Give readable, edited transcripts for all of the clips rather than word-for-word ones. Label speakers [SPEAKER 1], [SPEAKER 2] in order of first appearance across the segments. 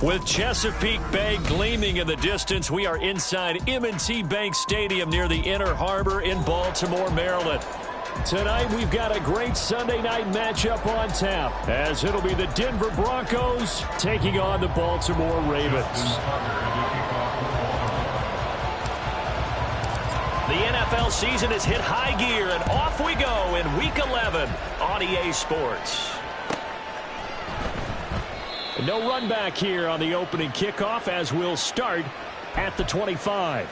[SPEAKER 1] With Chesapeake Bay gleaming in the distance, we are inside M&T Bank Stadium near the Inner Harbor in Baltimore, Maryland. Tonight, we've got a great Sunday night matchup on tap, as it'll be the Denver Broncos taking on the Baltimore Ravens. The NFL season has hit high gear, and off we go in Week 11 on EA Sports. No run back here on the opening kickoff, as we'll start at the 25.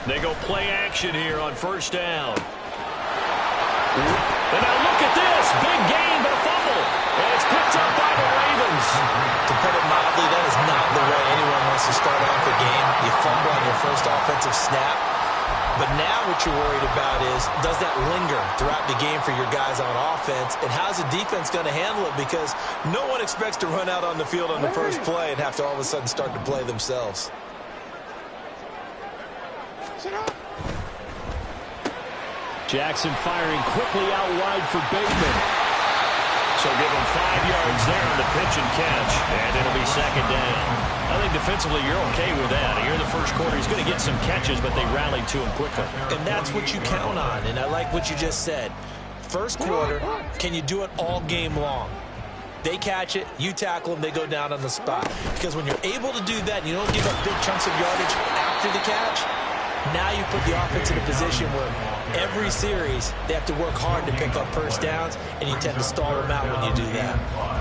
[SPEAKER 1] They go play action here on first down. And now look at this. Big gain, but a fumble. And it's picked up by the Ravens.
[SPEAKER 2] To put it mildly, that is not the way anyone wants to start off a game. You fumble on your first offensive snap. But now what you're worried about is, does that linger throughout the game for your guys on offense? And how's the defense going to handle it? Because no one expects to run out on the field on the first play and have to all of a sudden start to play themselves.
[SPEAKER 1] Jackson firing quickly out wide for Bateman. So give him 5 yards there on the pitch and catch. And it'll be second down. I think defensively you're okay with that. Here in the first quarter, he's going to get some catches, but they rallied to him quickly.
[SPEAKER 2] And that's what you count on. And I like what you just said. First quarter, can you do it all game long? They catch it, you tackle them, they go down on the spot. Because when you're able to do that, and you don't give up big chunks of yardage after the catch, now you put the offense in a position where every series they have to work hard to pick up first downs, and you tend to stall them out when you do that.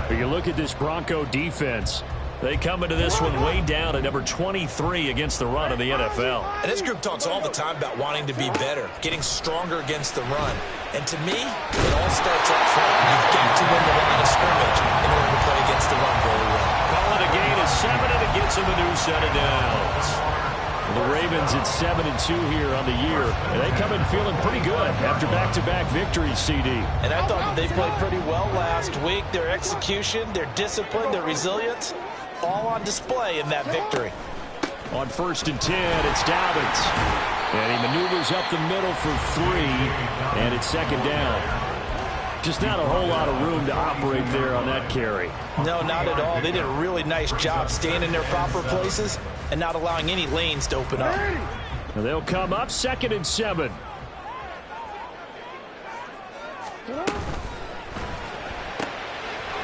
[SPEAKER 1] But you look at this Bronco defense. They come into this one way down at number 23 against the run of the NFL.
[SPEAKER 2] And this group talks all the time about wanting to be better, getting stronger against the run. And to me, it all starts up front. You've got to win the line of scrimmage in order to play against the run very well.
[SPEAKER 1] Call it a gain of 7, and it gets them a new set of downs. The Ravens at 7-2 here on the year. And they come in feeling pretty good after back-to-back victories, CD.
[SPEAKER 2] And I thought that they played pretty well last week. Their execution, their discipline, their resilience, all on display in that victory.
[SPEAKER 1] On 1st and 10, it's Dobbins. And he maneuvers up the middle for 3, and it's second down. Just not a whole lot of room to operate there on that carry.
[SPEAKER 2] No, not at all. They did a really nice job staying in their proper places and not allowing any lanes to open up.
[SPEAKER 1] And they'll come up 2nd and 7.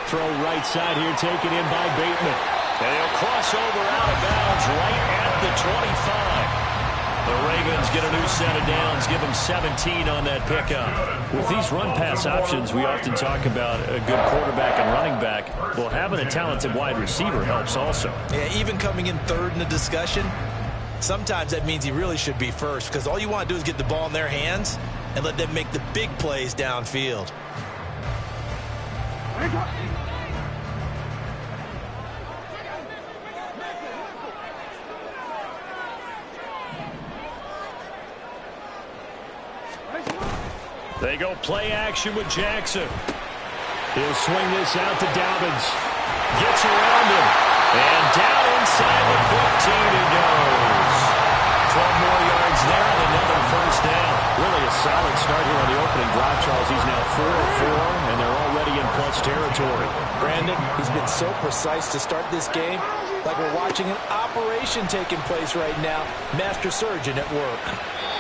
[SPEAKER 1] Throw right side here, taken in by Bateman. And they'll cross over out of bounds right at the 25. The Ravens get a new set of downs, give them 17 on that pickup. With these run-pass options, we often talk about a good quarterback and running back. Well, having a talented wide receiver helps also.
[SPEAKER 2] Yeah, even coming in third in the discussion, sometimes that means he really should be first, because all you want to do is get the ball in their hands and let them make the big plays downfield.
[SPEAKER 1] They go play action with Jackson. He'll swing this out to Dobbins. Gets around him. And down inside the 15 he goes. 12 more yards there and another first down. Really a solid start here on the opening drive, Charles. He's now 4 of 4, and they're already in plus territory.
[SPEAKER 2] Brandon, he's been so precise to start this game. Like we're watching an operation taking place right now. Master surgeon at work.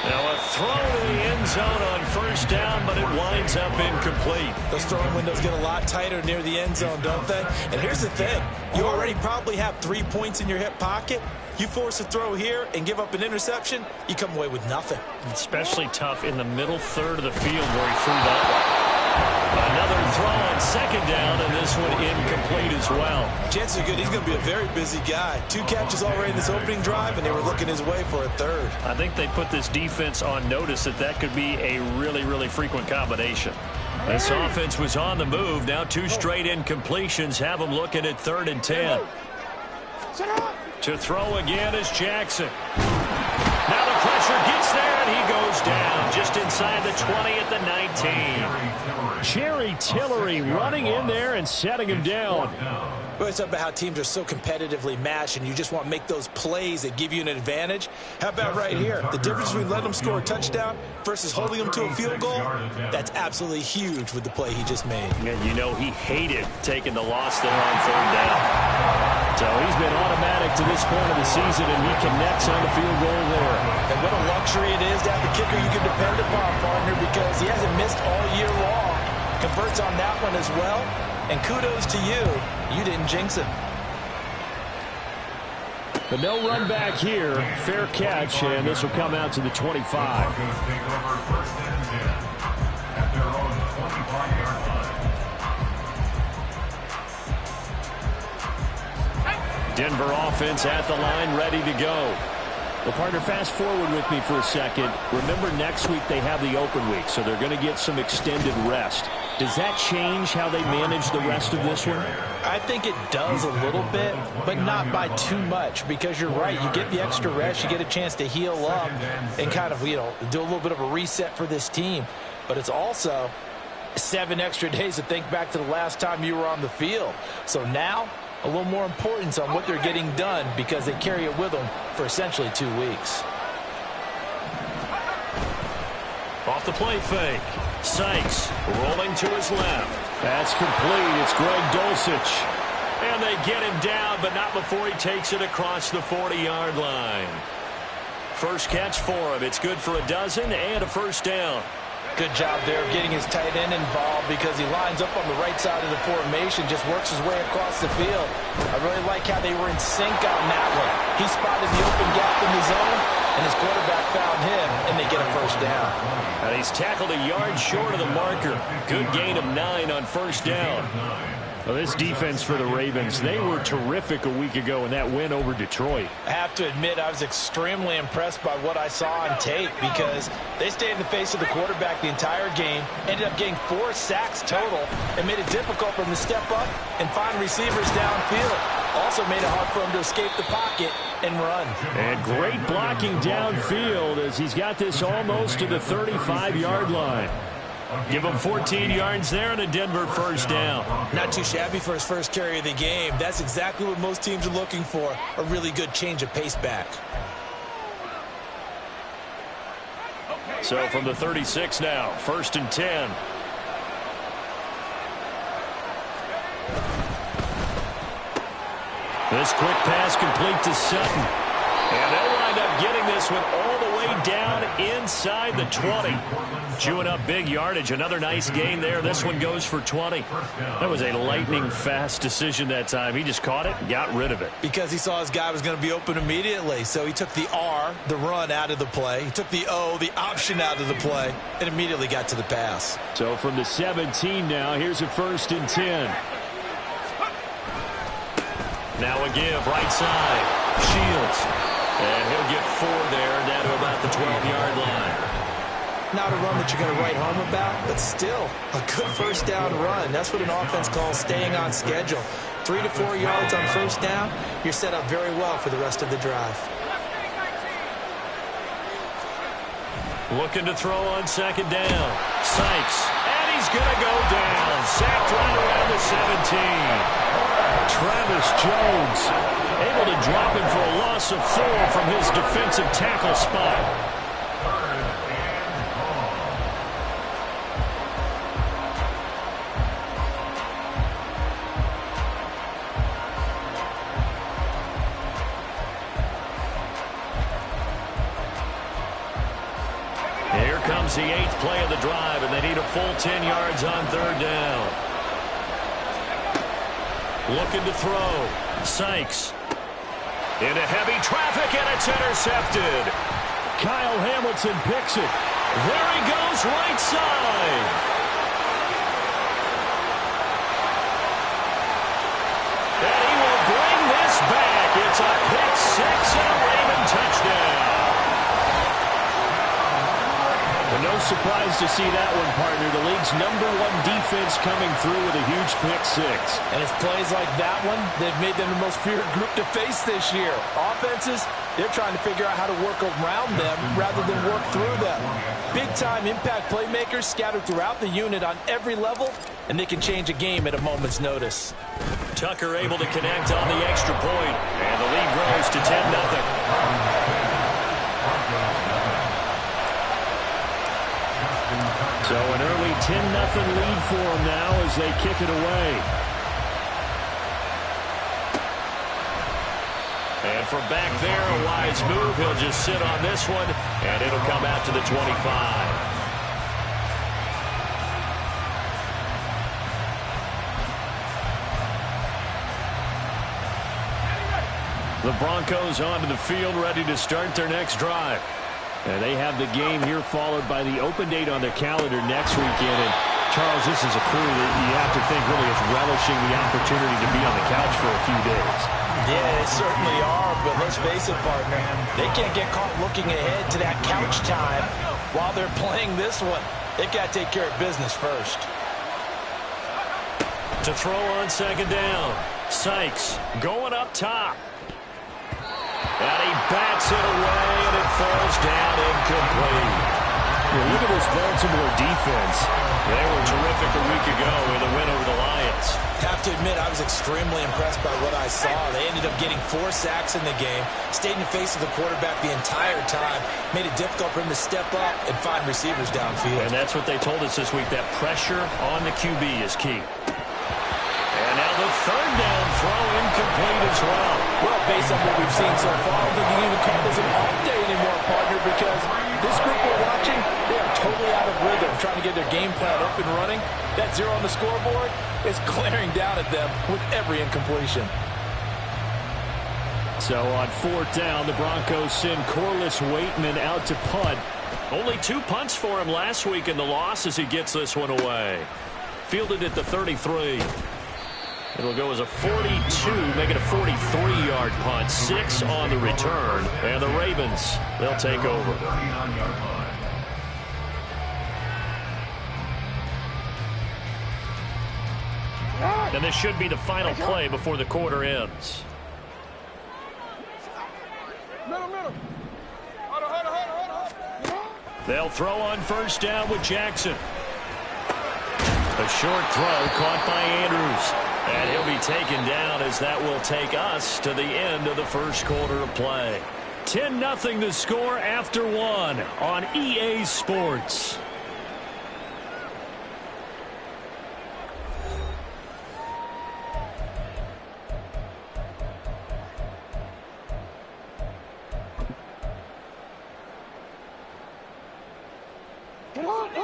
[SPEAKER 1] Now a throw to the end zone on first down, but it winds up incomplete.
[SPEAKER 2] Those throwing windows get a lot tighter near the end zone, don't they? And here's the thing. You already probably have 3 points in your hip pocket. You force a throw here and give up an interception, you come away with nothing.
[SPEAKER 1] Especially tough in the middle third of the field where he threw that one. Another throw on second down, and this one incomplete as well.
[SPEAKER 2] Chances are good he's going to be a very busy guy. 2 catches already in this opening drive, and they were looking his way for a third.
[SPEAKER 1] I think they put this defense on notice that could be a really, really frequent combination. This offense was on the move. Now 2 straight incompletions have them looking at 3rd and 10. To throw again is Jackson. Now the pressure gets there, and he goes down just inside the 20 at the 19. Jerry Tillery running in there and setting him down.
[SPEAKER 2] Well, it's about how teams are so competitively matched, and you just want to make those plays that give you an advantage. How about right here? The difference between letting them score a touchdown versus holding them to a field goal, that's absolutely huge with the play he just made.
[SPEAKER 1] And you know he hated taking the loss there on third down. So he's been automatic to this point of the season, and he connects on the field goal there.
[SPEAKER 2] And what a luxury it is to have a kicker you can depend upon, partner, because he hasn't missed all year long. Converts on that one as well. And kudos to you. You didn't jinx him.
[SPEAKER 1] But no run back here. Fair catch, and this will come out to the 25. Denver offense at the line, ready to go. Well, partner, fast forward with me for a second. Remember, next week they have the open week, so they're going to get some extended rest. Does that change how they manage the rest of this one?
[SPEAKER 2] I think it does a little bit, but not by too much, because you're right. You get the extra rest. You get a chance to heal up and kind of, do a little bit of a reset for this team. But it's also 7 extra days to think back to the last time you were on the field. So now, a little more importance on what they're getting done because they carry it with them for essentially 2 weeks.
[SPEAKER 1] Off the play fake. Sykes rolling to his left. That's complete. It's Greg Dulcich. And they get him down, but not before he takes it across the 40-yard line. First catch for him. It's good for a dozen and a first down.
[SPEAKER 2] Good job there of getting his tight end involved because he lines up on the right side of the formation, just works his way across the field. I really like how they were in sync on that one. He spotted the open gap in the zone, and his quarterback found him, and they get a first down.
[SPEAKER 1] And he's tackled a yard short of the marker. Good gain of 9 on first down. Well, this defense for the Ravens, they were terrific a week ago in that win over Detroit.
[SPEAKER 2] I have to admit, I was extremely impressed by what I saw on tape because they stayed in the face of the quarterback the entire game, ended up getting 4 sacks total, and made it difficult for him to step up and find receivers downfield. Also made it hard for him to escape the pocket and run.
[SPEAKER 1] And great blocking downfield as he's got this almost to the 35-yard line. Give him 14 yards there and a Denver first down.
[SPEAKER 2] Not too shabby for his first carry of the game. That's exactly what most teams are looking for, a really good change of pace back.
[SPEAKER 1] So from the 36 now, 1st and 10. This quick pass complete to Sutton. And they'll wind up getting this one all the way down inside the 20. Chewing up big yardage. Another nice gain there. This one goes for 20. That was a lightning-fast decision that time. He just caught it and got rid of it.
[SPEAKER 2] Because he saw his guy was going to be open immediately. So he took the R, the run, out of the play. He took the O, the option, out of the play, and immediately got to the pass.
[SPEAKER 1] So from the 17 now, here's a 1st and 10. Now a give, right side. Shields. And he'll get 4 there, down to about the 12-yard line.
[SPEAKER 2] Not a run that you're going to write home about, but still a good first down run. That's what an offense calls staying on schedule. 3 to 4 yards on first down, you're set up very well for the rest of the drive.
[SPEAKER 1] Looking to throw on 2nd down. Sykes, and he's going to go down. Sacked right around the 17. Travis Jones able to drop him for a loss of 4 from his defensive tackle spot. Here comes the 8th play of the drive, and they need a full 10 yards on 3rd down. Looking to throw. Sykes. Into heavy traffic, and it's intercepted. Kyle Hamilton picks it. There he goes, right side. And he will bring this back. It's a pick 6 and a Raven touchdown. And no surprised to see that one, partner. The league's #1 defense coming through with a huge pick-6.
[SPEAKER 2] And it's plays like that one that have made them the most feared group to face this year. Offenses, they're trying to figure out how to work around them rather than work through them. Big-time impact playmakers scattered throughout the unit on every level, and they can change a game at a moment's notice.
[SPEAKER 1] Tucker able to connect on the extra point, and the lead grows to 10-0. So an early 10-0 lead for them now as they kick it away. And from back there, a wise move. He'll just sit on this one, and it'll come out to the 25. The Broncos onto the field, ready to start their next drive. And they have the game here followed by the open date on their calendar next weekend. And, Charles, this is a crew that you have to think really is relishing the opportunity to be on the couch for a few days.
[SPEAKER 2] Yeah, they certainly are, but let's face it, partner. They can't get caught looking ahead to that couch time while they're playing this one. They've got to take care of business first.
[SPEAKER 1] To throw on second down, Sykes going up top. And he bats it away, and it falls down incomplete. Well, look at this Baltimore defense. They were terrific a week ago in the win over the Lions.
[SPEAKER 2] Have to admit, I was extremely impressed by what I saw. They ended up getting 4 sacks in the game, stayed in the face of the quarterback the entire time, made it difficult for him to step up and find receivers downfield.
[SPEAKER 1] And that's what they told us this week, that pressure on the QB is key. And now the third down throw incomplete as well.
[SPEAKER 2] Well, based on what we've seen so far, I don't think you can even call this an off day anymore, partner, because this group we're watching, they are totally out of rhythm, trying to get their game plan up and running. That 0 on the scoreboard is glaring down at them with every incompletion.
[SPEAKER 1] So on 4th down, the Broncos send Corliss Waitman out to punt. Only 2 punts for him last week in the loss as he gets this one away. Fielded at the 33. It'll go as a 42, make it a 43-yard punt, 6 on the return. And the Ravens, they'll take over. And this should be the final play before the quarter ends. They'll throw on first down with Jackson. A short throw caught by Andrews. And he'll be taken down as that will take us to the end of the first quarter of play. 10-0 the score after 1 on EA Sports.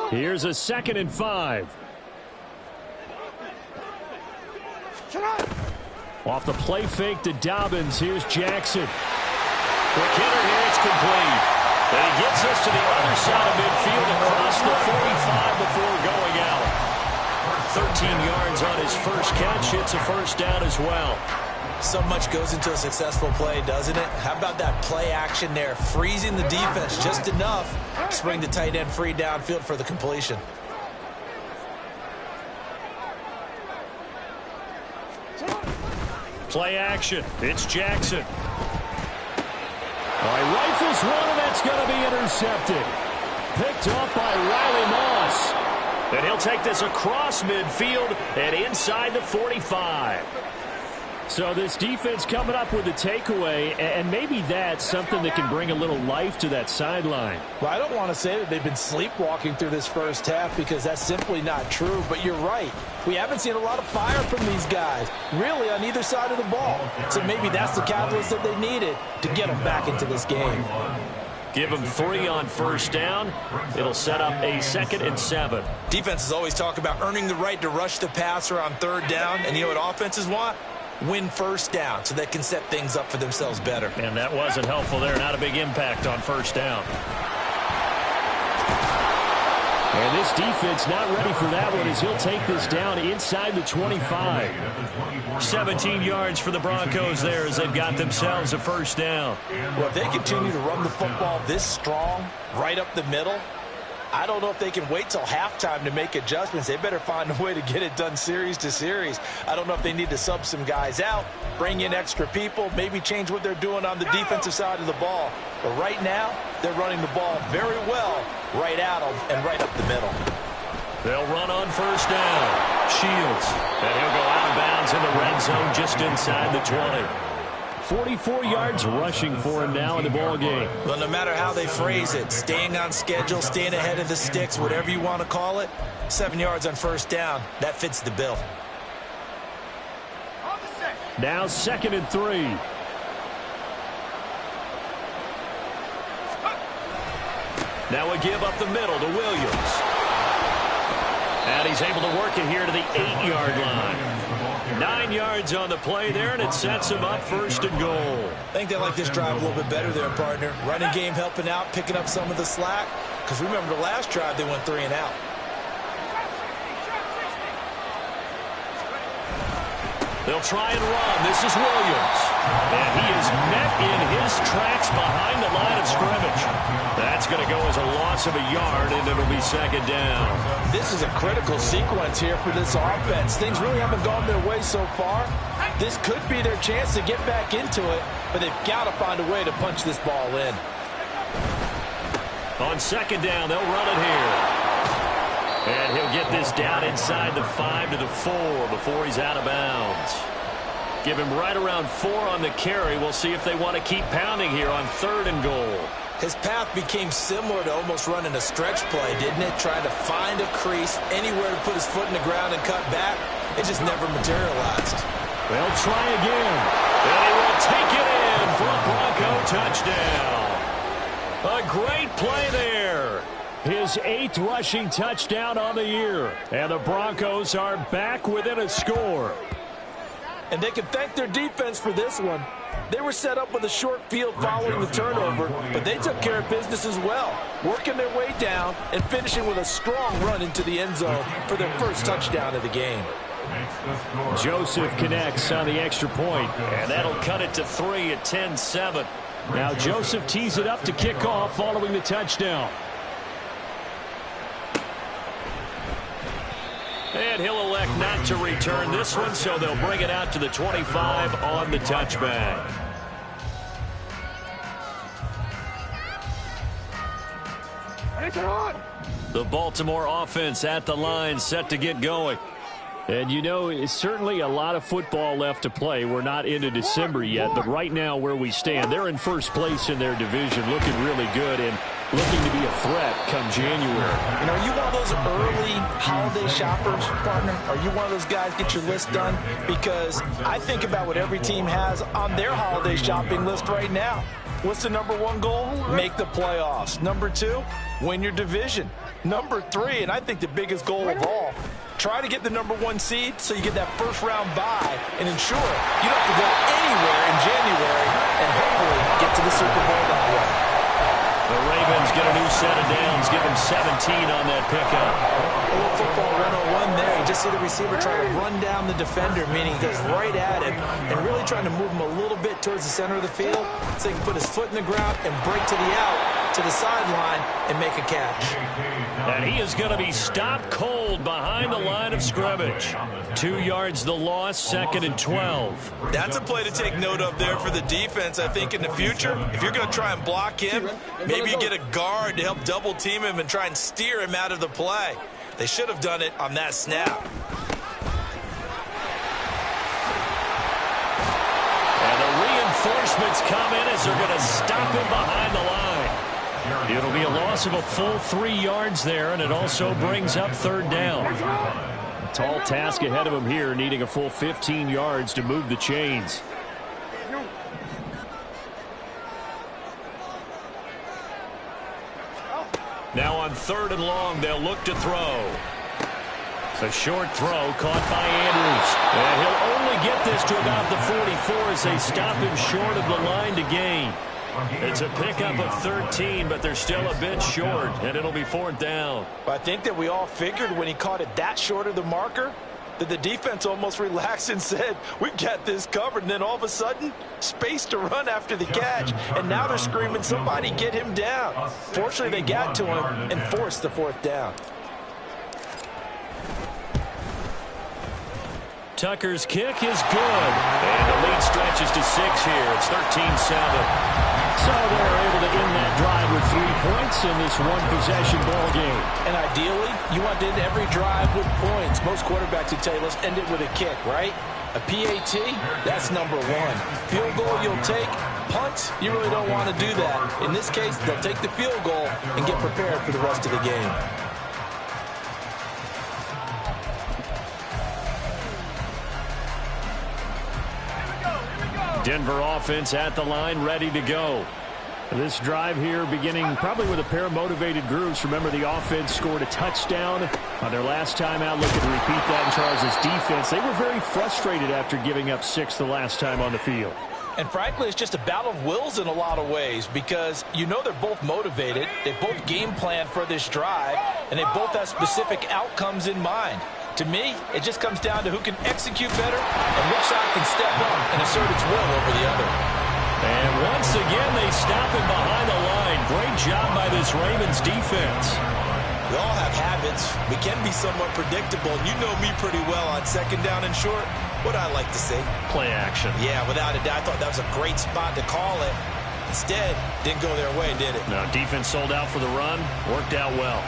[SPEAKER 1] Here's a 2nd and 5. Off the play fake to Dobbins. Here's Jackson. Quick hitter here. It's complete. And he gets us to the other side of midfield across the 45 before going out. 13 yards on his first catch. It's a first down as well.
[SPEAKER 2] So much goes into a successful play, doesn't it? How about that play action there? Freezing the defense just enough to bring the tight end free downfield for the completion.
[SPEAKER 1] Play action. It's Jackson. All right, rifles one, and that's going to be intercepted. Picked up by Riley Moss. And he'll take this across midfield and inside the 45. So this defense coming up with a takeaway, and maybe that's something that can bring a little life to that sideline.
[SPEAKER 2] Well, I don't want to say that they've been sleepwalking through this first half because that's simply not true, but you're right. We haven't seen a lot of fire from these guys, really, on either side of the ball. So maybe that's the catalyst that they needed to get them back into this game.
[SPEAKER 1] Give them 3 on first down. It'll set up a 2nd and 7.
[SPEAKER 2] Defenses always talk about earning the right to rush the passer on 3rd down, and you know what offenses want? Win first down so they can set things up for themselves better.
[SPEAKER 1] And that wasn't helpful there. Not a big impact on first down. And this defense not ready for that one as he'll take this down inside the 25. 17 yards for the Broncos there as they've got themselves a first down.
[SPEAKER 2] Well, if they continue to run the football this strong, right up the middle, I don't know if they can wait till halftime to make adjustments. They better find a way to get it done series to series. I don't know if they need to sub some guys out, bring in extra people, maybe change what they're doing on the defensive side of the ball. But right now, they're running the ball very well right at them and right up the middle.
[SPEAKER 1] They'll run on first down. Shields. And he'll go out of bounds in the red zone just inside the 20. 44 yards rushing for him now in the ball game.
[SPEAKER 2] Well, no matter how they phrase it, staying on schedule, staying ahead of the sticks, whatever you want to call it, 7 yards on first down, that fits the bill.
[SPEAKER 1] Now 2nd and 3. Now a give up the middle to Williams. And he's able to work it here to the 8-yard line. 9 yards on the play there, and it sets him up 1st and goal.
[SPEAKER 2] I think they like this drive a little bit better there, partner. Running game helping out, picking up some of the slack. Because remember, the last drive, they went 3 and out.
[SPEAKER 1] They'll try and run. This is Williams. And he is met in his tracks behind the line of scrimmage. That's going to go as a loss of a yard, and it'll be 2nd down.
[SPEAKER 2] This is a critical sequence here for this offense. Things really haven't gone their way so far. This could be their chance to get back into it, but they've got to find a way to punch this ball in.
[SPEAKER 1] On 2nd down, they'll run it here. And he'll get this down inside the 5 to the 4 before he's out of bounds. Give him right around 4 on the carry. We'll see if they want to keep pounding here on 3rd and goal.
[SPEAKER 2] His path became similar to almost running a stretch play, didn't it? Trying to find a crease, anywhere to put his foot in the ground and cut back. It just never materialized.
[SPEAKER 1] They'll try again. And he will take it in for a Bronco touchdown. A great play there. His 8th rushing touchdown on the year. And the Broncos are back within a score.
[SPEAKER 2] And they can thank their defense for this one. They were set up with a short field following the turnover, but they took care of business as well, working their way down and finishing with a strong run into the end zone for their first touchdown of the game.
[SPEAKER 1] Joseph connects on the extra point, and that'll cut it to 3 at 10-7. Now Joseph tees it up to kick off following the touchdown. And he'll elect not to return this one, so they'll bring it out to the 25 on the touchback. The Baltimore offense at the line, set to get going. And, you know, it's certainly a lot of football left to play. We're not into December yet, but right now where we stand, they're in first place in their division, looking really good and looking to be a threat come January.
[SPEAKER 2] You know, are you one of those early holiday shoppers, partner? Are you one of those guys get your list done? Because I think about what every team has on their holiday shopping list right now. What's the #1 goal? Make the playoffs. #2, win your division. #3, and I think the biggest goal of all, try to get the #1 seed so you get that first-round bye and ensure you don't have to go anywhere in January and hopefully get to the Super Bowl that way.
[SPEAKER 1] The Ravens get a new set of downs, give them 17 on that pickup.
[SPEAKER 2] A little football 101 there. You just see the receiver trying to run down the defender, meaning he goes right at him and really trying to move him a little bit towards the center of the field so he can put his foot in the ground and break to the out, to the sideline, and make a catch.
[SPEAKER 1] And he is going to be stopped cold behind the line of scrimmage. 2 yards the loss, 2nd and 12.
[SPEAKER 2] That's a play to take note of there for the defense, I think, in the future. If you're going to try and block him, maybe you get a guard to help double team him and try and steer him out of the play. They should have done it on that snap.
[SPEAKER 1] And the reinforcements come in as they're going to stop him behind the line. It'll be a loss of a full 3 yards there, and it also brings up 3rd down. Tall task ahead of him here, needing a full 15 yards to move the chains. Now on 3rd and long, they'll look to throw. A short throw caught by Andrews. And he'll only get this to about the 44 as they stop him short of the line to gain. It's a pickup of 13, but they're still a bit short, and it'll be 4th down.
[SPEAKER 2] I think that we all figured when he caught it that short of the marker, that the defense almost relaxed and said, we've got this covered. And then all of a sudden, space to run after the catch. And now they're screaming, somebody get him down. Fortunately, they got to him and forced the 4th down.
[SPEAKER 1] Tucker's kick is good. And the lead stretches to 6 here. It's 13-7. So they're able to end that drive with 3 points in this one-possession ball game.
[SPEAKER 2] And ideally, you want to end every drive with points. Most quarterbacks would tell you, let's end it with a kick, right? A PAT, that's number 1. Field goal you'll take. Punts, you really don't want to do that. In this case, they'll take the field goal and get prepared for the rest of the game.
[SPEAKER 1] Denver offense at the line, ready to go. This drive here beginning probably with a pair of motivated groups. Remember, the offense scored a touchdown on their last time out. Looking to repeat that in Charles' defense. They were very frustrated after giving up 6 the last time on the field.
[SPEAKER 2] And frankly, it's just a battle of wills in a lot of ways because you know they're both motivated. They both game plan for this drive, and they both have specific outcomes in mind. To me, it just comes down to who can execute better and which side can step up and assert its will over the other.
[SPEAKER 1] And once again, they stop him behind the line. Great job by this Ravens defense.
[SPEAKER 2] We all have habits. We can be somewhat predictable. You know me pretty well on 2nd down and short. What I like to say?
[SPEAKER 1] Play action.
[SPEAKER 2] Yeah, without a doubt. I thought that was a great spot to call it. Instead, didn't go their way, did it?
[SPEAKER 1] No, defense sold out for the run. Worked out well.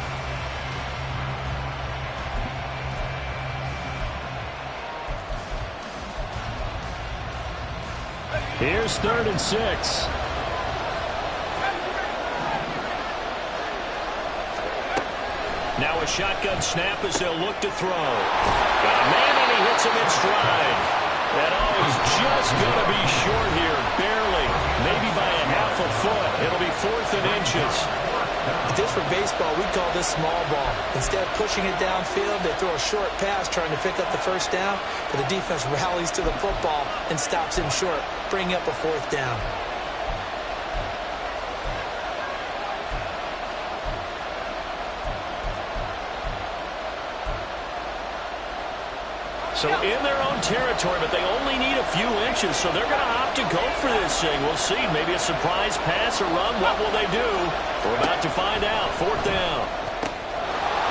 [SPEAKER 1] Here's 3rd and 6. Now a shotgun snap as they'll look to throw. Got a man and he hits him in stride. That is just going to be short here, barely. Maybe by a half a foot. It'll be 4th and inches.
[SPEAKER 2] If this were baseball, we'd call this small ball. Instead of pushing it downfield, they throw a short pass trying to pick up the 1st down, but the defense rallies to the football and stops him short, bringing up a 4th down.
[SPEAKER 1] So in their own territory, but they only need a few inches, so they're going to opt to go for this thing. We'll see. Maybe a surprise pass or run. What will they do? We're about to find out. 4th down.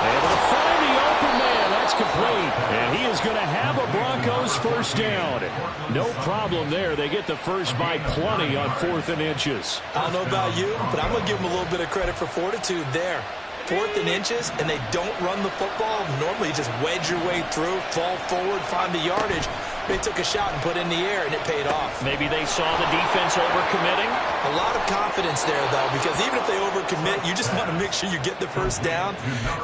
[SPEAKER 1] Able to find the open man. That's complete. And he is going to have a Broncos 1st down. No problem there. They get the first by plenty on 4th and inches.
[SPEAKER 2] I don't know about you, but I'm going to give them a little bit of credit for fortitude there. 4th and inches, and they don't run the football. Normally, you just wedge your way through, fall forward, find the yardage. They took a shot and put it in the air, and it paid off.
[SPEAKER 1] Maybe they saw the defense overcommitting.
[SPEAKER 2] A lot of confidence there, though, because even if they overcommit, you just want to make sure you get the 1st down.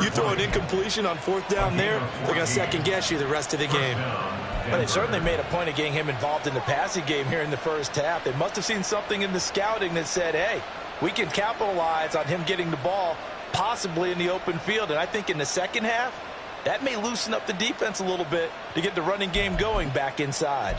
[SPEAKER 2] You throw an incompletion on 4th down there, they're going to second-guess you the rest of the game. But they certainly made a point of getting him involved in the passing game here in the 1st half. They must have seen something in the scouting that said, hey, we can capitalize on him getting the ball possibly in the open field. And I think in the 2nd half, that may loosen up the defense a little bit to get the running game going back inside.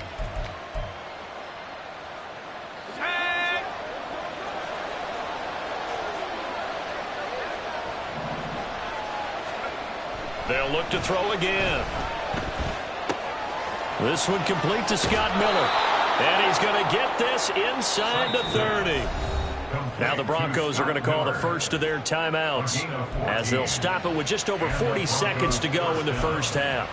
[SPEAKER 1] They'll look to throw again. This one complete to Scott Miller. And he's going to get this inside the 30. Now the Broncos are going to call the first of their timeouts as they'll stop it with just over 40 seconds to go in the 1st half.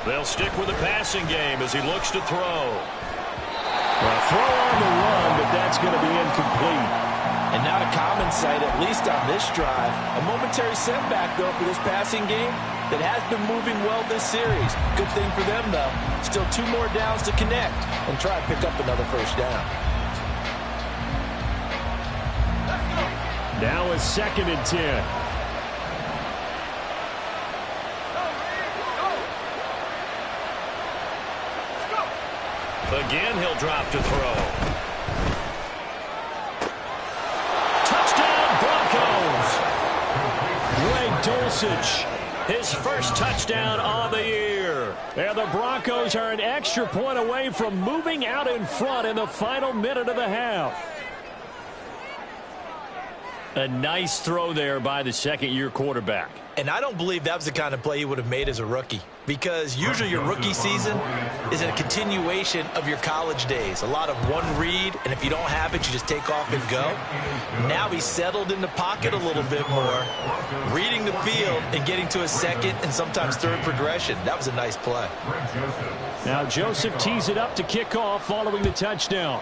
[SPEAKER 1] They'll stick with the passing game as he looks to throw. Well, throw on the run, but that's going to be incomplete.
[SPEAKER 2] And not a common sight, at least on this drive. A momentary setback, though, for this passing game that has been moving well this series. Good thing for them, though. Still 2 more downs to connect and try and pick up another 1st down.
[SPEAKER 1] Now is 2nd and 10. Again, he'll drop to throw. Dulcich, his first touchdown on the year. And the Broncos are an extra point away from moving out in front in the final minute of the half. A nice throw there by the second-year quarterback.
[SPEAKER 2] And I don't believe that was the kind of play he would have made as a rookie, because usually your rookie season is a continuation of your college days. A lot of one read, and if you don't have it, you just take off and go. Now he's settled in the pocket a little bit more, reading the field and getting to a second and sometimes third progression. That was a nice play.
[SPEAKER 1] Now Joseph tees it up to kick off following the touchdown.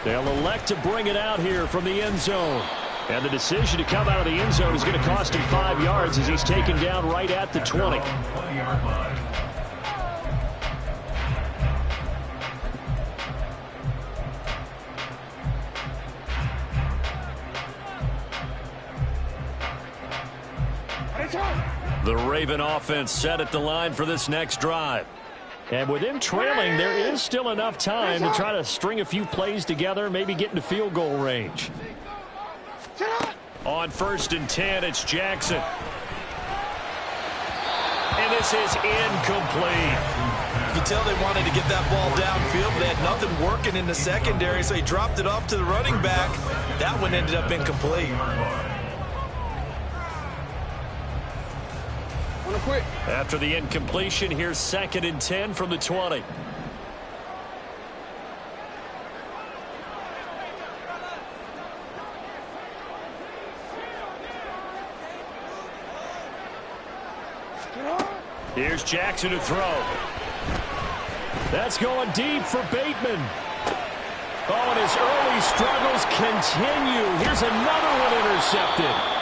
[SPEAKER 1] They'll elect to bring it out here from the end zone. And the decision to come out of the end zone is going to cost him 5 yards as he's taken down right at the 20. The Raven offense set at the line for this next drive. And with him trailing, there is still enough time to try to string a few plays together, maybe get into field goal range. On 1st and 10, it's Jackson. And this is incomplete.
[SPEAKER 2] You can tell they wanted to get that ball downfield. They had nothing working in the secondary, so he dropped it off to the running back. That one ended up incomplete.
[SPEAKER 1] After the incompletion, here's 2nd and 10 from the 20. Here's Jackson to throw. That's going deep for Bateman. Oh, and his early struggles continue. Here's another one intercepted.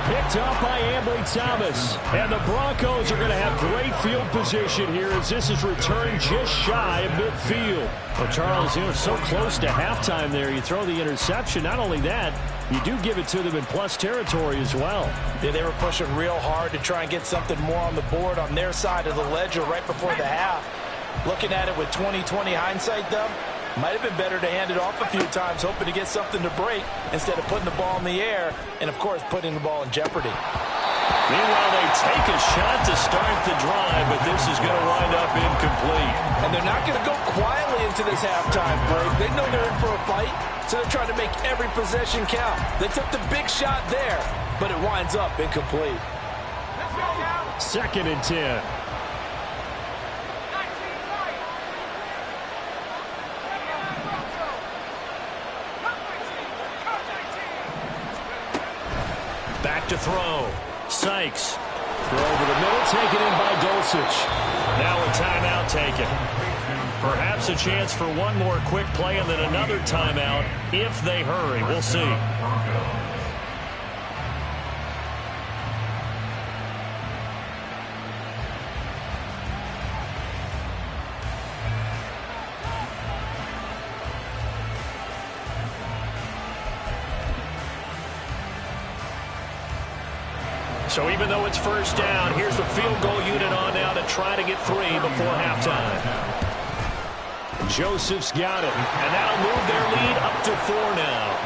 [SPEAKER 1] Picked up by Ambry Thomas. And the Broncos are going to have great field position here as this is returned just shy of midfield. Well, Charles, so close to halftime there. You throw the interception. Not only that, you do give it to them in plus territory as well.
[SPEAKER 2] Yeah, they were pushing real hard to try and get something more on the board on their side of the ledger right before the half. Looking at it with 20/20 hindsight, though, might have been better to hand it off a few times, hoping to get something to break instead of putting the ball in the air and, of course, putting the ball in jeopardy.
[SPEAKER 1] Meanwhile, they take a shot to start the drive, but this is going to wind up incomplete.
[SPEAKER 2] And they're not going to go quietly into this halftime break. They know they're in for a fight, so they're trying to make every possession count. They took the big shot there, but it winds up incomplete.
[SPEAKER 1] 2nd and 10. Back to throw. Sykes. Throw over the middle, taken in by Dulcich. Now a timeout taken. Perhaps a chance for one more quick play and then another timeout if they hurry. We'll see. So even though it's first down, here's the field goal unit on now to try to get 3 before halftime. Joseph's got it, and that'll move their lead up to 4 now.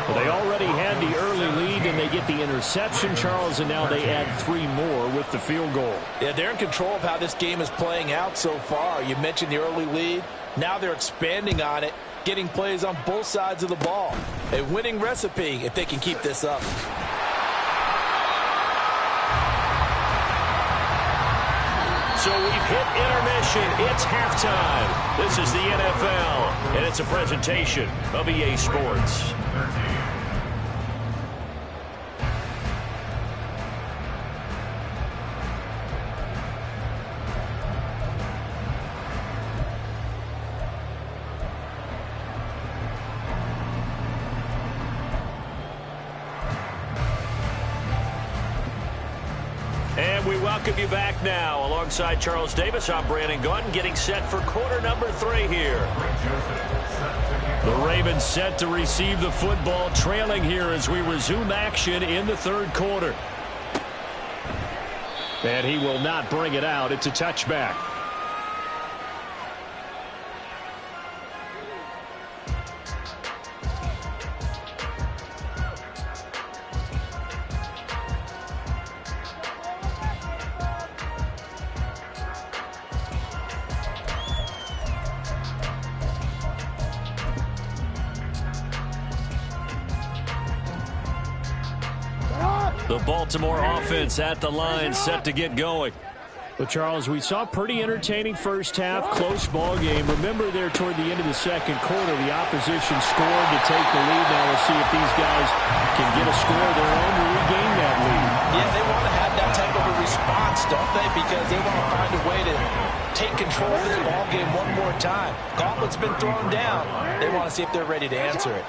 [SPEAKER 1] Well, they already had the early lead, and they get the interception, Charles, and now they add 3 more with the field goal.
[SPEAKER 2] Yeah, they're in control of how this game is playing out so far. You mentioned the early lead. Now they're expanding on it, getting plays on both sides of the ball. A winning recipe if they can keep this up.
[SPEAKER 1] So we've hit intermission. It's halftime. This is the NFL, and it's a presentation of EA Sports. And we welcome you back now. Alongside Charles Davis, I'm Brandon Gaudin, getting set for quarter number 3 here. The Ravens set to receive the football, trailing here as we resume action in the 3rd quarter. And he will not bring it out. It's a touchback. The Baltimore offense at the line, set to get going.
[SPEAKER 3] Well, Charles, we saw a pretty entertaining first half, close ball game. Remember there toward the end of the second quarter, the opposition scored to take the lead. Now we'll see if these guys can get a score of their own to regain that lead.
[SPEAKER 2] Yeah, they want to have that type of a response, don't they? Because they want to find a way to take control of this ball game one more time. Gauntlet's been thrown down. They want to see if they're ready to answer it.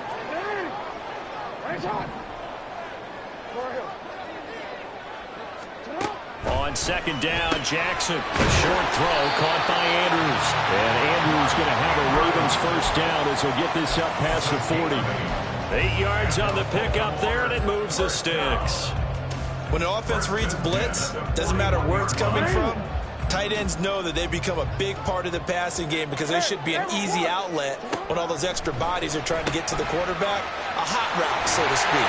[SPEAKER 1] On second down, Jackson. A short throw caught by Andrews. And Andrews going to have a Ravens first down as he'll get this up past the 40. 8 yards on the pickup there, and it moves the sticks.
[SPEAKER 2] When the offense reads blitz, doesn't matter where it's coming from, tight ends know that they become a big part of the passing game because they should be an easy outlet when all those extra bodies are trying to get to the quarterback. A hot route, so to speak.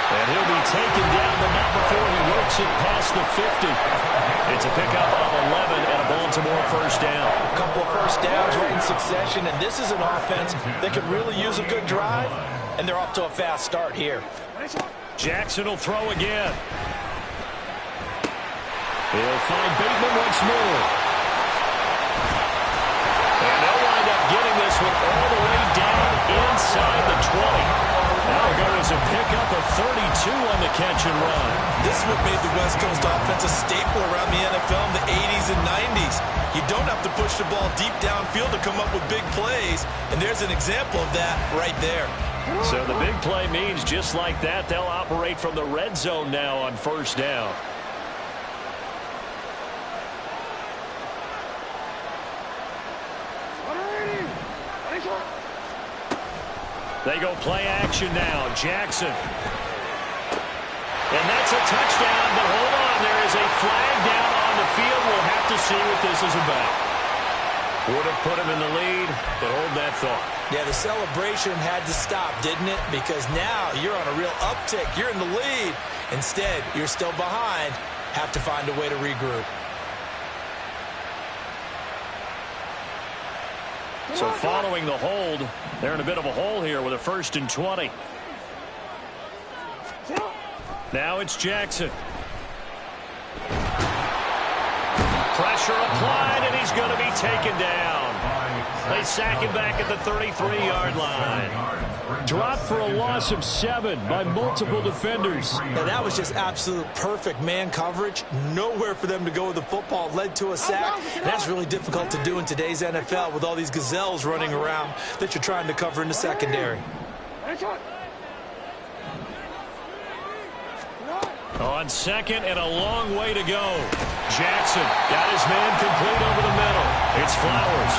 [SPEAKER 1] And he'll be taken down, but not before he works it past the 50. It's a pickup of 11 and a Baltimore first down.
[SPEAKER 2] A couple of first downs right in succession, and this is an offense that could really use a good drive, and they're off to a fast start here.
[SPEAKER 1] Jackson will throw again. He'll find Bateman once more. And they'll wind up getting this one all the way down inside the 20. That'll go as a pickup of 32 on the catch and run.
[SPEAKER 2] This is what made the West Coast offense a staple around the NFL in the 80s and 90s. You don't have to push the ball deep downfield to come up with big plays, and there's an example of that right there.
[SPEAKER 1] So the big play means just like that, they'll operate from the red zone now on first down. They go play action now. Jackson. And that's a touchdown, but hold on. There is a flag down on the field. We'll have to see what this is about. Would have put him in the lead, but hold that thought.
[SPEAKER 2] Yeah, the celebration had to stop, didn't it? Because now you're on a real uptick. You're in the lead. Instead, you're still behind. Have to find a way to regroup.
[SPEAKER 1] So following the hold, they're in a bit of a hole here with a 1st and 20. Now it's Jackson. Pressure applied, and he's going to be taken down. They sack him back at the 33-yard line.
[SPEAKER 3] Dropped for a loss of 7 by multiple defenders.
[SPEAKER 2] Now, that was just absolute perfect man coverage. Nowhere for them to go with the football. Led to a sack. And that's really difficult to do in today's NFL with all these gazelles running around that you're trying to cover in the secondary.
[SPEAKER 1] On second and a long way to go. Jackson got his man complete over the middle. It's Flowers.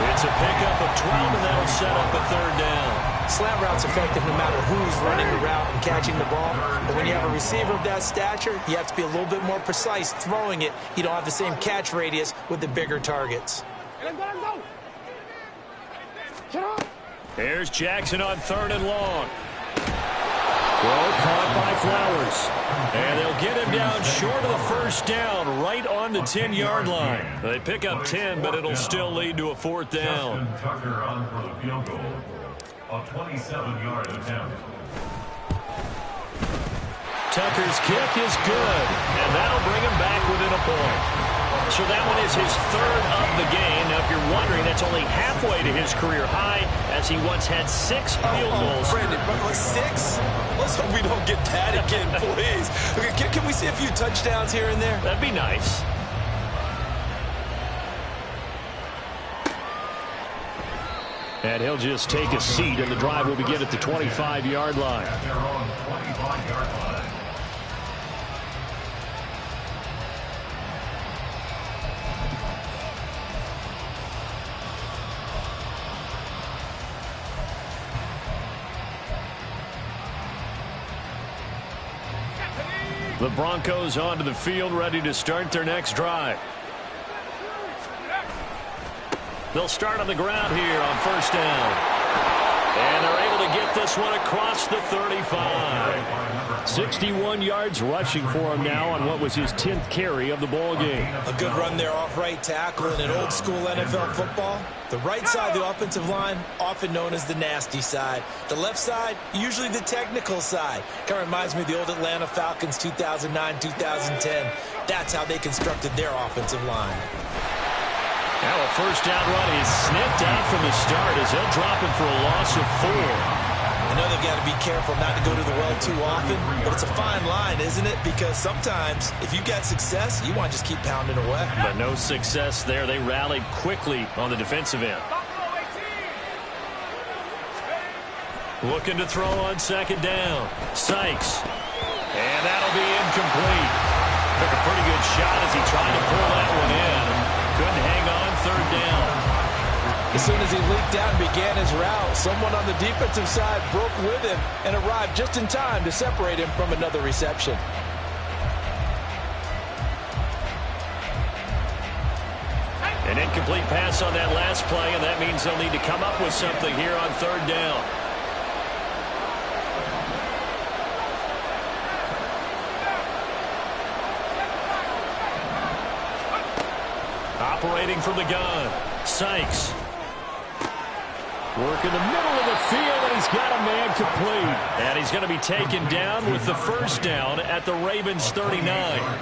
[SPEAKER 1] It's a pickup of 12, and that'll set up a 3rd down.
[SPEAKER 2] Slant route's effective no matter who's running the route and catching the ball. But when you have a receiver of that stature, you have to be a little bit more precise throwing it. You don't have the same catch radius with the bigger targets.
[SPEAKER 1] Here's Jackson on 3rd and long. Throw caught by Flowers. And they'll get him down short of the first down, right on the 10-yard line. They pick up 10, but it'll still lead to a 4th down.
[SPEAKER 4] Tucker on for the field goal. A 27-yard attempt.
[SPEAKER 1] Tucker's kick is good, and that'll bring him back within a point. So that one is his 3rd of the game. Now, if you're wondering, that's only halfway to his career high, as he once had 6 field goals.
[SPEAKER 2] Brandon, 6? Let's hope we don't get that again, please. Okay, can we see a few touchdowns here and there?
[SPEAKER 1] That'd be nice. And he'll just take a seat, and the drive will begin at the 25-yard line.
[SPEAKER 4] At their own 25-yard line.
[SPEAKER 1] The Broncos onto the field, ready to start their next drive. They'll start on the ground here on first down. And they're able to get this one across the 35.
[SPEAKER 3] 61 yards rushing for him now on what was his 10th carry of the ball game.
[SPEAKER 2] A good run there off right tackle in an old school NFL football. The right side of the offensive line, often known as the nasty side. The left side, usually the technical side. Kind of reminds me of the old Atlanta Falcons 2009-2010. That's how they constructed their offensive line.
[SPEAKER 1] Now a first down run is sniffed out from the start as they'll drop him for a loss of 4.
[SPEAKER 2] I know they've got to be careful not to go to the well too often, but it's a fine line, isn't it? Because sometimes, if you got success, you want to just keep pounding away.
[SPEAKER 1] But no success there. They rallied quickly on the defensive end. Looking to throw on second down. Sykes. And that'll be incomplete. Took a pretty good shot as he tried to pull that one in. Couldn't hang on third down.
[SPEAKER 2] As soon as he leaked out and began his route, someone on the defensive side broke with him and arrived just in time to separate him from another reception.
[SPEAKER 1] An incomplete pass on that last play, and that means they'll need to come up with something here on third down. Operating from the gun, Sykes.
[SPEAKER 3] Work in the middle of the field, and he's got a man complete.
[SPEAKER 1] And he's going to be taken down with the first down at the Ravens 39.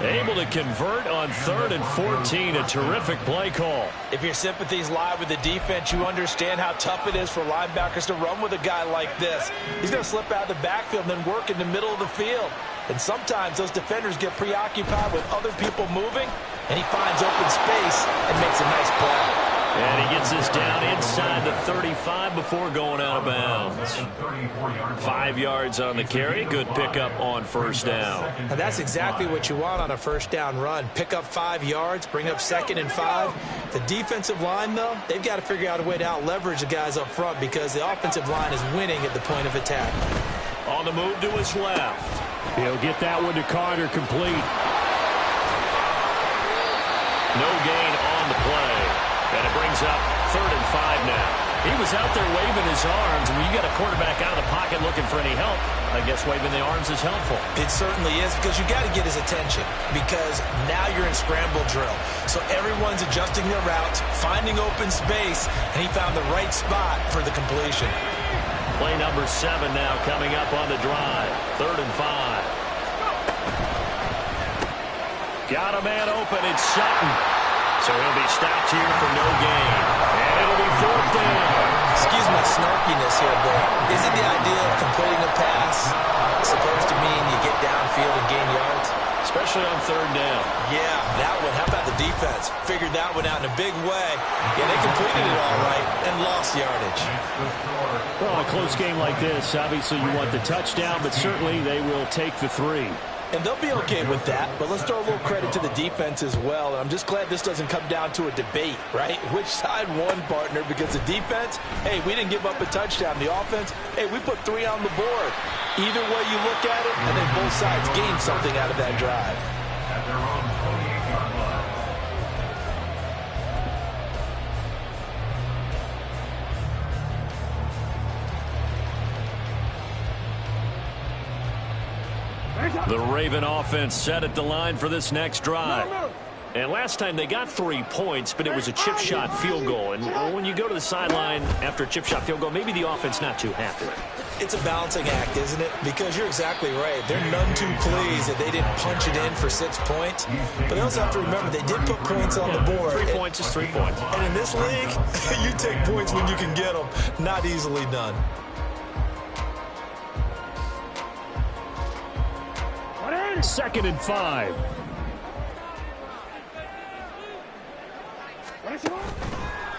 [SPEAKER 1] Able to convert on 3rd and 14. A terrific play call.
[SPEAKER 2] If your sympathies lie with the defense, you understand how tough it is for linebackers to run with a guy like this. He's going to slip out of the backfield and then work in the middle of the field. And sometimes those defenders get preoccupied with other people moving, and he finds open space and makes a nice play.
[SPEAKER 1] And he gets this down inside the 35 before going out of bounds. 5 yards on the carry. Good pickup on first down.
[SPEAKER 2] And that's exactly what you want on a first down run. Pick up 5 yards, bring up 2nd and 5. The defensive line, though, they've got to figure out a way to out-leverage the guys up front because the offensive line is winning at the point of attack.
[SPEAKER 1] On the move to his left.
[SPEAKER 3] He'll get that one to Carter complete.
[SPEAKER 1] No gain on the play. And it brings up 3rd and 5 now. He was out there waving his arms. And when you got a quarterback out of the pocket looking for any help, I guess waving the arms is helpful.
[SPEAKER 2] It certainly is because you got to get his attention because now you're in scramble drill. So everyone's adjusting their routes, finding open space, and he found the right spot for the completion.
[SPEAKER 1] Play number 7 now coming up on the drive. 3rd and 5. Got a man open. It's Sutton. So he'll be stopped here for no gain. And it'll be 4th down.
[SPEAKER 2] Excuse my snarkiness here, but isn't the idea of completing a pass supposed to mean you get downfield and gain yards?
[SPEAKER 1] Especially on 3rd down.
[SPEAKER 2] Yeah, that one. How about the defense? Figured that one out in a big way. Yeah, they completed it all right and lost yardage.
[SPEAKER 3] Well, in a close game like this, obviously you want the touchdown, but certainly they will take the 3.
[SPEAKER 2] And they'll be okay with that, but let's throw a little credit to the defense as well. And I'm just glad this doesn't come down to a debate, right? Which side won, partner? Because the defense, hey, we didn't give up a touchdown. The offense, hey, we put 3 on the board. Either way you look at it, I think both sides gained something out of that drive.
[SPEAKER 4] At their own 28-yard line.
[SPEAKER 1] The Raven offense set at the line for this next drive. And last time they got 3 points, but it was a chip shot field goal. And when you go to the sideline after a chip shot field goal, maybe the offense not too happy.
[SPEAKER 2] It's a balancing act, isn't it? Because you're exactly right. They're none too pleased that they didn't punch it in for 6 points. But they also have to remember they did put points on the board.
[SPEAKER 1] 3 points is 3 points.
[SPEAKER 2] And in this league, you take points when you can get them. Not easily done.
[SPEAKER 3] Second and 5.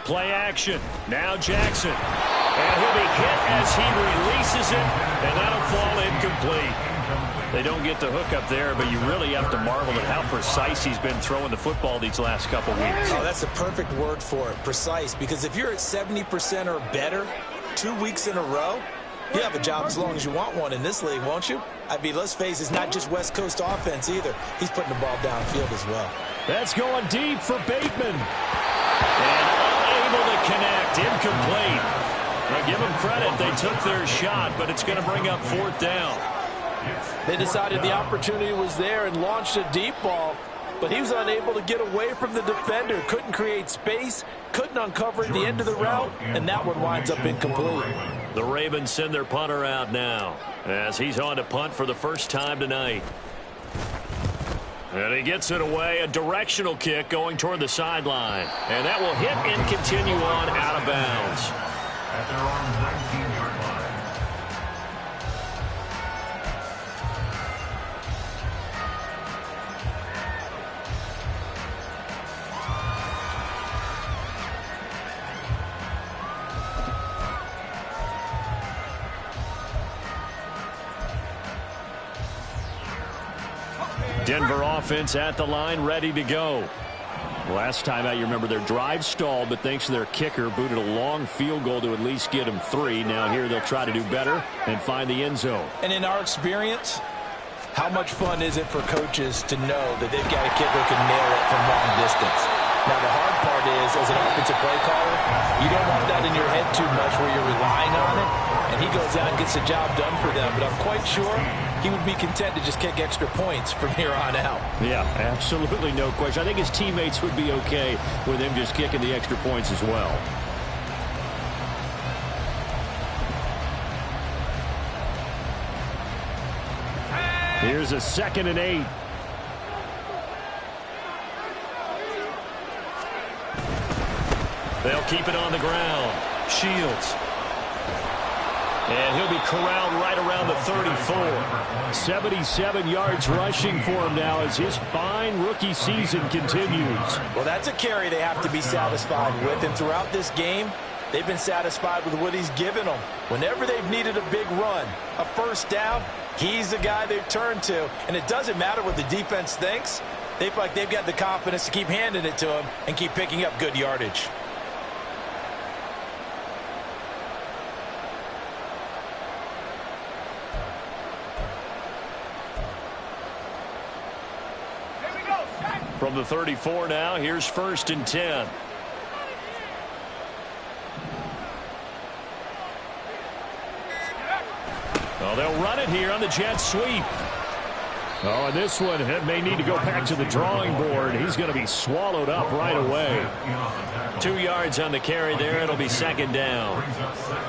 [SPEAKER 1] Play action. Now Jackson. And he'll be hit as he releases it, and that'll fall incomplete. They don't get the hook up there, but you really have to marvel at how precise he's been throwing the football these last couple weeks.
[SPEAKER 2] Oh, that's the perfect word for it, precise. Because if you're at 70% or better 2 weeks in a row, you have a job as long as you want one in this league, won't you? I mean, let's face it, it's not just West Coast offense either. He's putting the ball downfield as well.
[SPEAKER 3] That's going deep for Bateman.
[SPEAKER 1] And unable to connect, incomplete. Now give them credit, they took their shot, but it's going to bring up 4th down.
[SPEAKER 2] They decided the opportunity was there and launched a deep ball, but he was unable to get away from the defender. Couldn't create space, couldn't uncover at the end of the route, and that one winds up incomplete.
[SPEAKER 1] The Ravens send their punter out now as he's on to punt for the first time tonight. And he gets it away, a directional kick going toward the sideline. And that will hit and continue on out of bounds.
[SPEAKER 4] At their own 19-yard line.
[SPEAKER 3] Denver offense at the line, ready to go. Last time out, you remember their drive stalled, but thanks to their kicker, booted a long field goal to at least get them 3. Now here they'll try to do better and find the end zone.
[SPEAKER 2] And in our experience, how much fun is it for coaches to know that they've got a kicker who can nail it from long distance? Now, the hard part is, as an offensive play caller, you don't want that in your head too much where you're relying on it, and he goes out and gets the job done for them. But I'm quite sure he would be content to just kick extra points from here on out.
[SPEAKER 3] Yeah, absolutely no question. I think his teammates would be okay with him just kicking the extra points as well. Here's a 2nd and 8.
[SPEAKER 1] They'll keep it on the ground. Shields. And he'll be corralled right around the 34.
[SPEAKER 3] 77 yards rushing for him now as his fine rookie season continues.
[SPEAKER 2] Well, that's a carry they have to be satisfied with. And throughout this game, they've been satisfied with what he's given them. Whenever they've needed a big run, a first down, he's the guy they've turned to. And it doesn't matter what the defense thinks. They feel like they've got the confidence to keep handing it to him and keep picking up good yardage.
[SPEAKER 1] From the 34 now, here's 1st and 10. Oh, they'll run it here on the jet sweep.
[SPEAKER 3] Oh, and this one may need to go back to the drawing board. He's going to be swallowed up right away.
[SPEAKER 1] 2 yards on the carry there. It'll be 2nd down.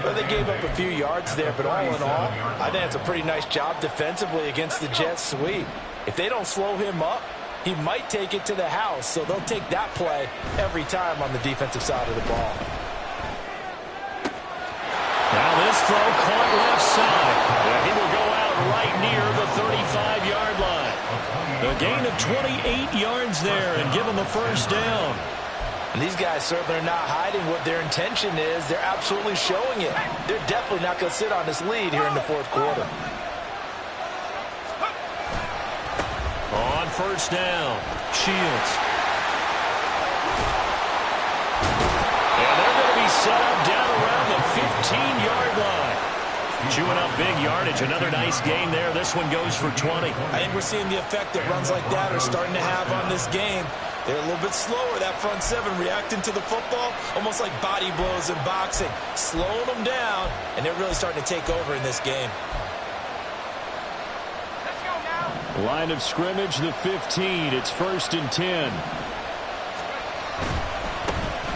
[SPEAKER 2] Well, they gave up a few yards there, but all in all, I think it's a pretty nice job defensively against the jet sweep. If they don't slow him up, he might take it to the house, so they'll take that play every time on the defensive side of the ball.
[SPEAKER 1] Now this throw caught left side. And he will go out right near the 35-yard line. A gain of 28 yards there and give him the first down.
[SPEAKER 2] And these guys certainly are not hiding what their intention is. They're absolutely showing it. They're definitely not going to sit on this lead here in the 4th quarter.
[SPEAKER 1] On 1st down, Shields. And they're going to be set up down around the 15-yard line. Chewing up big yardage. Another nice gain there. This one goes for 20.
[SPEAKER 2] I think we're seeing the effect that runs like that are starting to have on this game. They're a little bit slower, that front 7, reacting to the football, almost like body blows in boxing. Slowing them down, and they're really starting to take over in this game.
[SPEAKER 3] Line of scrimmage, the 15. It's 1st and 10.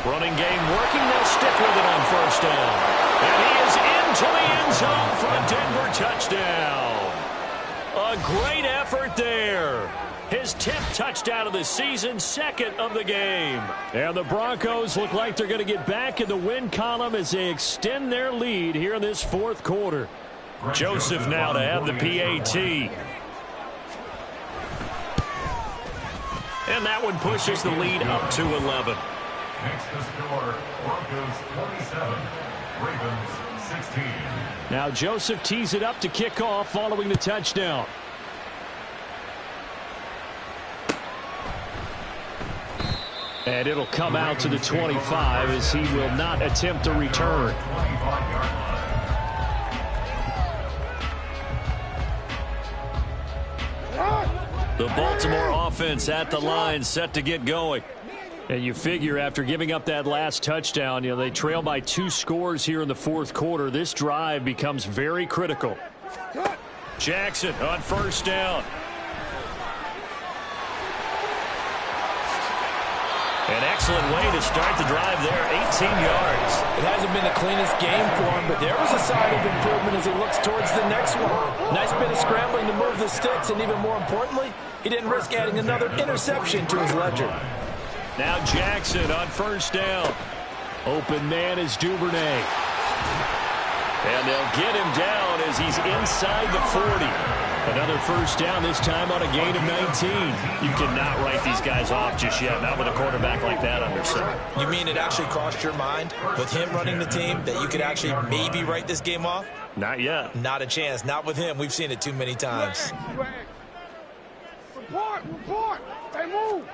[SPEAKER 1] Running game working. They'll stick with it on 1st down. And he is into the end zone for a Denver touchdown. A great effort there. His 10th touchdown of the season, 2nd of the game. And the Broncos look like they're going to get back in the win column as they extend their lead here in this 4th quarter. Joseph now to have the PAT. And that one pushes the lead up to 11.
[SPEAKER 4] Next to score, Broncos 27, Ravens 16.
[SPEAKER 3] Now Joseph tees it up to kick off following the touchdown. And it'll come out to the 25 as he will not attempt a return. The Baltimore offense at the line, set to get going. And you figure after giving up that last touchdown, they trail by 2 scores here in the 4th quarter. This drive becomes very critical.
[SPEAKER 1] Jackson on first down. An excellent way to start the drive there, 18 yards.
[SPEAKER 2] It hasn't been the cleanest game for him, but there was a sign of improvement as he looks towards the next one. Nice bit of scrambling to move the sticks, and even more importantly, he didn't risk adding another interception to his ledger.
[SPEAKER 1] Now Jackson on first down.
[SPEAKER 3] Open man is Duvernay.
[SPEAKER 1] And they'll get him down as he's inside the 40. Another first down, this time on a gain of 19. You cannot write these guys off just yet, not with a quarterback like that under center.
[SPEAKER 2] You mean it actually crossed your mind with him running the team that you could actually maybe write this game off?
[SPEAKER 1] Not yet.
[SPEAKER 2] Not a chance. Not with him. We've seen it too many times.
[SPEAKER 5] Report! They move!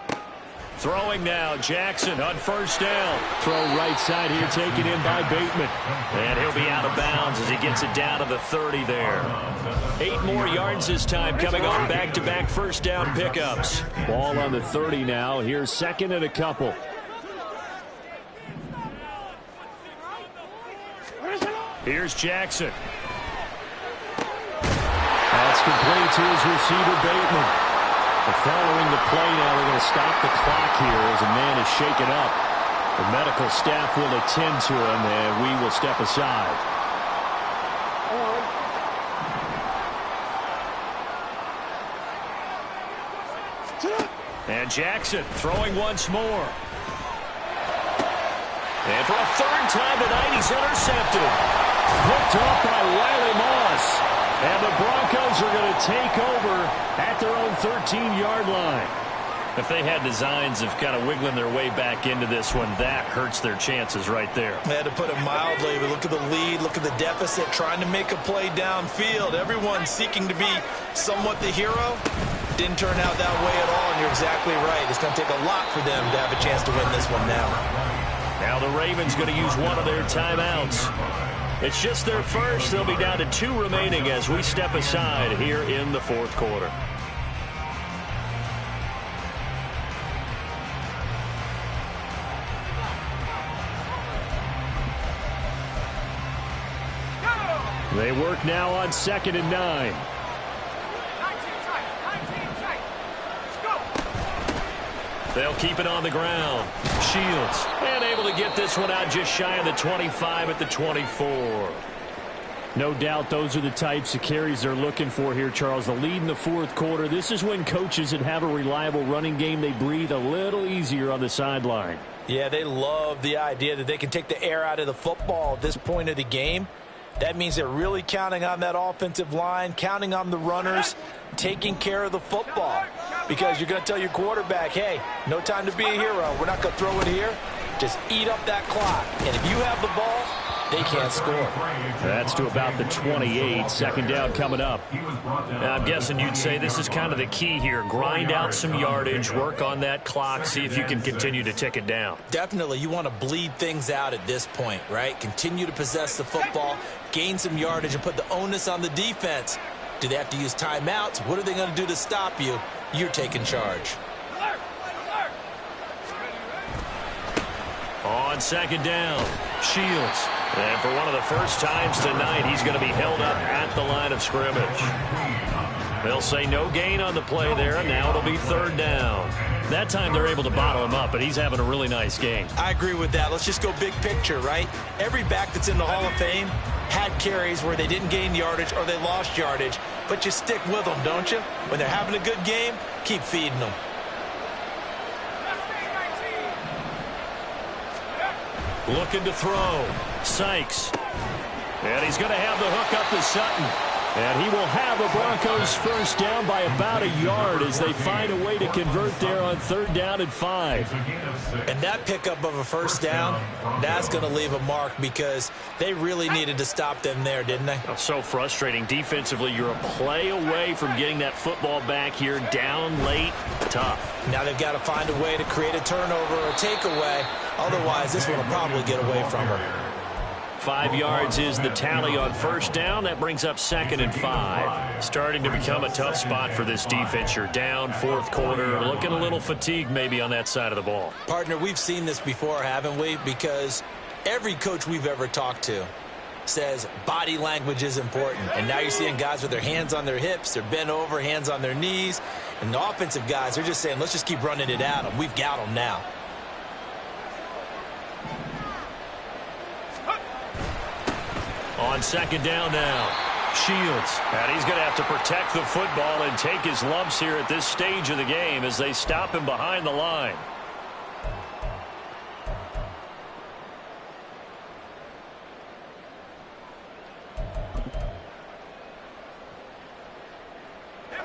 [SPEAKER 1] Throwing now, Jackson on first down.
[SPEAKER 3] Throw right side here, taken in by Bateman.
[SPEAKER 1] And he'll be out of bounds as he gets it down to the 30 there. 8 more yards this time, coming off back-to-back first down pickups.
[SPEAKER 3] Ball on the 30 now. Here's second and a couple.
[SPEAKER 1] Here's Jackson.
[SPEAKER 3] That's complete to his receiver, Bateman. Following the play now, they're going to stop the clock here as a man is shaken up. The medical staff will attend to him, and we will step aside.
[SPEAKER 1] And Jackson throwing once more. And for a third time tonight, he's intercepted.
[SPEAKER 3] Picked off by Wiley Moss. And the Broncos are going to take over at their own 13-yard line.
[SPEAKER 1] If they had designs of kind of wiggling their way back into this one, that hurts their chances right there.
[SPEAKER 2] They had to put it mildly, but look at the lead, look at the deficit, trying to make a play downfield. Everyone seeking to be somewhat the hero. Didn't turn out that way at all, and you're exactly right. It's going to take a lot for them to have a chance to win this one now.
[SPEAKER 1] Now the Ravens going to use one of their timeouts. It's just their first. They'll be down to 2 remaining as we step aside here in the fourth quarter.
[SPEAKER 3] They work now on 2nd and 9.
[SPEAKER 1] They'll keep it on the ground. Shields, and able to get this one out just shy of the 25 at the 24.
[SPEAKER 3] No doubt those are the types of carries they're looking for here, Charles. The lead in the fourth quarter. This is when coaches that have a reliable running game, they breathe a little easier on the sideline.
[SPEAKER 2] Yeah, they love the idea that they can take the air out of the football at this point of the game. That means they're really counting on that offensive line, counting on the runners, taking care of the football. Because you're going to tell your quarterback, hey, no time to be a hero. We're not going to throw it here. Just eat up that clock. And if you have the ball, they can't score.
[SPEAKER 3] That's to about the 28. Second down coming up.
[SPEAKER 1] Now, I'm guessing you'd say this is kind of the key here. Grind out some yardage, work on that clock, see if you can continue to tick it down.
[SPEAKER 2] Definitely. You want to bleed things out at this point, right? Continue to possess the football, gain some yardage, and put the onus on the defense. Do they have to use timeouts? What are they going to do to stop you? You're taking charge.
[SPEAKER 1] On second down, Shields. And for one of the first times tonight, he's going to be held up at the line of scrimmage. They'll say no gain on the play there, and now it'll be third down. That time they're able to bottle him up, but he's having a really nice game.
[SPEAKER 2] I agree with that. Let's just go big picture, right? Every back that's in the Hall of Fame had carries where they didn't gain yardage or they lost yardage, but you stick with them, don't you? When they're having a good game, keep feeding them.
[SPEAKER 1] Looking to throw. Sykes. And he's going to have the hook up to Sutton.
[SPEAKER 3] And he will have a Broncos first down by about a yard as they find a way to convert there on 3rd down and 5.
[SPEAKER 2] And that pickup of a first down, that's going to leave a mark because they really needed to stop them there, didn't they?
[SPEAKER 1] So frustrating. Defensively, you're a play away from getting that football back here. Down late, tough.
[SPEAKER 2] Now they've got to find a way to create a turnover or a takeaway. Otherwise, this one will probably get away from her.
[SPEAKER 1] 5 yards is the tally on first down. That brings up 2nd and 5. Starting to become a tough spot for this defense. You're down, fourth quarter. Looking a little fatigued maybe on that side of the ball.
[SPEAKER 2] Partner, we've seen this before, haven't we? Because every coach we've ever talked to, says body language is important. And now you're seeing guys with their hands on their hips, they're bent over, hands on their knees. And the offensive guys, they're just saying, let's just keep running it at them. We've got them now.
[SPEAKER 1] On second down now, Shields. And he's going to have to protect the football and take his lumps here at this stage of the game as they stop him behind the line.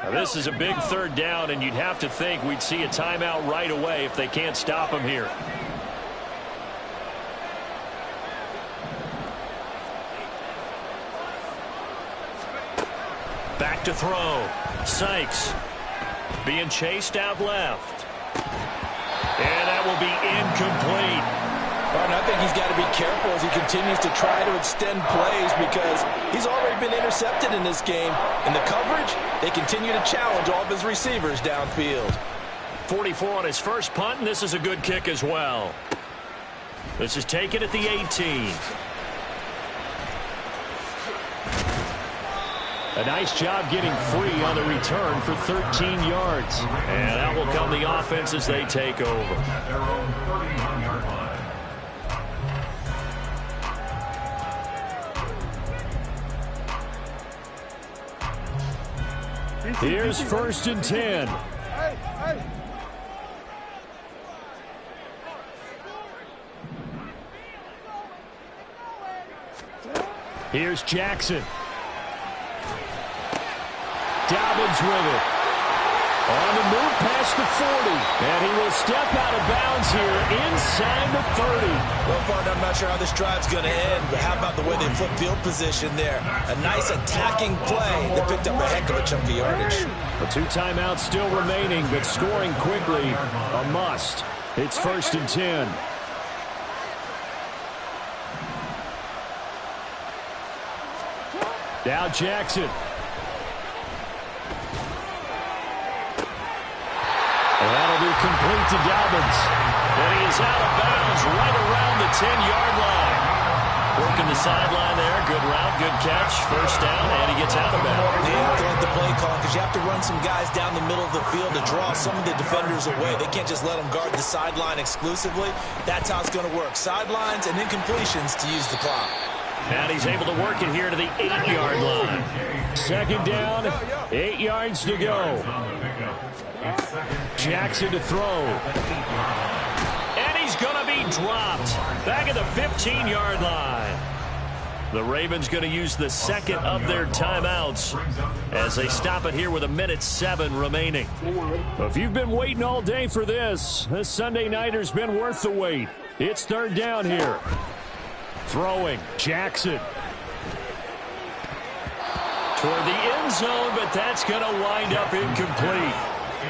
[SPEAKER 1] Now, this is a big third down, and you'd have to think we'd see a timeout right away if they can't stop him here. Back to throw. Sykes being chased out left. And that will be incomplete.
[SPEAKER 2] And I think he's got to be careful as he continues to try to extend plays because he's already been intercepted in this game. In the coverage, they continue to challenge all of his receivers downfield.
[SPEAKER 1] 44 on his first punt, and this is a good kick as well. This is taken at the 18.
[SPEAKER 3] A nice job getting free on the return for 13 yards.
[SPEAKER 1] And that will come the offense as they take over.
[SPEAKER 4] At their own 31-yard line.
[SPEAKER 3] Here's first and 10. Here's Jackson. Dobbins with it. On the move past the 40. And he will step out of bounds here inside the 30.
[SPEAKER 2] Well, partner, I'm not sure how this drive's going to end, but how about the way they flip field position there? A nice attacking play that picked up a heck of a chunk of yardage.
[SPEAKER 3] The 2 timeouts still remaining, but scoring quickly, a must. It's first and 10. Now Jackson. And that'll be complete to Dobbins.
[SPEAKER 1] And he is out of bounds right around the 10-yard line. Working the sideline there. Good route, good catch. First down, and he gets out of bounds.
[SPEAKER 2] They have to let the play call because you have to run some guys down the middle of the field to draw some of the defenders away. They can't just let them guard the sideline exclusively. That's how it's going to work. Sidelines and incompletions to use the clock.
[SPEAKER 1] And he's able to work it here to the 8-yard line.
[SPEAKER 3] Second down, 8 yards to go. Jackson to throw.
[SPEAKER 1] And he's going to be dropped. Back at the 15-yard line. The Ravens going to use the second of their timeouts as they stop it here with 1:07 remaining.
[SPEAKER 3] If you've been waiting all day for this Sunday nighter's been worth the wait. It's third down here. Throwing, Jackson.
[SPEAKER 1] Toward the end zone, but that's going to wind up incomplete.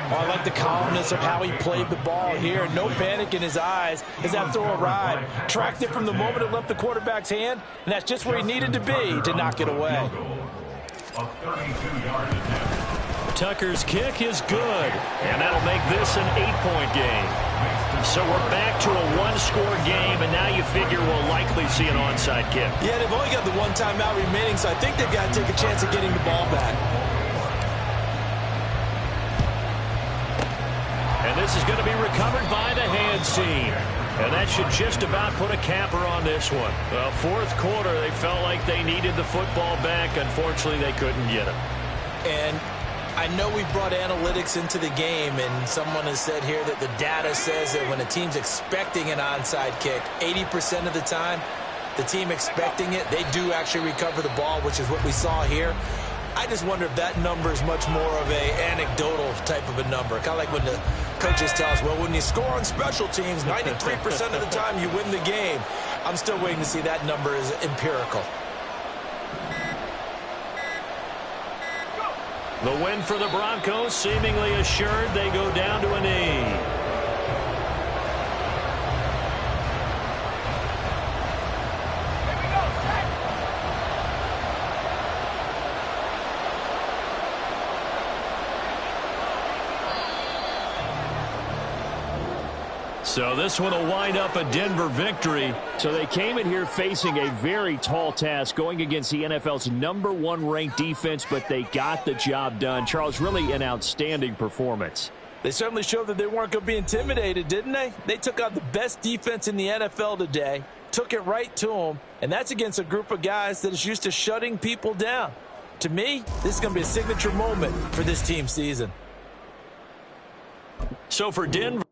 [SPEAKER 2] Oh, I like the calmness of how he played the ball here. No panic in his eyes as that throw arrived. Tracked it from the moment it left the quarterback's hand, and that's just where he needed to be to knock it away.
[SPEAKER 4] A 32-yard attempt.
[SPEAKER 1] Tucker's kick is good, and that'll make this an 8-point game. So we're back to a one-score game, and now you figure we'll likely see an onside kick.
[SPEAKER 2] Yeah, they've only got the one timeout remaining, so I think they've got to take a chance at getting the ball back.
[SPEAKER 1] And this is going to be recovered by the hands team. And that should just about put a capper on this one. Well, fourth quarter, they felt like they needed the football back. Unfortunately, they couldn't get it.
[SPEAKER 2] And I know we brought analytics into the game, and someone has said here that the data says that when a team's expecting an onside kick, 80% of the time, the team expecting it, they do actually recover the ball, which is what we saw here. I just wonder if that number is much more of a anecdotal type of a number. Kind of like when the coaches tell us, well, when you score on special teams, 93% of the time you win the game. I'm still waiting to see that number is empirical.
[SPEAKER 1] The win for the Broncos seemingly assured. They go down to a knee. So this one will wind up a Denver victory.
[SPEAKER 3] So they came in here facing a very tall task, going against the NFL's #1 ranked defense, but they got the job done. Charles, really an outstanding performance.
[SPEAKER 2] They certainly showed that they weren't going to be intimidated, didn't they? They took out the best defense in the NFL today, took it right to them, and that's against a group of guys that is used to shutting people down. To me, this is going to be a signature moment for this team season.
[SPEAKER 1] So for Denver,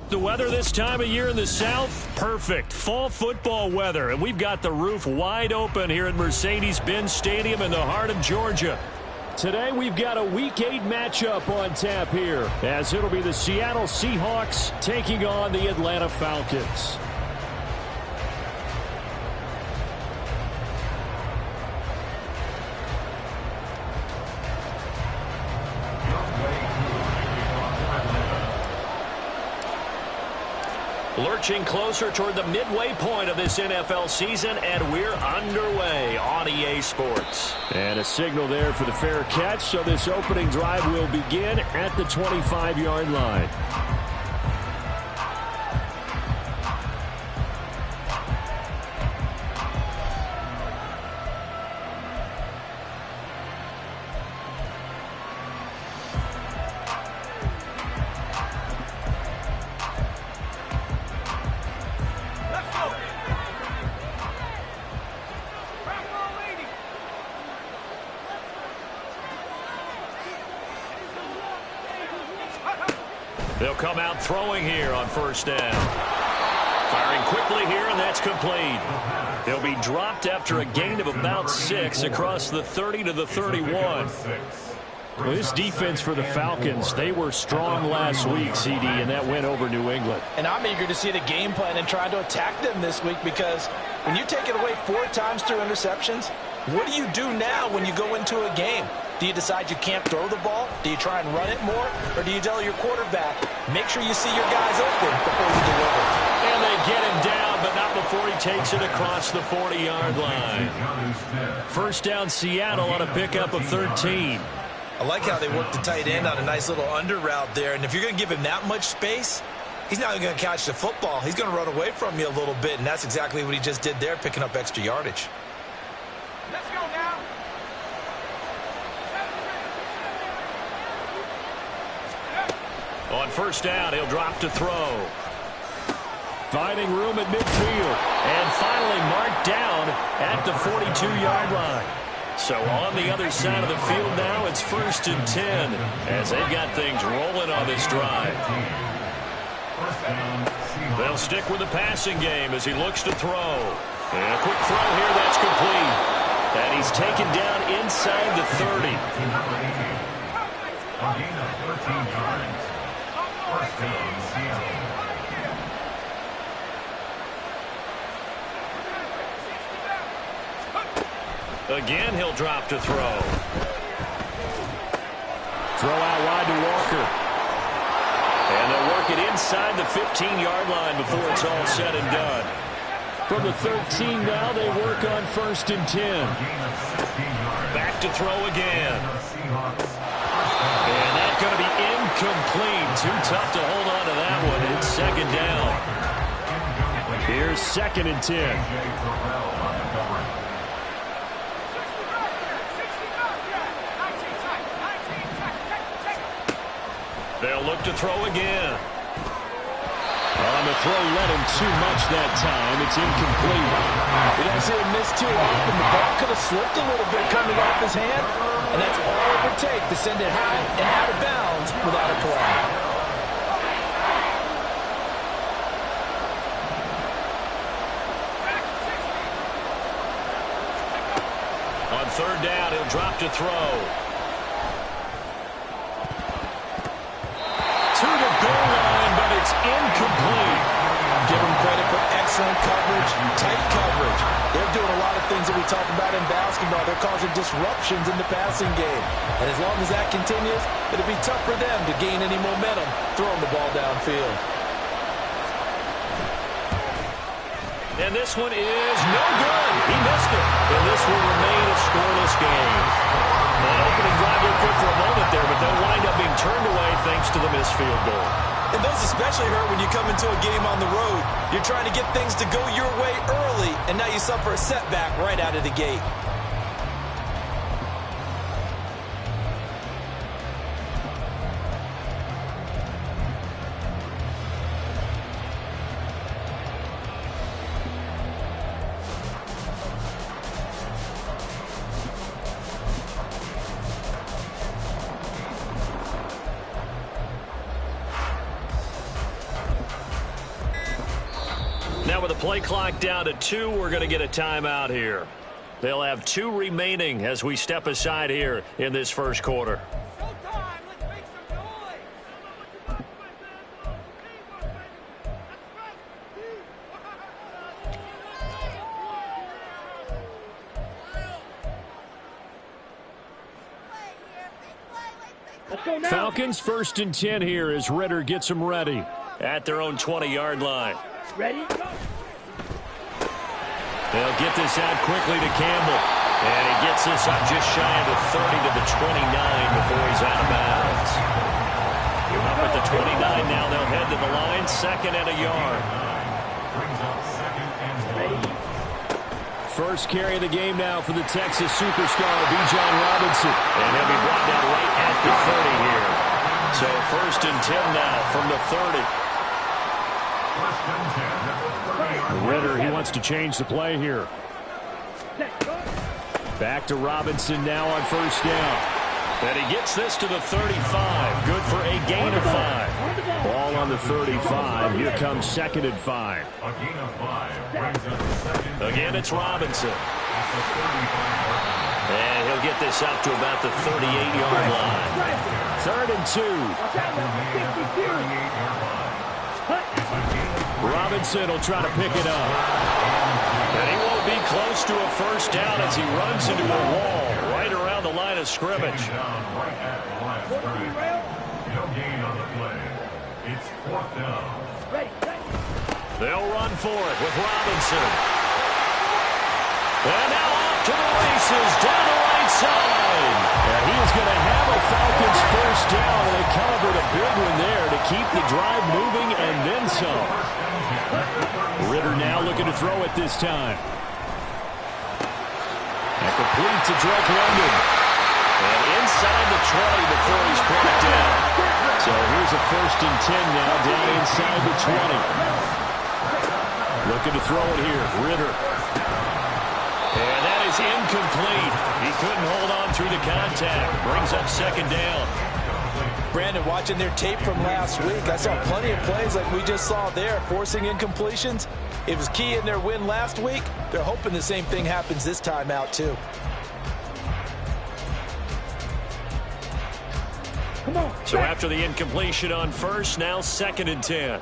[SPEAKER 3] the weather this time of year in the South, perfect. Fall football weather, and we've got the roof wide open here at Mercedes-Benz Stadium in the heart of Georgia. Today we've got a Week 8 matchup on tap here, as it'll be the Seattle Seahawks taking on the Atlanta Falcons. Lurching closer toward the midway point of this NFL season, and we're underway on EA Sports. And a signal there for the fair catch, so this opening drive will begin at the 25-yard line. They'll come out throwing here on first down. Firing quickly here, and that's complete. They'll be dropped after a gain of about 6 across the 30 to the 31. Well, this defense for the Falcons, they were strong last week, CD, and that went over New England.
[SPEAKER 2] And I'm eager to see the game plan and try to attack them this week, because when you take it away 4 times through interceptions, what do you do now when you go into a game? Do you decide you can't throw the ball? Do you try and run it more? Or do you tell your quarterback, make sure you see your guys open before you deliver?
[SPEAKER 3] And they get him down, but not before he takes it across the 40-yard line. First down, Seattle on a pickup of 13.
[SPEAKER 2] I like how they work the tight end on a nice little under route there. And if you're going to give him that much space, he's not going to catch the football. He's going to run away from you a little bit, and that's exactly what he just did there, picking up extra yardage.
[SPEAKER 5] Let's go now.
[SPEAKER 3] On first down, he'll drop to throw. Finding room at midfield. And finally marked down at the 42-yard line. So on the other side of the field now, it's 1st and 10 as they've got things rolling on this drive. They'll stick with the passing game as he looks to throw. And a quick throw here that's complete. And he's taken down inside the 30.
[SPEAKER 4] A gain of 13 yards. First down, Seattle.
[SPEAKER 3] Again, he'll drop to throw. Throw out wide to Walker. And they'll work it inside the 15-yard line before it's all said and done. From the 13 now, they work on 1st and 10. Back to throw again. And that's going to be incomplete. Too tough to hold on to that one. It's 2nd down. Here's 2nd and 10. They'll look to throw again. On the throw, led him too much that time. It's incomplete.
[SPEAKER 2] You don't see him miss too often. The ball could have slipped a little bit coming off his hand, and that's all it would take to send it high and out of bounds without a play.
[SPEAKER 3] On 3rd down, he'll drop to throw. To the goal line, but it's incomplete.
[SPEAKER 2] Give them credit for excellent coverage, tight coverage. They're doing a lot of things that we talk about in basketball. They're causing disruptions in the passing game. And as long as that continues, it'll be tough for them to gain any momentum throwing the ball downfield.
[SPEAKER 3] And this one is no good. He missed it. And this will remain a scoreless game. An opening drive looked good for a moment there, but they'll wind up being turned away thanks to the missed field goal.
[SPEAKER 2] And those especially hurt when you come into a game on the road. You're trying to get things to go your way early, and now you suffer a setback right out of the gate.
[SPEAKER 3] Now with the play clock down to 2, we're going to get a timeout here. They'll have 2 remaining as we step aside here in this first quarter. Falcons 1st and 10 here as Ritter gets them ready at their own 20-yard line.
[SPEAKER 5] Ready?
[SPEAKER 3] They'll get this out quickly to Campbell. And he gets this up just shy of the 30 to the 29 before he's out of bounds. Up at the 29 now, they'll head to the line, 2nd and a yard. First carry of the game now for the Texas superstar, Bijan Robinson. And he'll be brought down right at the 30 here. So 1st and 10 now from the 30. Ritter, he wants to change the play here. Back to Robinson now on 1st down. And he gets this to the 35. Good for a gain of 5. Ball on the 35. Here comes 2nd and 5.
[SPEAKER 4] A gain of 5 brings up 2nd.
[SPEAKER 3] Again, it's Robinson. And he'll get this up to about the 38-yard line. 3rd and 2. Robinson will try to pick it up. And he won't be close to a 1st down as he runs into a wall right around
[SPEAKER 1] around the line of scrimmage.
[SPEAKER 4] Down right at the line of scrimmage. No gain on the play. It's 4th down.
[SPEAKER 1] They'll run for it with Robinson. And now off to the races down the right side.
[SPEAKER 3] And he is going to have a Falcons first down, and they covered a big one there to keep the drive moving and then some. Ritter now looking to throw it this time. And complete to Drake London.
[SPEAKER 1] And inside the 20 before he's brought down.
[SPEAKER 3] So here's a 1st and 10 now down inside the 20. Looking to throw it here. Ritter.
[SPEAKER 1] And that is incomplete. He couldn't hold on through the contact. Brings up 2nd down.
[SPEAKER 2] Brandon, watching their tape from last week, I saw plenty of plays like we just saw there, forcing incompletions. It was key in their win last week. They're hoping the same thing happens this time out, too.
[SPEAKER 1] So after the incompletion on 1st, now 2nd and 10.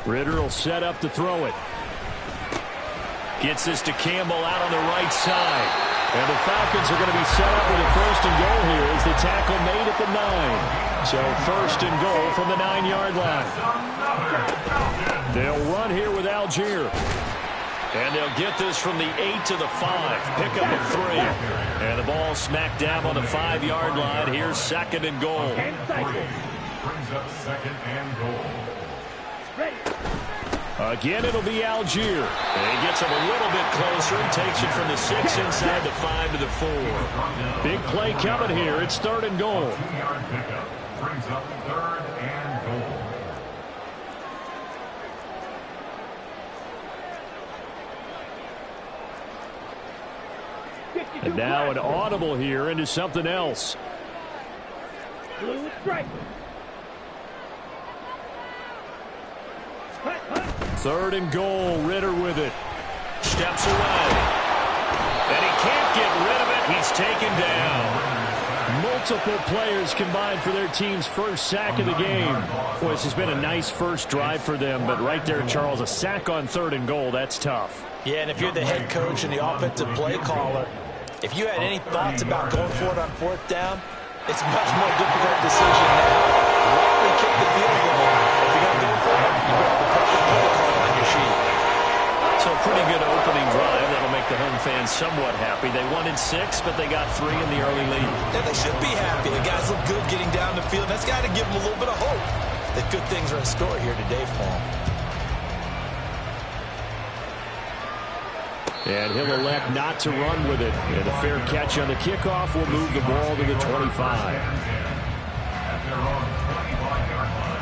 [SPEAKER 3] Ritter will set up to throw it.
[SPEAKER 1] Gets this to Campbell out on the right side.
[SPEAKER 3] And the Falcons are going to be set up with a 1st and goal here as the tackle made at the 9. So 1st and goal from the 9-yard line. They'll run here with Algier.
[SPEAKER 1] And they'll get this from the 8 to the 5. Pick up a 3. And the ball smacked down on the 5-yard line. Here's 2nd and goal.
[SPEAKER 4] Brings up 2nd and goal.
[SPEAKER 3] Again, it'll be Algier.
[SPEAKER 1] And he gets him a little bit closer. He takes it from the 6 inside the 5 to the 4.
[SPEAKER 3] Big play coming here. It's 3rd and goal.
[SPEAKER 4] 2-yard pickup. Brings up 3rd and goal.
[SPEAKER 3] And now an audible here into something else. 3rd and goal. Ritter with it.
[SPEAKER 1] Steps away. And he can't get rid of it. He's taken down.
[SPEAKER 3] Multiple players combined for their team's first sack of the game. Boy, this has been a nice first drive for them, but right there, Charles, a sack on 3rd and goal, that's tough.
[SPEAKER 2] Yeah, and if you're the head coach and the offensive play caller, if you had any thoughts about going for it on 4th down, it's a much more difficult decision now. Likely kick the field goal. If you're going to go for it, you got the perfect play call on your sheet.
[SPEAKER 1] So a pretty good opening drive. That'll make the home fans somewhat happy. They wanted 6, but they got 3 in the early lead.
[SPEAKER 2] And they should be happy. The guys look good getting down the field. That's got to give them a little bit of hope that good things are in store here today for them.
[SPEAKER 3] And he'll elect not to run with it. And a fair catch on the kickoff will move the ball to the 25.
[SPEAKER 4] At their own 25-yard line.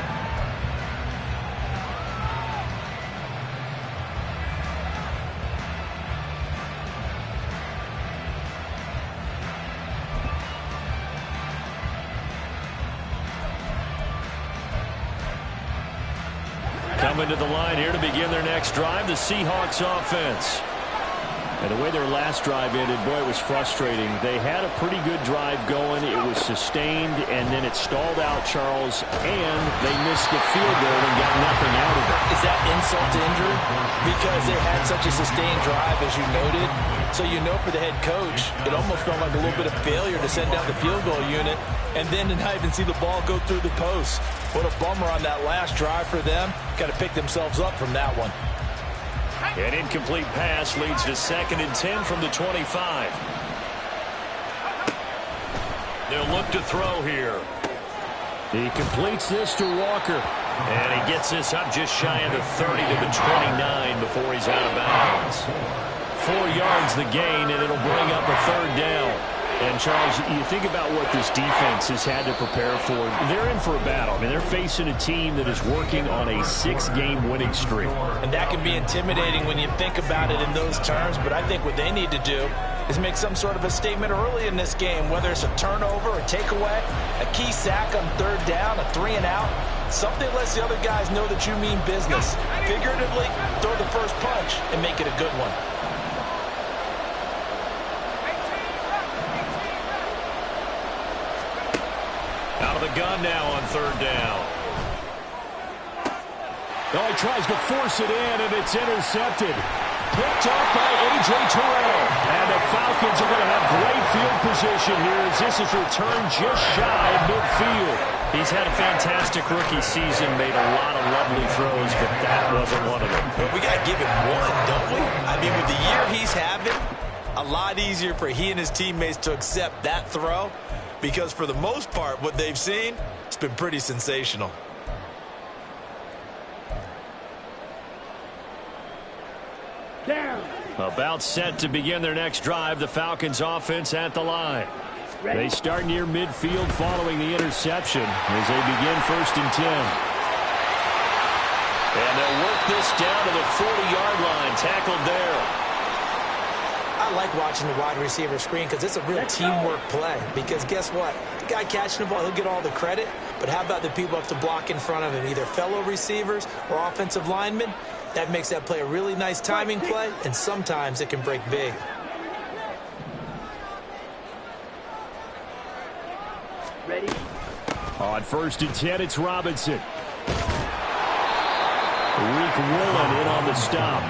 [SPEAKER 1] Coming to the line here to begin their next drive, the Seahawks offense.
[SPEAKER 3] And the way their last drive ended, boy, it was frustrating. They had a pretty good drive going. It was sustained, and then it stalled out, Charles, and they missed the field goal and got nothing out of it.
[SPEAKER 2] Is that insult to injury? Because they had such a sustained drive, as you noted. So you know for the head coach, it almost felt like a little bit of failure to send down the field goal unit and then to not even see the ball go through the post. What a bummer on that last drive for them. Got to pick themselves up from that one.
[SPEAKER 1] An incomplete pass leads to 2nd and 10 from the 25. They'll look to throw here.
[SPEAKER 3] He completes this to Walker.
[SPEAKER 1] And he gets this up just shy of the 30 to the 29 before he's out of bounds. 4 yards the gain, and it'll bring up a 3rd down. And, Charles, you think about what this defense has had to prepare for. They're in for a battle. I mean, they're facing a team that is working on a 6-game winning streak.
[SPEAKER 2] And that can be intimidating when you think about it in those terms, but I think what they need to do is make some sort of a statement early in this game, whether it's a turnover, a takeaway, a key sack on 3rd down, a 3-and-out. Something lets the other guys know that you mean business. Figuratively, throw the first punch and make it a good one.
[SPEAKER 1] Out of the gun now on 3rd down.
[SPEAKER 3] Oh, he tries to force it in, and it's intercepted.
[SPEAKER 1] picked up by A.J. Terrell. And the Falcons are going to have great field position here as this is returned just shy of midfield.
[SPEAKER 3] He's had a fantastic rookie season, made a lot of lovely throws, but that wasn't one of them.
[SPEAKER 2] But we got to give him one, don't we? I mean, with the year he's having, a lot easier for he and his teammates to accept that throw because for the most part, what they've seen, it's been pretty sensational.
[SPEAKER 1] About set to begin their next drive, the Falcons offense at the line. They start near midfield following the interception as they begin 1st and 10. And they'll work this down to the 40-yard line, tackled there.
[SPEAKER 2] I like watching the wide receiver screen because it's a real teamwork play. Because guess what? The guy catching the ball, he'll get all the credit. But how about the people up to block in front of him, either fellow receivers or offensive linemen? That makes that play a really nice timing play, and sometimes it can break big.
[SPEAKER 3] Ready?
[SPEAKER 1] On 1st and 10, it's Robinson. Reek Willen in on the stop.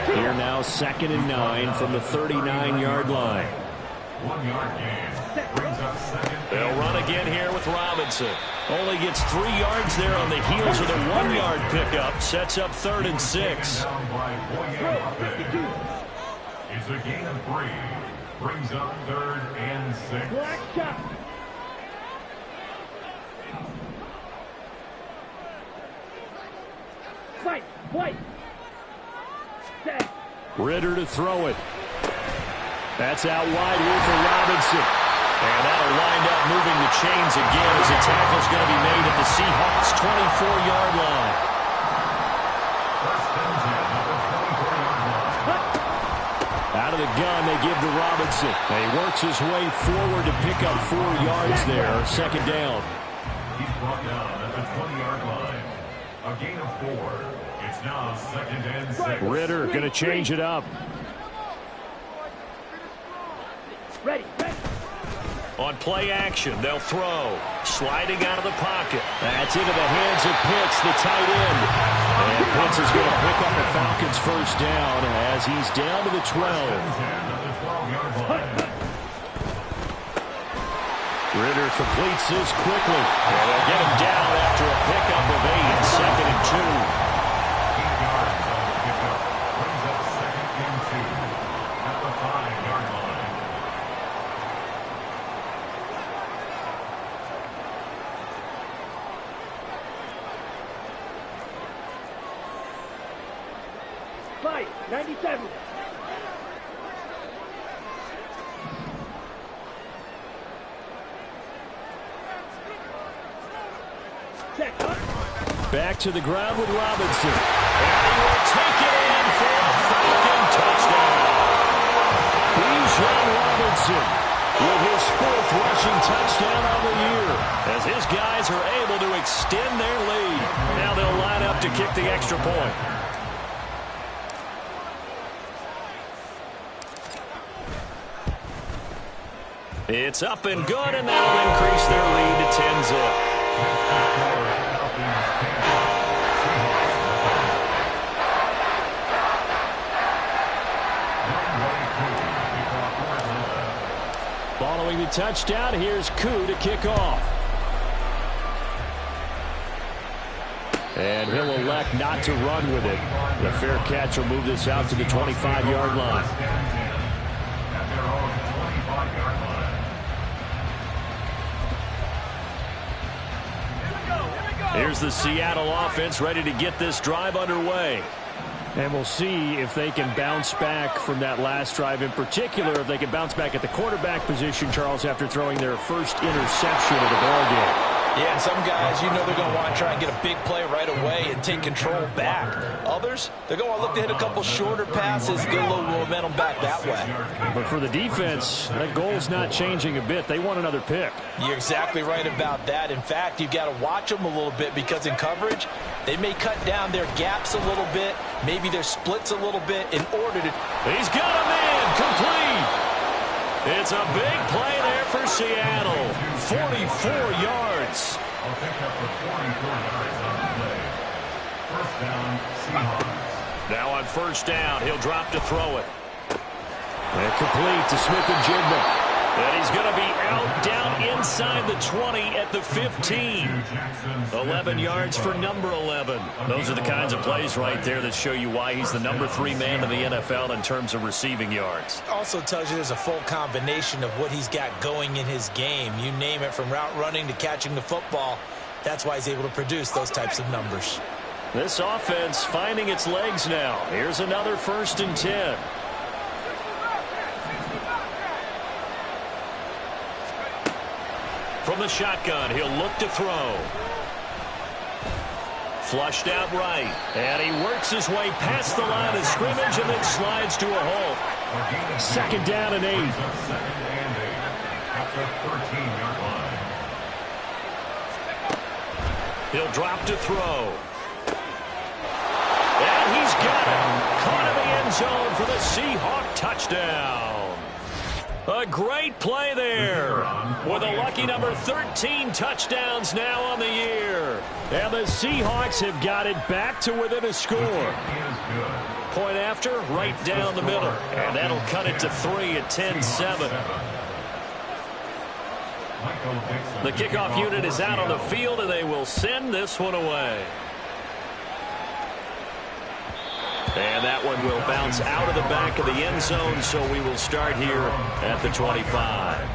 [SPEAKER 1] Here now 2nd and 9 from the 39-yard line.
[SPEAKER 4] 1 yard gain. Brings up 2nd.
[SPEAKER 1] They'll run again here with Robinson. Only gets 3 yards there on the heels of the 1-yard pickup. Sets up 3rd and 6.
[SPEAKER 4] Down by it's a gain of 3. Brings up 3rd and 6.
[SPEAKER 1] Ritter to throw it. That's out wide here for Robinson. And that'll wind up moving the chains again as the tackle's going to be made at the Seahawks' 24-yard line.
[SPEAKER 4] 1st and 10 at the 24-yard line.
[SPEAKER 1] Out of the gun, they give to Robinson. And he works his way forward to pick up 4 yards there. 2nd down.
[SPEAKER 4] He's brought down at the 20-yard line. A gain of 4. It's now 2nd and 6.
[SPEAKER 1] Ritter going to change it up.
[SPEAKER 3] Ready.
[SPEAKER 1] On play action, they'll throw. Sliding out of the pocket. That's into the hands of Pitts, the tight end. And Pitts is going to pick up the Falcons' 1st down as he's down to the 12. Ritter completes this quickly. And they'll get him down after a pickup of 8. 2nd and 2.
[SPEAKER 4] 8 yards on the pickup. Brings up 2nd and 2 at the 5-yard line.
[SPEAKER 3] Fight. 97.
[SPEAKER 1] Back to the ground with Robinson. And he will take it in for a Falcon touchdown. Bijan Robinson with his 4th rushing touchdown on the year as his guys are able to extend their lead. Now they'll line up to kick the extra point. It's up and good, and that'll increase their lead to 10-zip. Following the touchdown, here's Koo to kick off. And he'll elect not to run with it. The fair catch will move this out to the 25-yard line.
[SPEAKER 4] At their own 25-yard line.
[SPEAKER 1] Here's the Seattle offense ready to get this drive underway. And we'll see if they can bounce back from that last drive, in particular if they can bounce back at the quarterback position, Charles, after throwing their first interception of the ballgame.
[SPEAKER 2] Yeah, and some guys, you know they're going to want to try and get a big play right away and take control back. Others, they're going to look to hit a couple shorter passes, get a little momentum back that way.
[SPEAKER 1] But for the defense, that goal's not changing a bit. They want another pick.
[SPEAKER 2] You're exactly right about that. In fact, you've got to watch them a little bit because in coverage, they may cut down their gaps a little bit, maybe their splits a little bit in order to...
[SPEAKER 1] He's got a man complete. It's a big play there for Seattle. 44 yards.
[SPEAKER 4] I'll pick up the 44 yards on the play. 1st down, Seahawks.
[SPEAKER 1] Now on first down, he'll drop to throw it. And complete to Smith-Njigba. And he's going to be out down inside the 20 at the 15. 11 yards for number 11. Those are the kinds of plays right there that show you why he's the number 3 man in the NFL in terms of receiving yards.
[SPEAKER 2] Also tells you there's a full combination of what he's got going in his game. You name it, from route running to catching the football. That's why he's able to produce those types of numbers.
[SPEAKER 1] This offense finding its legs now. Here's another 1st and 10. From the shotgun, he'll look to throw. Flushed out right. And he works his way past the line of scrimmage and then slides to a halt. 2nd down and 8. He'll drop to throw. And he's got it. Caught in the end zone for the Seahawk touchdown. A great play there, with a lucky number 13 touchdowns now on the year. And the Seahawks have got it back to within a score. Point after, right down the middle. And that'll cut it to 3 at 10-7. The kickoff unit is out on the field, and they will send this one away. And that one will bounce out of the back of the end zone, so we will start here at the 25.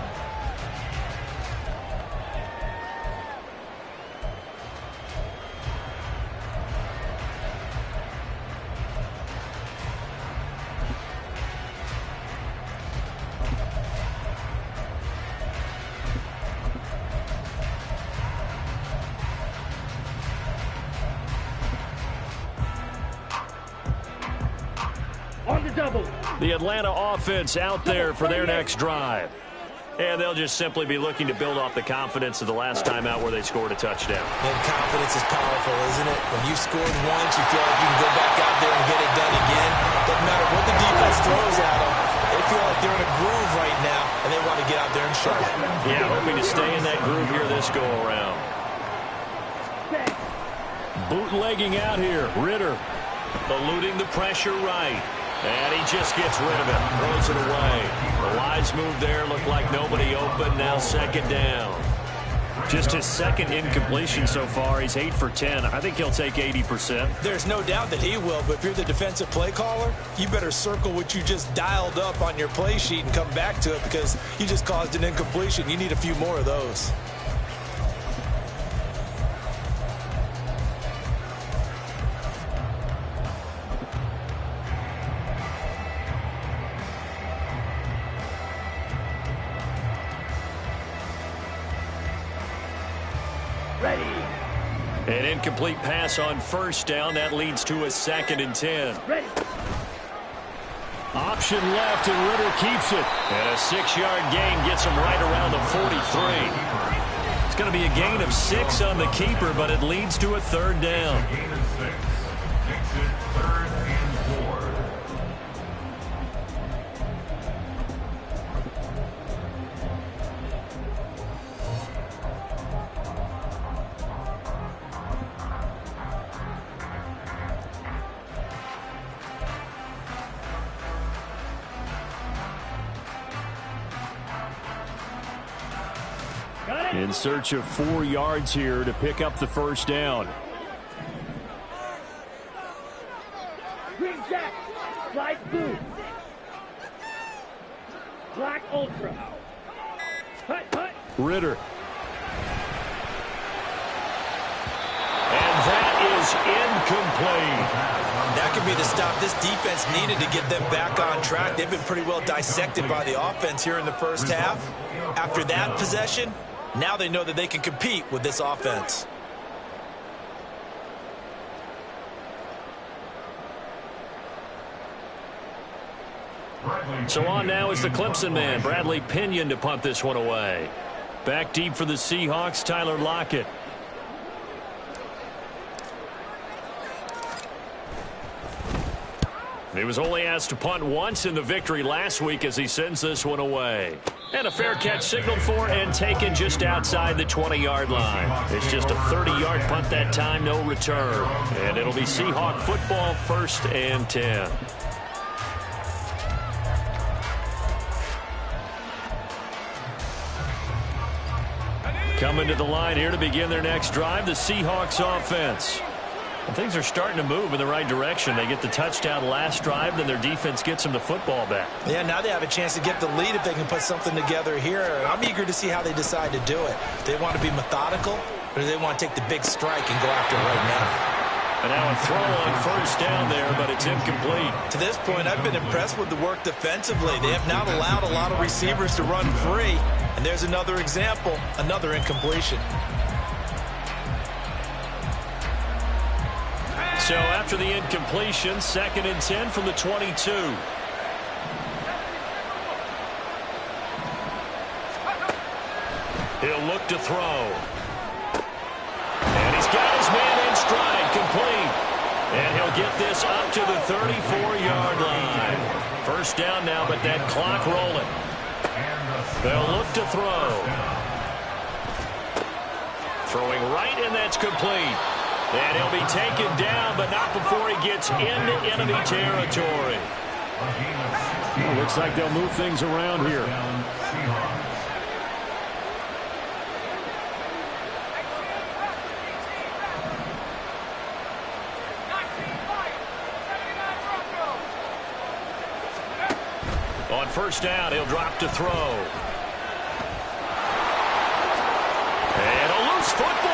[SPEAKER 1] The Atlanta offense out there for their next drive. And they'll just simply be looking to build off the confidence of the last time out where they scored a touchdown.
[SPEAKER 2] And confidence is powerful, isn't it? When you scored once, you feel like you can go back out there and get it done again. Doesn't matter what the defense throws at them. They feel like they're in a groove right now, and they want to get out there and show it.
[SPEAKER 1] Yeah, hoping to stay in that groove here this go-around. Bootlegging out here, Ritter. Eluding the pressure right. And he just gets rid of it, throws it away. The wise move there, looked like nobody open, now 2nd down. Just his 2nd incompletion so far. He's 8 for 10. I think he'll take 80%.
[SPEAKER 2] There's no doubt that he will, but if you're the defensive play caller, you better circle what you just dialed up on your play sheet and come back to it, because you just caused an incompletion. You need a few more of those.
[SPEAKER 1] An incomplete pass on 1st down. That leads to a 2nd and 10.
[SPEAKER 3] Ready. Option left, and Ritter keeps it.
[SPEAKER 1] And a 6-yard gain gets him right around the 43. It's going to be a gain of 6 on the keeper, but it leads to a 3rd down.
[SPEAKER 4] Gain of 6. Makes it 3rd and 4.
[SPEAKER 3] In search of 4 yards here to pick up the 1st down.
[SPEAKER 6] Green Jack, light blue, black ultra. Hut, hut.
[SPEAKER 3] Ritter.
[SPEAKER 1] And that is incomplete.
[SPEAKER 2] That could be the stop this defense needed to get them back on track. They've been pretty well dissected by the offense here in the 1st half. After that possession, now they know that they can compete with this offense.
[SPEAKER 1] So on now is the Clemson man, Bradley Pinion, to punt this one away. Back deep for the Seahawks, Tyler Lockett. He was only asked to punt once in the victory last week as he sends this one away.
[SPEAKER 3] And a fair catch signaled for and taken just outside the 20-yard line. It's just a 30-yard punt that time, no return. And it'll be Seahawk football, 1st and 10. Coming to the line here to begin their next drive, the Seahawks offense. And things are starting to move in the right direction. They get the touchdown last drive, then their defense gets them the football back.
[SPEAKER 2] Yeah, now they have a chance to get the lead if they can put something together here. I'm eager to see how they decide to do it. Do they want to be methodical, or do they want to take the big strike and go after it right now?
[SPEAKER 3] And now a throw on 1st down there, but it's incomplete.
[SPEAKER 2] To this point, I've been impressed with the work defensively. They have not allowed a lot of receivers to run free. And there's another example, another incompletion.
[SPEAKER 3] So after the incompletion, 2nd and 10 from the 22. He'll look to throw. And he's got his man in stride, complete. And he'll get this up to the 34-yard line. 1st down now, but that clock rolling. They'll look to throw. Throwing right, and that's complete. And he'll be taken down, but not before he gets into enemy territory.
[SPEAKER 4] Well,
[SPEAKER 3] looks like they'll move things around here. On 1st down, he'll drop to throw. And a loose football.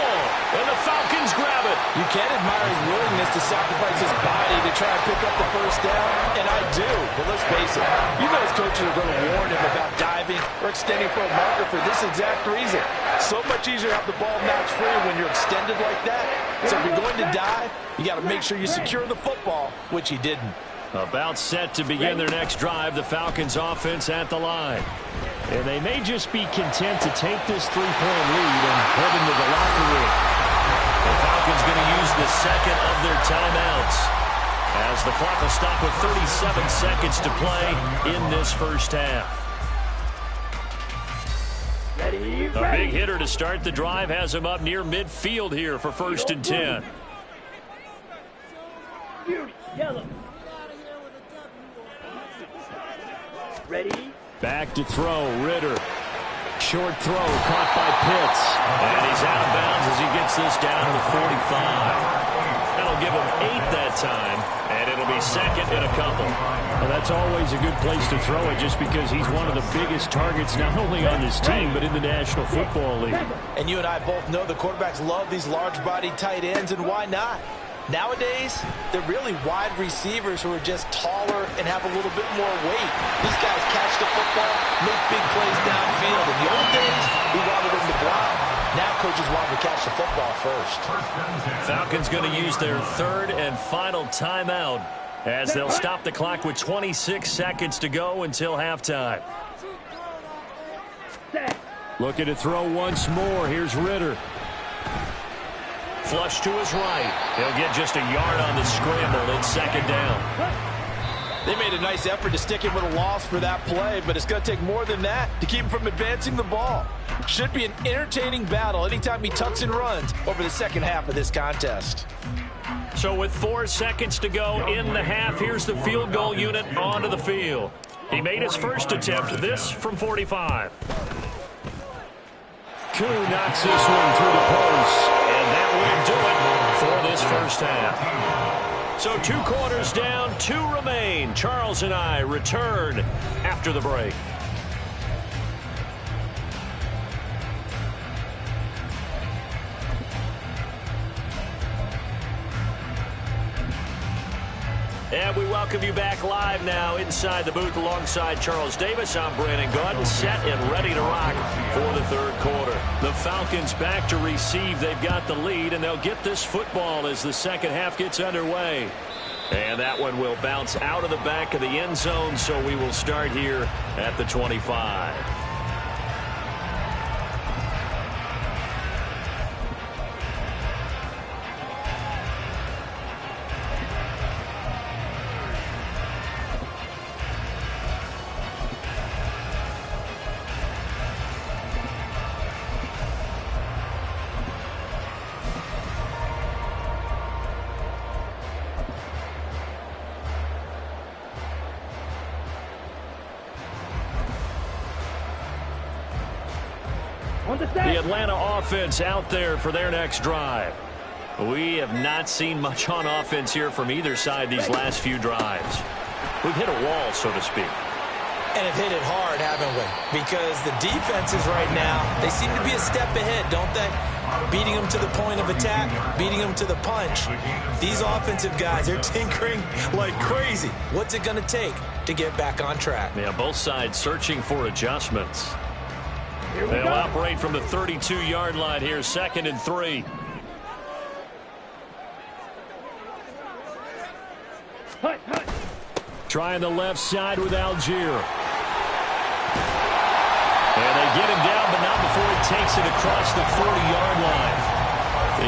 [SPEAKER 3] And the Falcons grab it.
[SPEAKER 2] You can't admire his willingness to sacrifice his body to try and pick up the 1st down, and I do. But let's face it, you know his coaches are going to warn him about diving or extending for a marker for this exact reason. So much easier to have the ball notch free when you're extended like that. So if you're going to dive, you got to make sure you secure the football, which he didn't.
[SPEAKER 3] About set to begin their next drive, the Falcons offense at the line. And they may just be content to take this 3-point lead and head into the locker room. The Falcons going to use the 2nd of their timeouts as the clock will stop with 37 seconds to play in this 1st half. A big hitter to start the drive has him up near midfield here for 1st and 10.
[SPEAKER 6] Yellow. Ready?
[SPEAKER 3] Back to throw, Ritter. Short throw, caught by Pitts. And he's out of bounds as he gets this down to the 45. That'll give him 8 that time, and it'll be 2nd and a couple. Well, that's always a good place to throw it just because he's one of the biggest targets not only on this team but in the National Football League.
[SPEAKER 2] And you and I both know the quarterbacks love these large-bodied tight ends, and why not? Nowadays, they're really wide receivers who are just taller and have a little bit more weight. These guys catch the football, make big plays downfield. In the old days, we wanted them to block. Now coaches want them to catch the football first.
[SPEAKER 3] Falcons going to use their 3rd and final timeout as they'll stop the clock with 26 seconds to go until halftime. Looking to throw once more. Here's Ritter. Flush to his right. He'll get just a yard on the scramble in 2nd down.
[SPEAKER 2] They made a nice effort to stick him with a loss for that play, but it's going to take more than that to keep him from advancing the ball. Should be an entertaining battle anytime he tucks and runs over the 2nd half of this contest.
[SPEAKER 3] So with 4 seconds to go in the half, here's the field goal unit onto the field. He made his first attempt, this from 45. Koo knocks this one through the post, and that will do it for this 1st half. So 2 quarters down, 2 remain. Charles and I return after the break. And we welcome you back live now inside the booth alongside Charles Davis. I'm Brandon Gordon, set and ready to rock for the 3rd quarter. The Falcons back to receive. They've got the lead, and they'll get this football as the 2nd half gets underway. And that one will bounce out of the back of the end zone, so we will start here at the 25.
[SPEAKER 6] On the
[SPEAKER 1] The
[SPEAKER 6] set.
[SPEAKER 1] Atlanta offense out there for their next drive. We have not seen much on offense here from either side these last few drives. We've hit a wall, so to speak.
[SPEAKER 2] And have hit it hard, haven't we? Because the defenses right now, they seem to be a step ahead, don't they? Beating them to the point of attack, beating them to the punch. These offensive guys, they're tinkering like crazy. What's it going to take to get back on track?
[SPEAKER 1] Yeah, both sides searching for adjustments.
[SPEAKER 6] Here we
[SPEAKER 1] They'll
[SPEAKER 6] go.
[SPEAKER 1] operate from the 32-yard line here, 2nd and 3.
[SPEAKER 6] Hut, hut.
[SPEAKER 1] Trying the left side with Algier. And they get him down, but not before he takes it across the 40-yard line.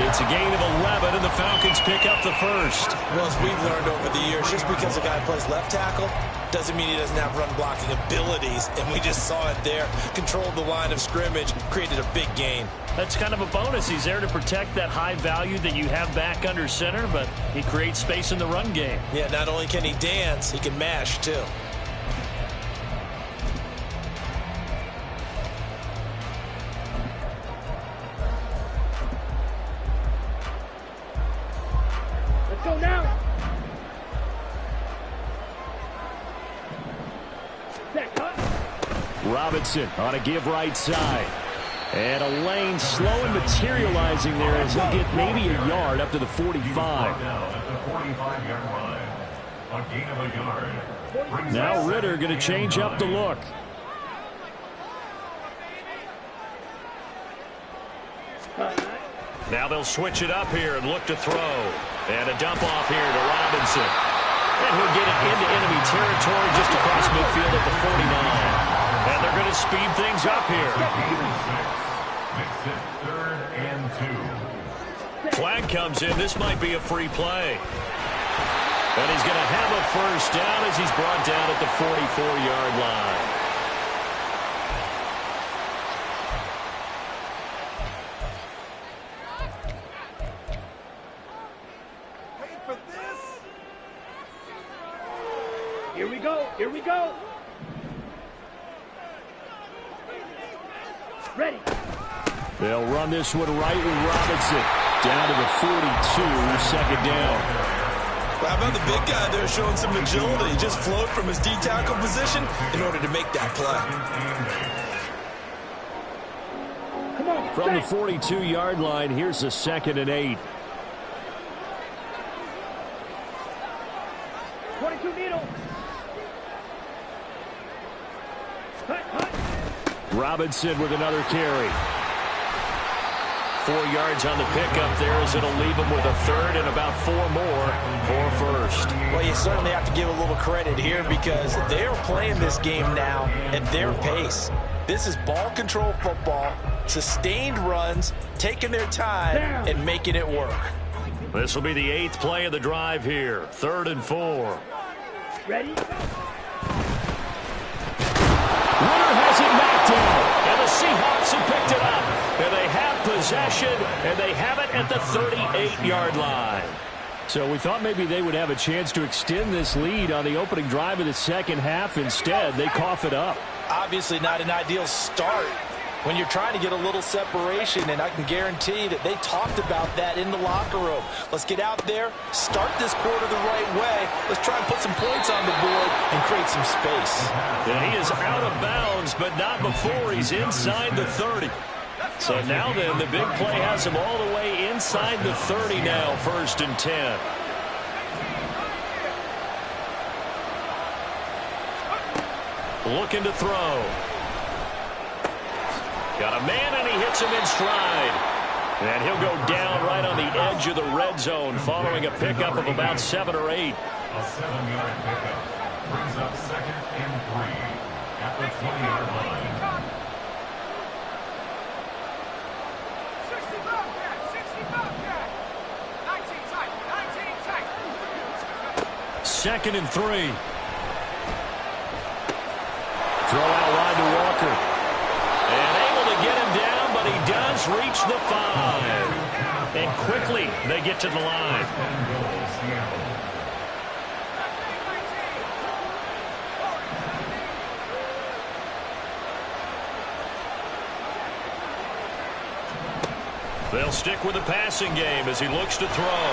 [SPEAKER 1] It's a gain of 11, and the Falcons pick up the first.
[SPEAKER 2] Well, as we've learned over the years, just because a guy plays left tackle doesn't mean he doesn't have run-blocking abilities, and we just saw it there. Controlled the line of scrimmage, created a big gain.
[SPEAKER 3] That's kind of a bonus. He's there to protect that high value that you have back under center, but he creates space in the run game.
[SPEAKER 2] Yeah, not only can he dance, he can mash, too.
[SPEAKER 6] Let's go now. Set, hut.
[SPEAKER 1] Robinson on a give right side. And a lane slow and materializing there as he'll get maybe a yard up to the 45.
[SPEAKER 4] Down at the 45-yard line. A gain of a yard.
[SPEAKER 1] Now Ritter going to change up the look. Now they'll switch it up here and look to throw. And a dump off here to Robinson. And he'll get it into enemy territory just across midfield at the 49. And they're going to speed things up here.
[SPEAKER 4] Makes it 3rd and 2.
[SPEAKER 1] Flag comes in. This might be a free play. And he's going to have a first down as he's brought down at the 44-yard line.
[SPEAKER 6] Here we go. Here we go. Ready.
[SPEAKER 1] They'll run this one right with Robinson. Down to the 42, 2nd down.
[SPEAKER 2] Well, how about the big guy there showing some agility? He just flowed from his D-tackle position in order to make that play.
[SPEAKER 6] Come on.
[SPEAKER 1] From the
[SPEAKER 6] set.
[SPEAKER 1] 42-yard line, here's a 2nd and 8.
[SPEAKER 6] 22 needle. Hut, hut.
[SPEAKER 1] Robinson with another carry. 4 yards on the pickup there as it'll leave him with a 3rd and about 4 more for first.
[SPEAKER 2] Well, you certainly have to give a little credit here because they're playing this game now at their pace. This is ball control football, sustained runs, taking their time and making it work.
[SPEAKER 1] This will be the 8th play of the drive here. 3rd and 4.
[SPEAKER 6] Ready.
[SPEAKER 1] Ritter has it knocked down, and the Seahawks have picked it up. And they have possession, and they have it at the 38-yard line. So we thought maybe they would have a chance to extend this lead on the opening drive of the second half. Instead, they cough it up.
[SPEAKER 2] Obviously not an ideal start when you're trying to get a little separation, and I can guarantee that they talked about that in the locker room. Let's get out there, start this quarter the right way. Let's try and put some points on the board and create some space.
[SPEAKER 1] And he is out of bounds, but not before he's inside the 30. So now then, the big play has him all the way inside the 30 now, 1st and 10. Looking to throw. Got a man, and he hits him in stride. And he'll go down right on the edge of the red zone following a pickup of about 7 or 8.
[SPEAKER 4] A 7-yard pickup brings up 2nd and 3 at the 20-yard line.
[SPEAKER 1] 2nd and 3. Throw out wide to Walker. And able to get him down, but he does reach the 5. And quickly they get to the line. They'll stick with the passing game as he looks to throw.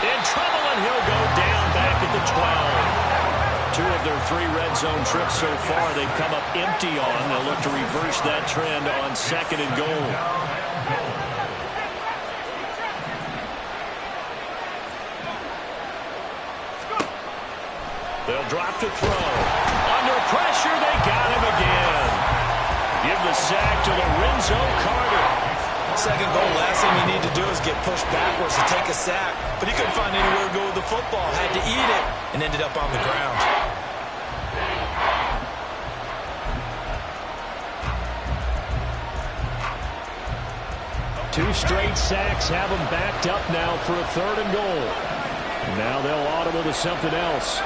[SPEAKER 1] In trouble, and he'll go down back at the 12. 2 of their 3 red zone trips so far they've come up empty on. They'll look to reverse that trend on 2nd and goal. They'll drop to throw. Under pressure, they got him again. Give the sack to Lorenzo Carter.
[SPEAKER 2] 2nd goal, last thing you need to do is get pushed backwards to take a sack. But he couldn't find anywhere to go with the football. Had to eat it and ended up on the ground.
[SPEAKER 3] Two straight sacks have them backed up now for a 3rd and goal. Now they'll audible to something else.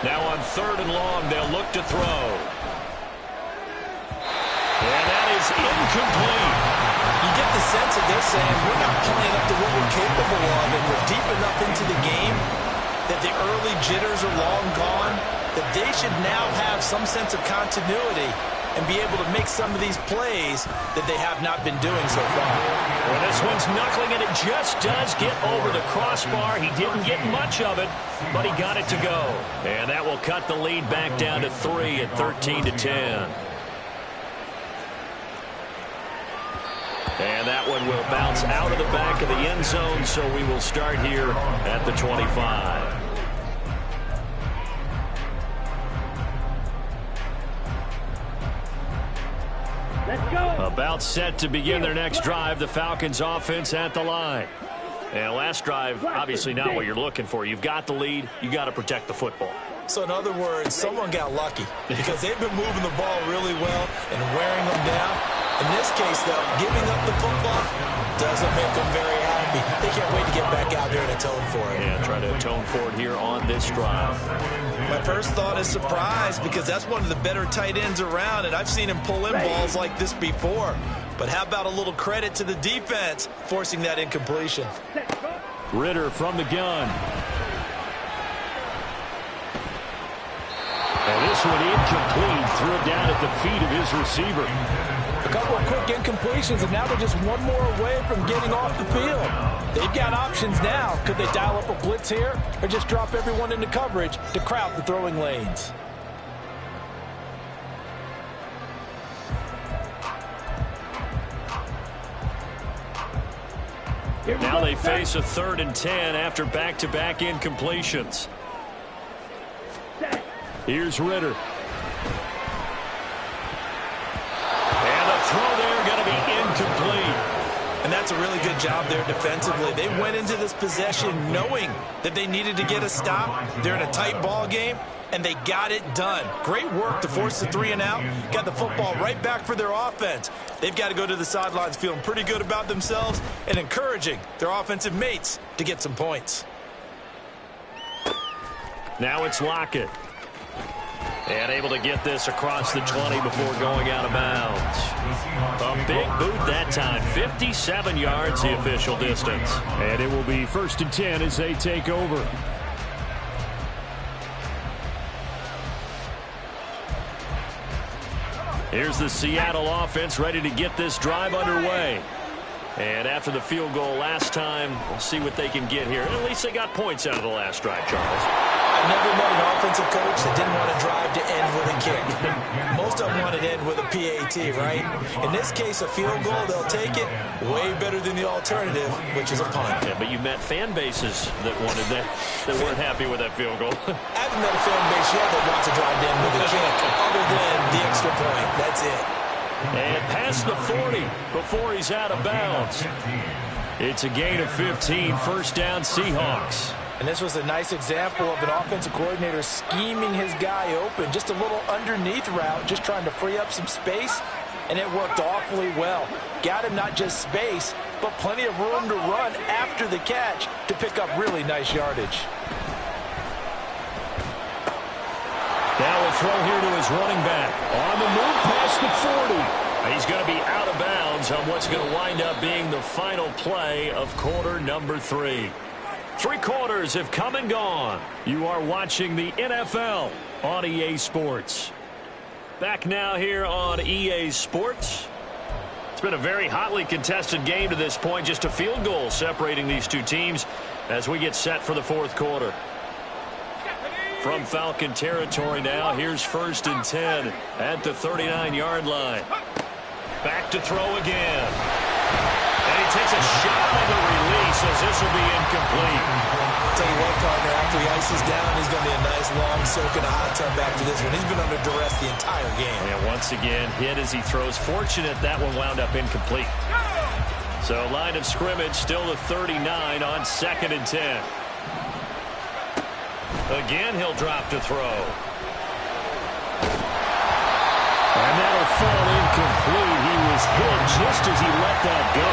[SPEAKER 1] Now on 3rd and long, they'll look to throw. And that is incomplete.
[SPEAKER 2] You get the sense that they're saying we're not playing up to what we're capable of, and we're deep enough into the game that the early jitters are long gone, that they should now have some sense of continuity and be able to make some of these plays that they have not been doing so far.
[SPEAKER 1] Well, this one's knuckling, and it just does get over the crossbar. He didn't get much of it, but he got it to go. And that will cut the lead back down to 3 at 13-10. And that one will bounce out of the back of the end zone, so we will start here at the 25.
[SPEAKER 6] Let's go.
[SPEAKER 1] About set to begin their next drive, the Falcons offense at the line. And last drive, obviously not what you're looking for. You've got the lead. You got to protect the football.
[SPEAKER 2] So in other words, someone got lucky because they've been moving the ball really well and wearing them down. In this case, though, giving up the football doesn't make them very happy. They can't wait to get back out there and atone for it.
[SPEAKER 1] Yeah, try to atone for it here on this drive.
[SPEAKER 2] My first thought is surprise because that's one of the better tight ends around, and I've seen him pull in balls like this before. But how about a little credit to the defense forcing that incompletion?
[SPEAKER 3] Ritter from the gun. And this one incomplete. Threw it down at the feet of his receiver.
[SPEAKER 2] A couple of quick incompletions, and now they're just one more away from getting off the field. They've got options now. Could they dial up a blitz here or just drop everyone into coverage to crowd the throwing lanes?
[SPEAKER 1] Now they face a 3rd and 10 after back-to-back incompletions.
[SPEAKER 3] Here's Ritter.
[SPEAKER 1] And the throw there going to be incomplete.
[SPEAKER 2] And that's a really good job there defensively. They went into this possession knowing that they needed to get a stop. They're in a tight ball game, and they got it done. Great work to force the 3 and out. Got the football right back for their offense. They've got to go to the sidelines feeling pretty good about themselves and encouraging their offensive mates to get some points.
[SPEAKER 1] Now it's Lockett. And able to get this across the 20 before going out of bounds. A big boot that time. 57 yards the official distance.
[SPEAKER 3] And it will be 1st and 10 as they take over.
[SPEAKER 1] Here's the Seattle offense ready to get this drive underway. And after the field goal last time, we'll see what they can get here. At least they got points out of the last drive, Charles.
[SPEAKER 2] I've never met an offensive coach that didn't want to drive to end with a kick. Most of them want to end with a PAT, right? In this case, a field goal, they'll take it. Way better than the alternative, which is a punt.
[SPEAKER 1] Yeah, but you met fan bases that wanted that, that weren't happy with that field goal.
[SPEAKER 2] I haven't met a fan base yet that wants to drive to end with a kick, other than the extra point. That's it.
[SPEAKER 1] And past the 40 before he's out of bounds. It's a gain of 15, 1st down Seahawks.
[SPEAKER 2] And this was a nice example of an offensive coordinator scheming his guy open. Just a little underneath route, just trying to free up some space, and it worked awfully well. Got him not just space, but plenty of room to run after the catch to pick up really nice yardage.
[SPEAKER 1] Now a throw here to his running back. On the move past the 40. He's going to be out of bounds on what's going to wind up being the final play of quarter number 3. 3 quarters have come and gone. You are watching the NFL on EA Sports. Back now here on EA Sports. It's been a very hotly contested game to this point. Just a field goal separating these two teams as we get set for the 4th quarter. From Falcon territory now, here's 1st and 10 at the 39-yard line. Back to throw again. And he takes a shot on the release as this will be incomplete.
[SPEAKER 2] Tell you what, partner, after he ices down, he's going to be a nice long soak in a hot tub after this one. He's been under duress the entire game.
[SPEAKER 1] And once again, hit as he throws. Fortunate that one wound up incomplete. So line of scrimmage still the 39 on 2nd and 10. Again, he'll drop to throw. And that'll fall incomplete. He was hit just as he let that go.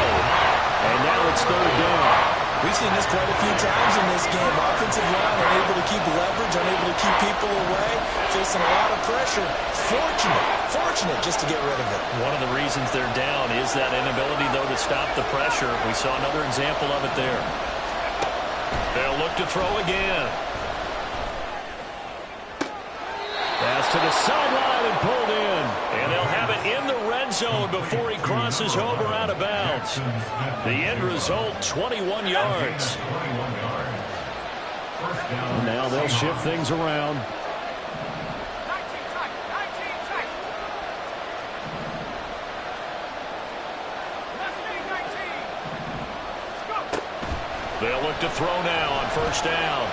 [SPEAKER 1] And now it's 3rd down.
[SPEAKER 2] We've seen this quite a few times in this game. Offensive line unable to keep leverage, unable to keep people away, facing a lot of pressure. Fortunate just to get rid of it.
[SPEAKER 1] One of the reasons they're down is that inability, though, to stop the pressure. We saw another example of it there. They'll look to throw again. Pass to the sideline and pulled in. And they'll have it in the red zone before he crosses over out of bounds. The end result, 21 yards.
[SPEAKER 3] And now they'll shift things around.
[SPEAKER 1] They'll look to throw now on 1st down.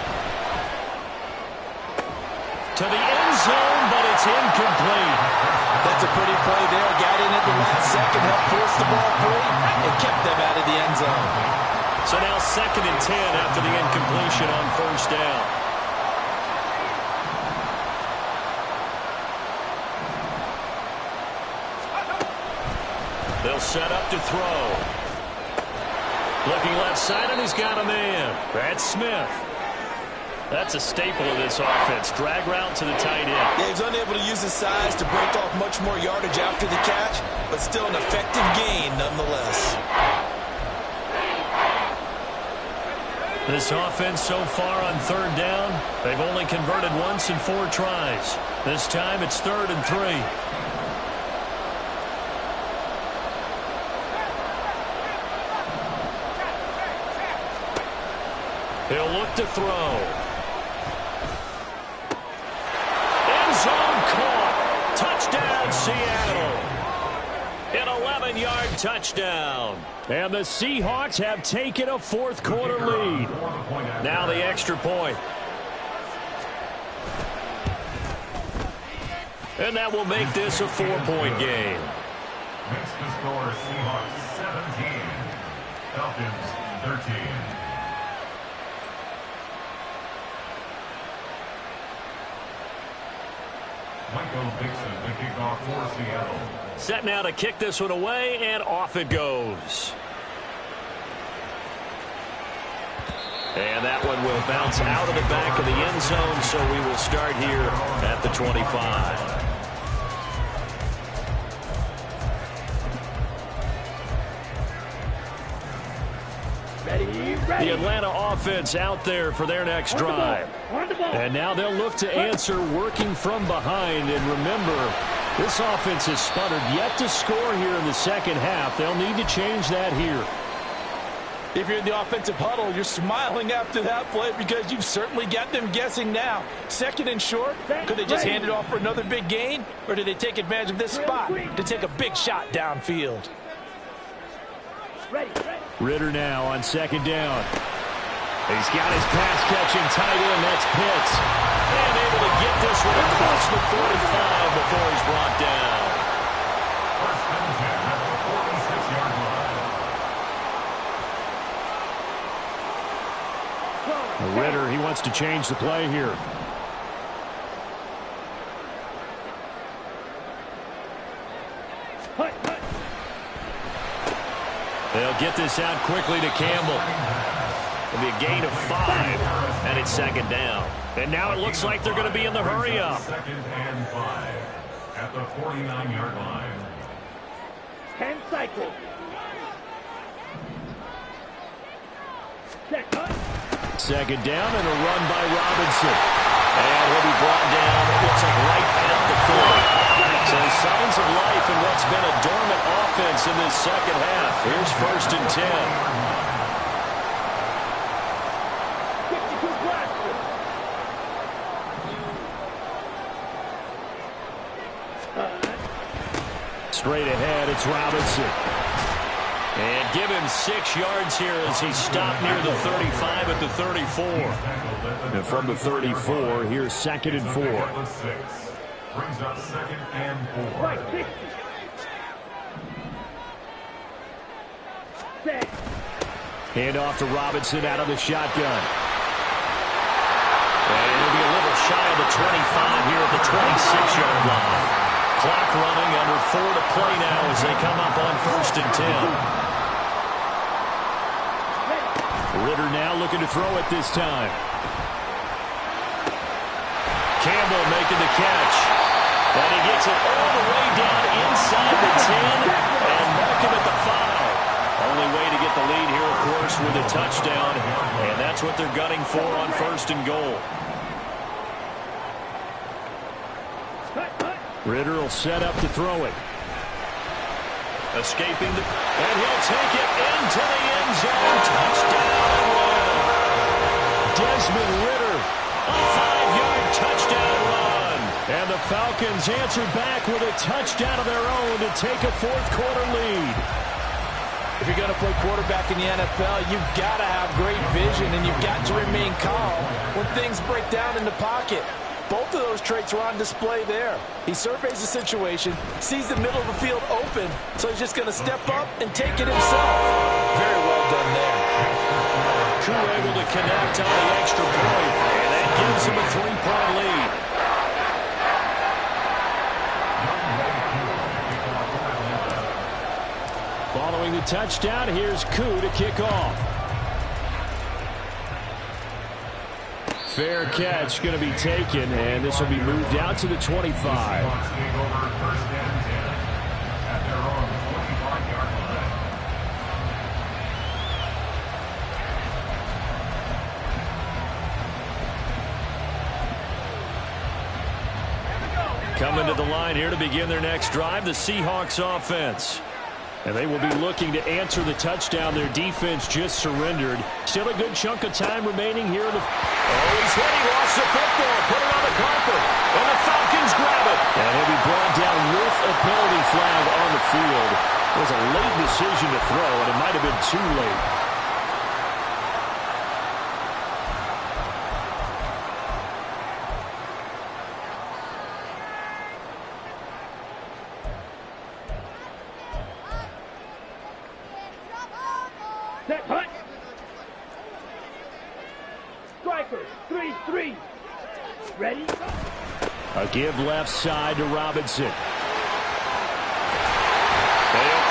[SPEAKER 1] To the end zone, but it's incomplete.
[SPEAKER 2] That's a pretty play there. Got in at the last second, helped force the ball free, and kept them out of the end zone.
[SPEAKER 1] So now 2nd and 10 after the incompletion on 1st down. They'll set up to throw. Looking left side, and he's got a man. That's Smith. That's a staple of this offense. Drag route to the tight end.
[SPEAKER 2] Yeah, he's unable to use his size to break off much more yardage after the catch, but still an effective gain nonetheless.
[SPEAKER 1] This offense so far on 3rd down, they've only converted once in 4 tries. This time it's 3rd and 3. He'll look to throw. Zone caught. Touchdown, Seattle. An 11-yard touchdown.
[SPEAKER 3] And the Seahawks have taken a 4th quarter lead.
[SPEAKER 1] Now the extra point. And that will make this a 4-point game.
[SPEAKER 4] Makes the score Seahawks 17, Falcons 13. Michael Dixon, the kickoff for Seattle.
[SPEAKER 1] Set now to kick this one away, and off it goes. And that one will bounce out of the back of the end zone, so we will start here at the 25. The Atlanta offense out there for their next drive. And now they'll look to answer working from behind. And remember, this offense has sputtered yet to score here in the 2nd half. They'll need to change that here.
[SPEAKER 2] If you're in the offensive huddle, you're smiling after that play because you've certainly got them guessing now. 2nd and short, could they just hand it off for another big gain? Or do they take advantage of this spot to take a big shot downfield?
[SPEAKER 3] Ritter now on 2nd down. He's got his pass-catching tight end. That's Pitts.
[SPEAKER 1] And able to get this one across the 45 before he's brought down.
[SPEAKER 4] 1st and 10 at the 46-yard line.
[SPEAKER 3] Ritter, he wants to change the play here.
[SPEAKER 1] They'll get this out quickly to Campbell. It'll be a gain of 5, and it's 2nd down. And now it looks like they're going to be in the hurry-up.
[SPEAKER 4] 2nd and 5 at the 49-yard line.
[SPEAKER 6] 10 cycles. Set, cut.
[SPEAKER 3] Second down and a run by Robinson. And he'll be brought down, it looks like right at the 40. So signs of life in what's been a dormant offense in this second half. Here's 1st and 10. Straight ahead, it's Robinson. And give him 6 yards here as he stopped near the 35 at the 34. And from the 34, here's 2nd and 4.
[SPEAKER 4] Brings up 2nd and 4.
[SPEAKER 3] Hand off to Robinson out of the shotgun. And he'll be a little shy of the 25 here at the 26-yard line. Clock running, under 4 to play now as they come up on 1st and 10. Ritter now looking to throw it this time. Campbell making the catch. And he gets it all the way down inside the 10 and mark him at the 5. Only way to get the lead here, of course, with a touchdown. And that's what they're gunning for on 1st and goal. Ritter will set up to throw it. Escaping the... And he'll take it into the end zone. Touchdown! Desmond Ritter, a 5-yard touchdown run. And the Falcons answer back with a touchdown of their own to take a 4th quarter lead.
[SPEAKER 2] If you're going to play quarterback in the NFL, you've got to have great vision, and you've got to remain calm when things break down in the pocket. Both of those traits were on display there. He surveys the situation, sees the middle of the field open, so he's just going to step up and take it himself. Very well done there.
[SPEAKER 3] True able to connect on the extra point, and that gives him a 3-point lead. Following the touchdown, here's Koo to kick off. Fair catch going to be taken, and this will be moved out to the 25. Coming to the line here to begin their next drive, the Seahawks offense. And they will be looking to answer the touchdown their defense just surrendered. Still a good chunk of time remaining here in the... Oh, he's hit. He lost the football. Put it on the carpet. And the Falcons grab it. And he'll be brought down with a penalty flag on the field. It was a late decision to throw, and it might have been too late. A give left side to Robinson. They'll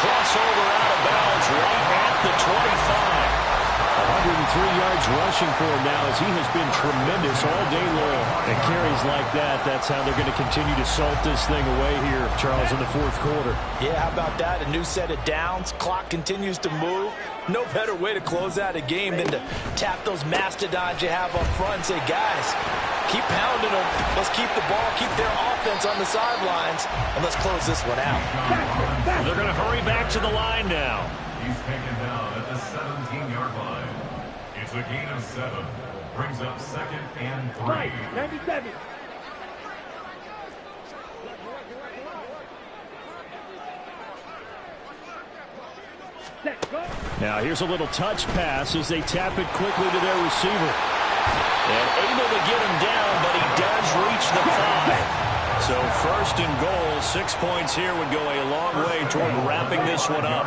[SPEAKER 3] cross over out of bounds right at the 25. 103 yards rushing for him now as he has been tremendous all day long. And carries like that, that's how they're going to continue to salt this thing away here, Charles, in the 4th quarter.
[SPEAKER 2] Yeah, how about that? A new set of downs. Clock continues to move. No better way to close out a game than to tap those mastodons you have up front and say, guys, keep pounding them. Let's keep the ball, keep their offense on the sidelines, and let's close this one out.
[SPEAKER 3] They're going to hurry back to the line now.
[SPEAKER 4] He's taken down at the 17-yard line. It's a gain of 7. Brings up 2nd and 3.
[SPEAKER 6] 97.
[SPEAKER 3] Now here's a little touch pass as they tap it quickly to their receiver. And able to get him down, but he does reach the 5. So 1st and goal, 6 points here would go a long way toward wrapping this one up.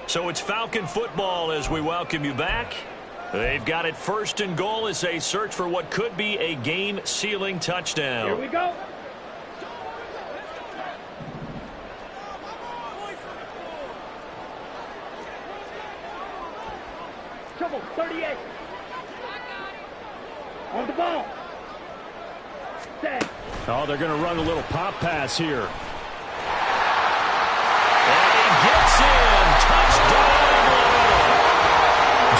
[SPEAKER 3] So it's Falcon football as we welcome you back. They've got it 1st and goal as they search for what could be a game-sealing touchdown.
[SPEAKER 6] Here we go. Trouble, 38. On the ball. Set.
[SPEAKER 3] Oh, they're going to run a little pop pass here.
[SPEAKER 1] And he gets in. Touchdown.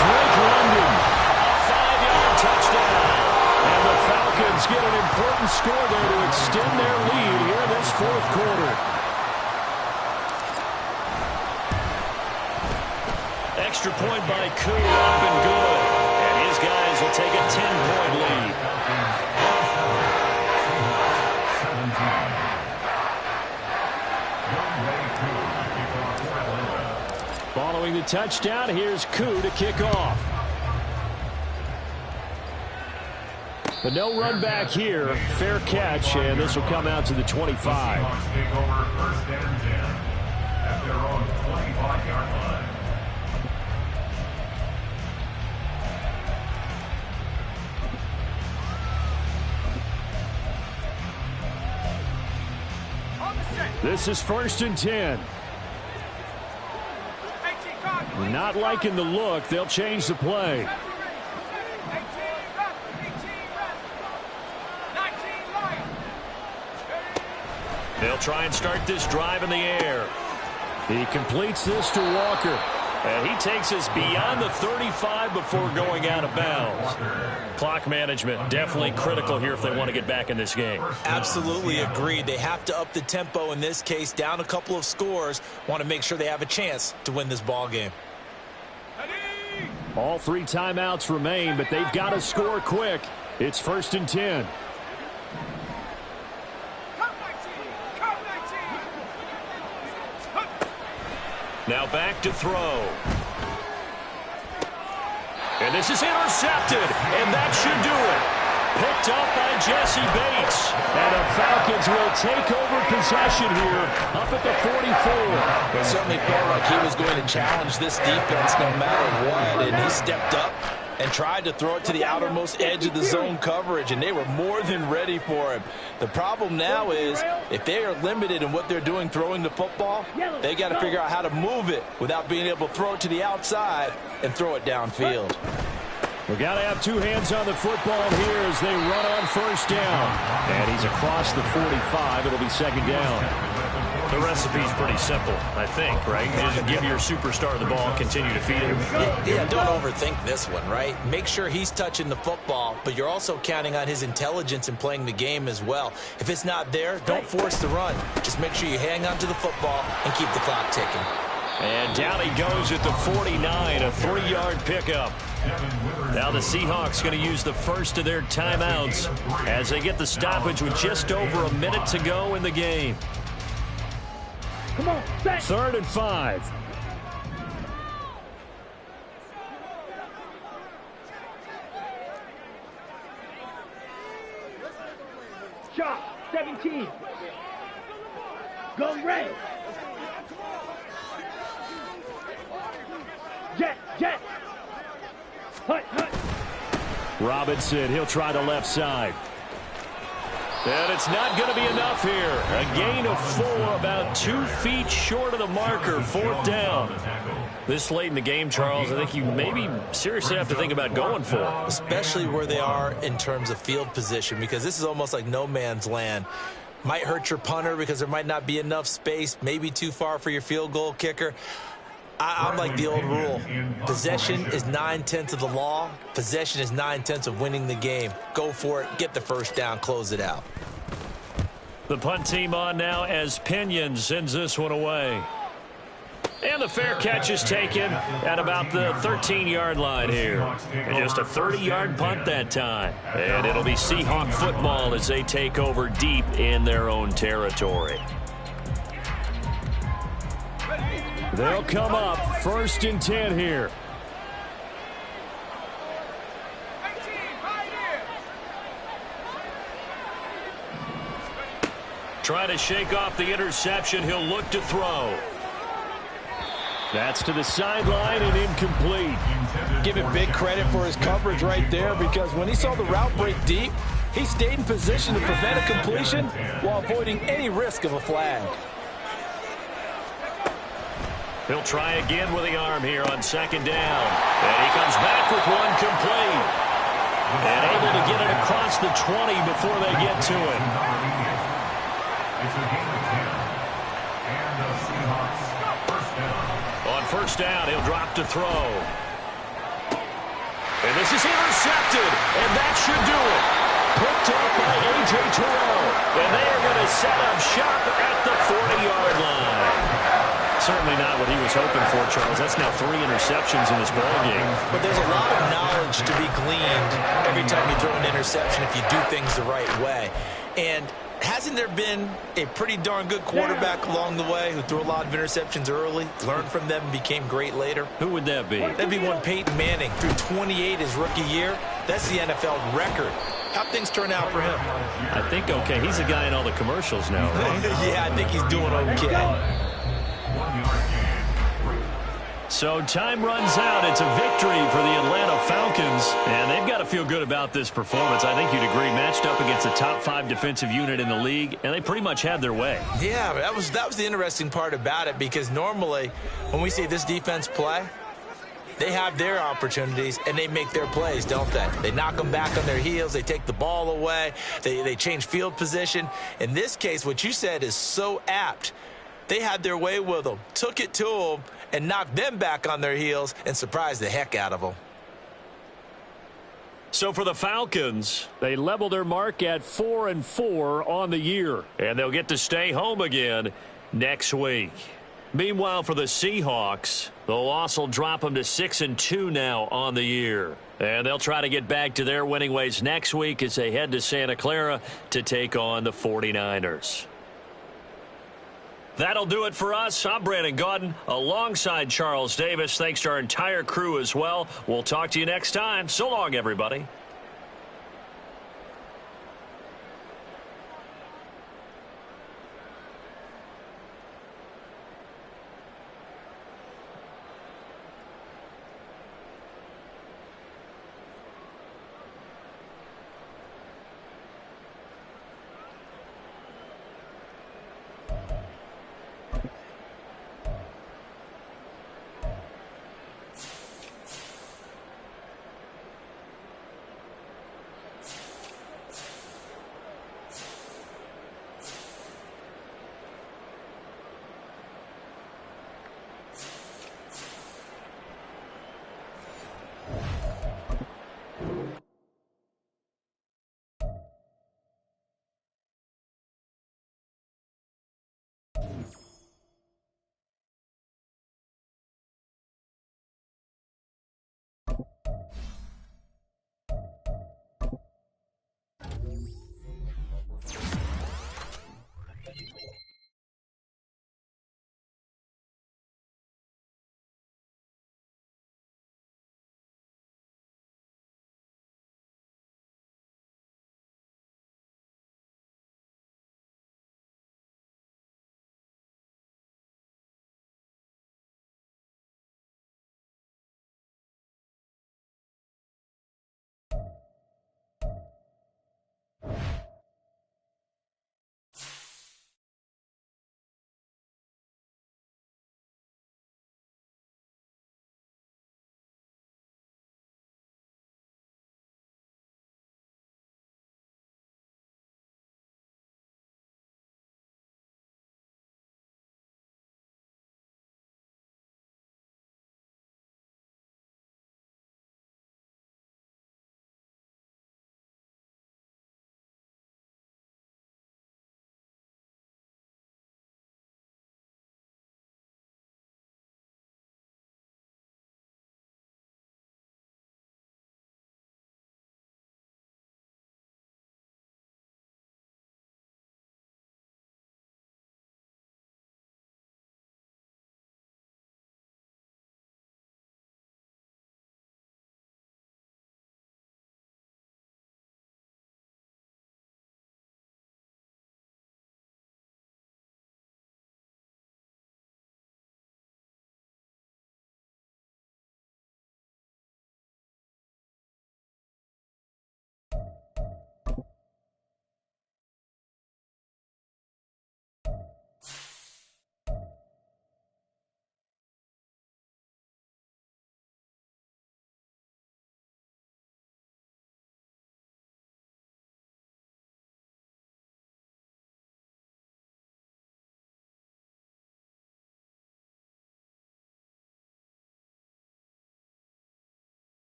[SPEAKER 3] Drake London.
[SPEAKER 1] A 5-yard touchdown.
[SPEAKER 3] And the Falcons get an important score there to extend their lead here in this fourth quarter.
[SPEAKER 1] Extra point by Koo, up and good. And his guys will take a 10-point lead.
[SPEAKER 3] Following the touchdown, here's Koo to kick off. But no run back here. Fair catch, and this will come out to the 25.
[SPEAKER 4] Seahawks take over first and 10 at their own 25-yard line.
[SPEAKER 3] This is 1st and 10. Not liking the look. They'll change the play.
[SPEAKER 1] They'll try and start this drive in the air.
[SPEAKER 3] He completes this to Walker.
[SPEAKER 1] And he takes us beyond the 35 before going out of bounds. Clock management definitely critical here if they want to get back in this game.
[SPEAKER 2] Absolutely agreed. They have to up the tempo in this case, down a couple of scores. Want to make sure they have a chance to win this ball game.
[SPEAKER 3] All 3 timeouts remain, but they've got to score quick. It's 1st and 10.
[SPEAKER 1] Now back to throw. And this is intercepted, and that should do it. Picked up by Jesse Bates.
[SPEAKER 3] And the Falcons will take over possession here up at the 44.
[SPEAKER 2] It certainly felt like he was going to challenge this defense no matter what, and he stepped up and tried to throw it to the outermost edge of the zone coverage, and they were more than ready for him. The problem now is if they are limited in what they're doing throwing the football, they got to figure out how to move it without being able to throw it to the outside and throw it downfield.
[SPEAKER 3] We've got to have 2 hands on the football here as they run on 1st down. And he's across the 45. It'll be 2nd down.
[SPEAKER 1] The recipe's pretty simple, I think, right? Just give your superstar the ball, continue to feed him.
[SPEAKER 2] Yeah, don't overthink this one, right? Make sure he's touching the football, but you're also counting on his intelligence in playing the game as well. If it's not there, don't force the run. Just make sure you hang on to the football and keep the clock ticking.
[SPEAKER 1] And down he goes at the 49, a 3-yard pickup. Now the Seahawks going to use the first of their timeouts as they get the stoppage with just over a minute to go in the game.
[SPEAKER 6] Come on, set.
[SPEAKER 3] 3rd and 5.
[SPEAKER 6] Shot, 17. Go red. Jet, jet. Hut, hut.
[SPEAKER 3] Robinson, he'll try the left side.
[SPEAKER 1] And it's not going to be enough here. A gain of 4, about 2 feet short of the marker, 4th down. This late in the game, Charles, I think you maybe seriously have to think about going for it.
[SPEAKER 2] Especially where they are in terms of field position, because this is almost like no man's land. Might hurt your punter because there might not be enough space, maybe too far for your field goal kicker. I'm like the old rule. Possession is 9/10 of the law. Possession is 9/10 of winning the game. Go for it. Get the 1st down. Close it out.
[SPEAKER 1] The punt team on now as Pinion sends this one away. And the fair catch is taken at about the 13-yard line here. And just a 30-yard punt that time. And it'll be Seahawk football as they take over deep in their own territory.
[SPEAKER 3] They'll come up 1st and 10 here.
[SPEAKER 1] Trying to shake off the interception. He'll look to throw.
[SPEAKER 3] That's to the sideline and incomplete.
[SPEAKER 2] Give him big credit for his coverage right there, because when he saw the route break deep, he stayed in position to prevent a completion while avoiding any risk of a flag.
[SPEAKER 1] He'll try again with the arm here on 2nd down. And he comes back with one complete. And able to get it across the 20 before they get to it.
[SPEAKER 4] It's a gain of 10. And the Seahawks first down.
[SPEAKER 1] On first down, he'll drop to throw. And this is intercepted, and that should do it. Picked up by A.J. Terrell. And they are going to set up shop at the 40-yard line. Certainly not what he was hoping for, Charles. That's now 3 interceptions in this ballgame.
[SPEAKER 2] But there's a lot of knowledge to be gleaned every time you throw an interception if you do things the right way. And hasn't there been a pretty darn good quarterback along the way who threw a lot of interceptions early, learned from them, and became great later?
[SPEAKER 1] Who would that be?
[SPEAKER 2] That'd be one Peyton Manning threw 28 his rookie year. That's the NFL record. How'd things turn out for him?
[SPEAKER 1] I think okay. He's a guy in all the commercials now, right?
[SPEAKER 2] Yeah, I think he's doing okay.
[SPEAKER 4] 1 yard gain.
[SPEAKER 1] So time runs out. It's a victory for the Atlanta Falcons, and they've got to feel good about this performance. I think you'd agree, matched up against a top 5 defensive unit in the league, and they pretty much had their way.
[SPEAKER 2] Yeah, that was the interesting part about it, because normally when we see this defense play, they have their opportunities, and they make their plays, don't they? They knock them back on their heels. They take the ball away. They change field position. In this case, what you said is so apt. They had their way with them, took it to them, and knocked them back on their heels and surprised the heck out of them.
[SPEAKER 3] So for the Falcons, they level their mark at 4-4 on the year.
[SPEAKER 1] And they'll get to stay home again next week. Meanwhile, for the Seahawks, the loss will drop them to 6-2 now on the year. And they'll try to get back to their winning ways next week as they head to Santa Clara to take on the 49ers. That'll do it for us. I'm Brandon Gaudin alongside Charles Davis. Thanks to our entire crew as well. We'll talk to you next time. So long, everybody.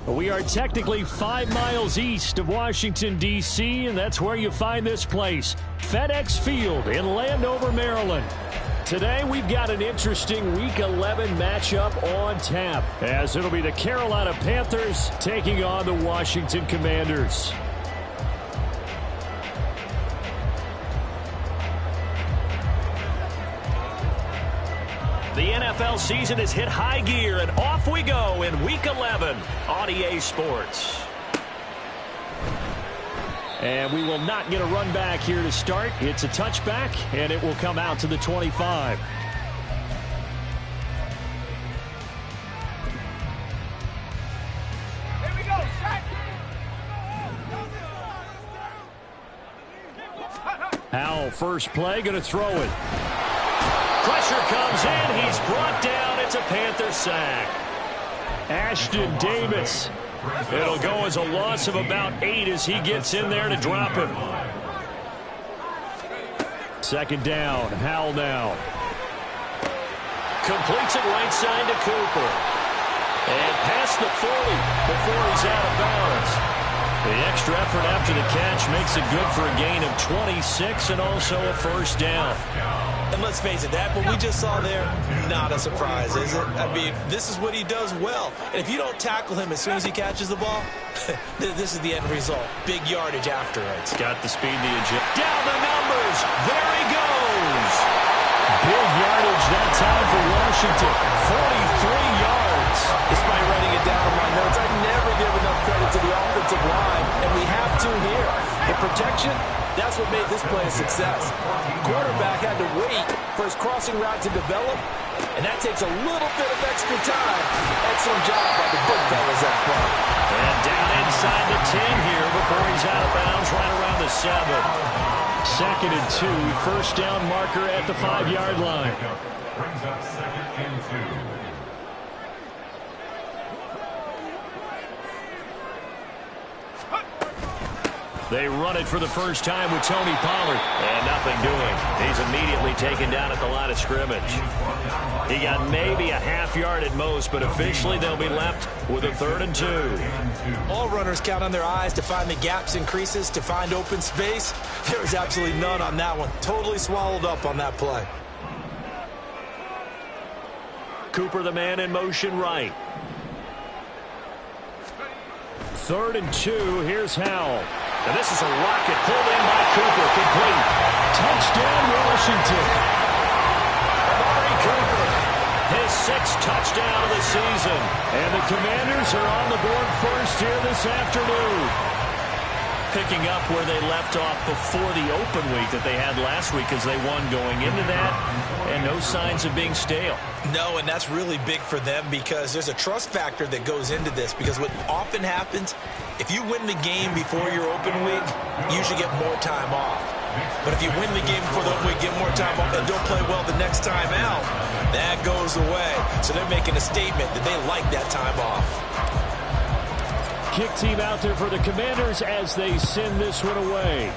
[SPEAKER 3] We are technically 5 miles east of Washington, D.C., and that's where you find this place, FedEx Field in Landover, Maryland. Today, we've got an interesting Week 11 matchup on tap, as it'll be the Carolina Panthers taking on the Washington Commanders.
[SPEAKER 1] The NFL season has hit high gear, and off we go in Week 11 on EA Sports.
[SPEAKER 3] And we will not get a run back here to start. It's a touchback, and it will come out to the 25.
[SPEAKER 5] Here we go, set.
[SPEAKER 3] Howell, first play, going to throw it.
[SPEAKER 1] Pressure comes in. He's brought down. It's a Panther sack.
[SPEAKER 3] Ashton Davis.
[SPEAKER 1] It'll go as a loss of about 8 as he gets in there to drop him.
[SPEAKER 3] Second down, Howell now.
[SPEAKER 1] Completes it right side to Cooper. And past the 40 before he's out of bounds. The extra effort after the catch makes it good for a gain of 26 and also a first down.
[SPEAKER 2] And let's face it, that what we just saw there, not a surprise, is it? I mean, this is what he does well. And if you don't tackle him as soon as he catches the ball, this is the end result. Big yardage afterwards.
[SPEAKER 1] Got the speed to eject. Down the numbers. There he goes.
[SPEAKER 3] Big yardage that time for Washington.
[SPEAKER 1] 43 yards.
[SPEAKER 7] Despite writing it down in my notes, I never give enough credit to the offensive line, and we have to here. The protection, that's what made this play a success. Quarterback had to wait for his crossing route to develop, and that takes a little bit of extra time. Excellent job by the big fellas up front.
[SPEAKER 1] And down inside the 10 here before he's out of bounds right around the 7.
[SPEAKER 3] Second and 2, first down marker at the 5-yard line.
[SPEAKER 4] Brings up second and 2.
[SPEAKER 1] They run it for the first time with Tony Pollard. And nothing doing. He's immediately taken down at the line of scrimmage. He got maybe a half yard at most, but officially they'll be left with a 3rd and 2.
[SPEAKER 2] All runners count on their eyes to find the gaps and creases, to find open space. There was absolutely none on that one. Totally swallowed up on that play.
[SPEAKER 1] Cooper, the man in motion right.
[SPEAKER 3] 3rd and 2, here's Howell.
[SPEAKER 1] And this is a rocket pulled in by Cooper. Complete.
[SPEAKER 3] Touchdown, Washington.
[SPEAKER 1] Amari Cooper, his 6th touchdown of the season.
[SPEAKER 3] And the Commanders are on the board first here this afternoon.
[SPEAKER 1] Picking up where they left off before the open week that they had last week as they won going into that. And no signs of being stale.
[SPEAKER 2] No, and that's really big for them because there's a trust factor that goes into this. Because what often happens, if you win the game before your open week, you should get more time off. But if you win the game before the open week, get more time off, and don't play well the next time out, that goes away. So they're making a statement that they like that time off.
[SPEAKER 3] Kick team out there for the Commanders as they send this one away.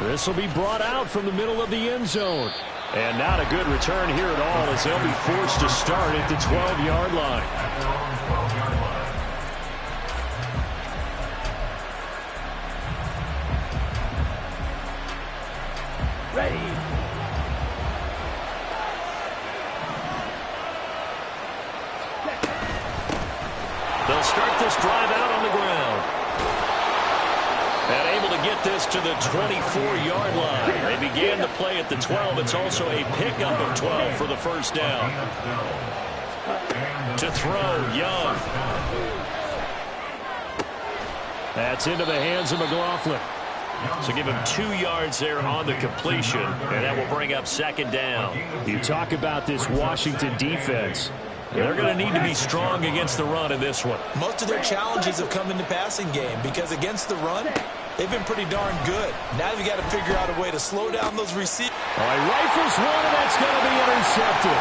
[SPEAKER 3] This will be brought out from the middle of the end zone. And not a good return here at all as they'll be forced to start at the 12-yard line.
[SPEAKER 6] Ready.
[SPEAKER 1] They'll start this drive out on the ground. And able to get this to the 24-yard line. They began the play at the 12. It's also a pickup of 12 for the first down. To throw, Young.
[SPEAKER 3] That's into the hands of McLaughlin.
[SPEAKER 1] So give him 2 yards there on the completion, and that will bring up 2nd down.
[SPEAKER 3] You talk about this Washington defense.
[SPEAKER 1] They're going to need to be strong against the run in this one.
[SPEAKER 2] Most of their challenges have come in the passing game because against the run, they've been pretty darn good. Now you've got to figure out a way to slow down those receivers.
[SPEAKER 3] All right, rifles one, and that's going to be intercepted.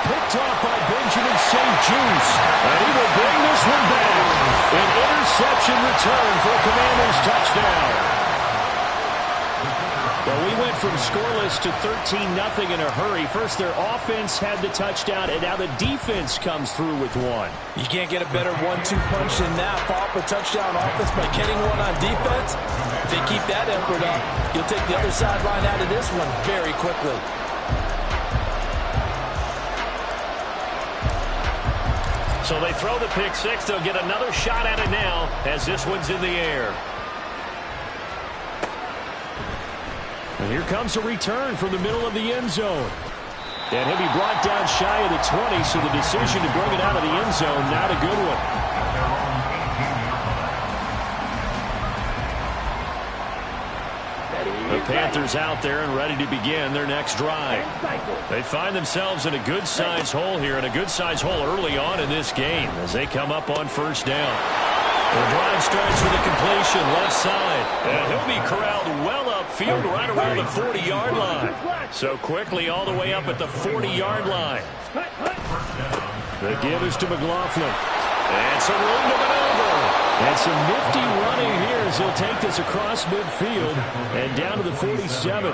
[SPEAKER 3] Picked off by Benjamin St. Juice. And he will bring this one back. An interception return for a Commanders touchdown. Well, we went went from scoreless to 13-0 in a hurry. First, their offense had the touchdown, and now the defense comes through with one.
[SPEAKER 7] You can't get a better 1-2 punch than that. Follow up a touchdown offense by getting one on defense. If they keep that effort up, you'll take the other sideline out of this one very quickly.
[SPEAKER 1] So they throw the pick six. They'll get another shot at it now as this one's in the air.
[SPEAKER 3] And here comes a return from the middle of the end zone. And he'll be brought down shy of the 20, so the decision to bring it out of the end zone, not a good one. The Panthers out there and ready to begin their next drive. They find themselves in a good-sized hole here, and a good-sized hole early on in this game as they come up on first down. The drive starts with a completion left side, and he'll be corralled well upfield right around the 40-yard line. So quickly all the way up at the 40-yard line. The give is to McLaughlin. And some room to maneuver. And some nifty running here as he'll take this across midfield and down to the 47.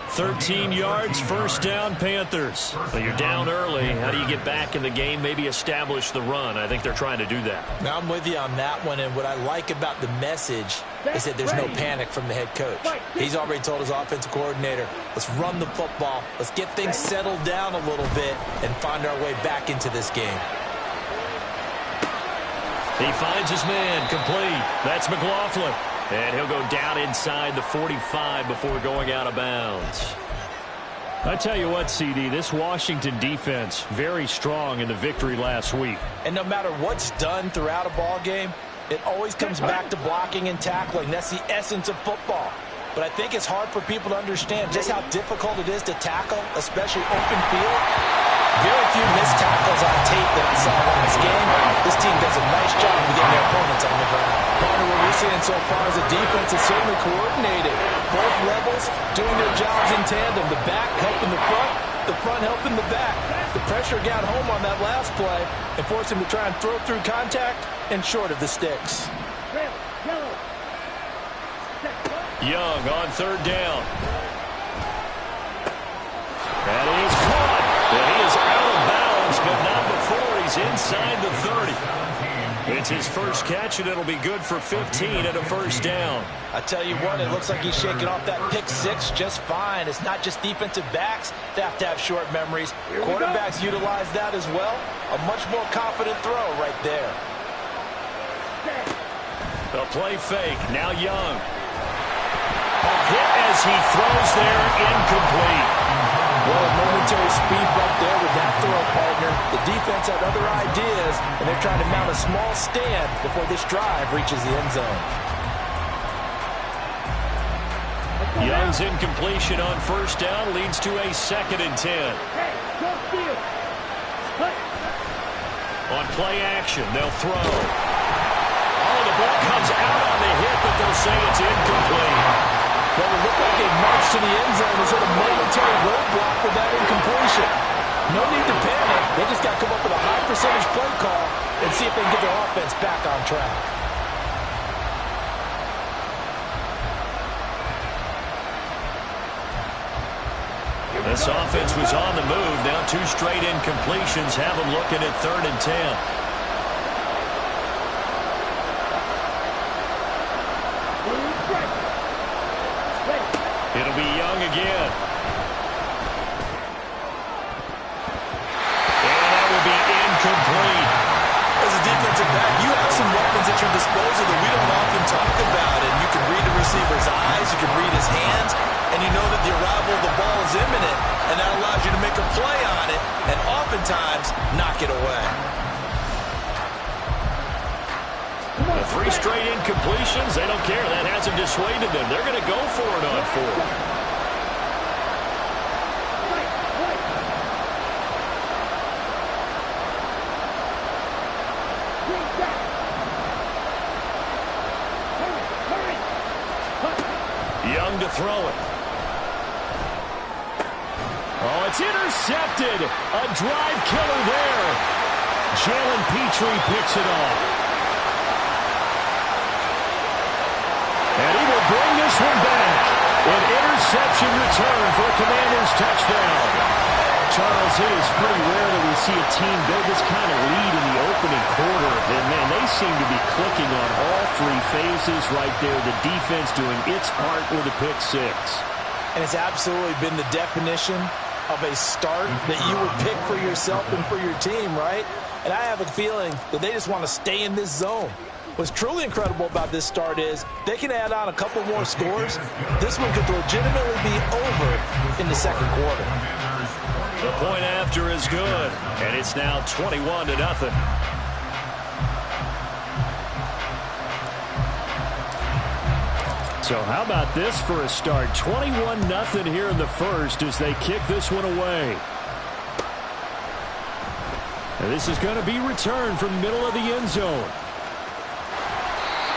[SPEAKER 3] 13 yards, first down, Panthers. Well, you're down early. How do you get back in the game, maybe establish the run? I think they're trying to do that.
[SPEAKER 2] Now, I'm with you on that one, and what I like about the message is that there's no panic from the head coach. He's already told his offensive coordinator, let's run the football, let's get things settled down a little bit and find our way back into this game.
[SPEAKER 1] He finds his man, complete. That's McLaughlin. And he'll go down inside the 45 before going out of bounds.
[SPEAKER 3] I tell you what, CD, this Washington defense, very strong in the victory last week.
[SPEAKER 2] And no matter what's done throughout a ball game, it always comes back to blocking and tackling. That's the essence of football. But I think it's hard for people to understand just how difficult it is to tackle, especially open field. Very few missed tackles on tape that I saw in this game. This team does a nice job of getting their opponents on the ground.
[SPEAKER 7] Part of what we're seeing so far is the defense is certainly coordinated. Both levels doing their jobs in tandem. The back helping the front helping the back. The pressure got home on that last play and forced him to try and throw through contact and short of the sticks.
[SPEAKER 1] Young on third down. That is caught. And he is out of bounds, but not before he's inside the 30. It's his first catch, and it'll be good for 15 and a first down.
[SPEAKER 2] I tell you what, it looks like he's shaking off that pick six just fine. It's not just defensive backs that have to have short memories. Quarterbacks utilize that as well. A much more confident throw right there.
[SPEAKER 1] A play fake. Now Young. A hit as he throws there, incomplete.
[SPEAKER 7] Well, a momentary speed bump there with that throw partner. The defense had other ideas, and they're trying to mount a small stand before this drive reaches the end zone.
[SPEAKER 1] Young's incompletion on first down leads to a 2nd and 10. On play action, they'll throw. Oh, the ball comes out on the hit, but they'll say it's incomplete.
[SPEAKER 7] Well, it looked like a march to the end zone has hit a momentary roadblock with that incompletion. No need to panic. They just got to come up with a high percentage play call and see if they can get their offense back on track.
[SPEAKER 1] This offense was on the move. Now 2 straight incompletions have them looking at 3rd and 10. It'll be Young again. And that will be incomplete.
[SPEAKER 2] As a defensive back, you have some weapons at your disposal that we don't often talk about. And you can read the receiver's eyes, you can read his hands, and you know that the arrival of the ball is imminent. And that allows you to make a play on it and oftentimes knock it away.
[SPEAKER 1] The 3 straight incompletions, they don't care. That hasn't dissuaded them. They're going to go for it on 4th. Young to throw it.
[SPEAKER 3] Oh, it's intercepted. A drive killer there. Jalen Petrie picks it off. And he will bring this one back. An interception return for a Commanders touchdown. Charles, it is pretty rare that we see a team build this kind of lead in the opening quarter. And, man, they seem to be clicking on all three phases right there. The defense doing its part with a pick six.
[SPEAKER 2] And it's absolutely been the definition of a start that you would pick for yourself and for your team, right? And I have a feeling that they just want to stay in this zone. What's truly incredible about this start is they can add on a couple more scores. This one could legitimately be over in the second quarter.
[SPEAKER 1] The point after is good, and it's now 21-0.
[SPEAKER 3] So how about this for a start? 21-0 here in the first as they kick this one away. And this is going to be returned from the middle of the end zone.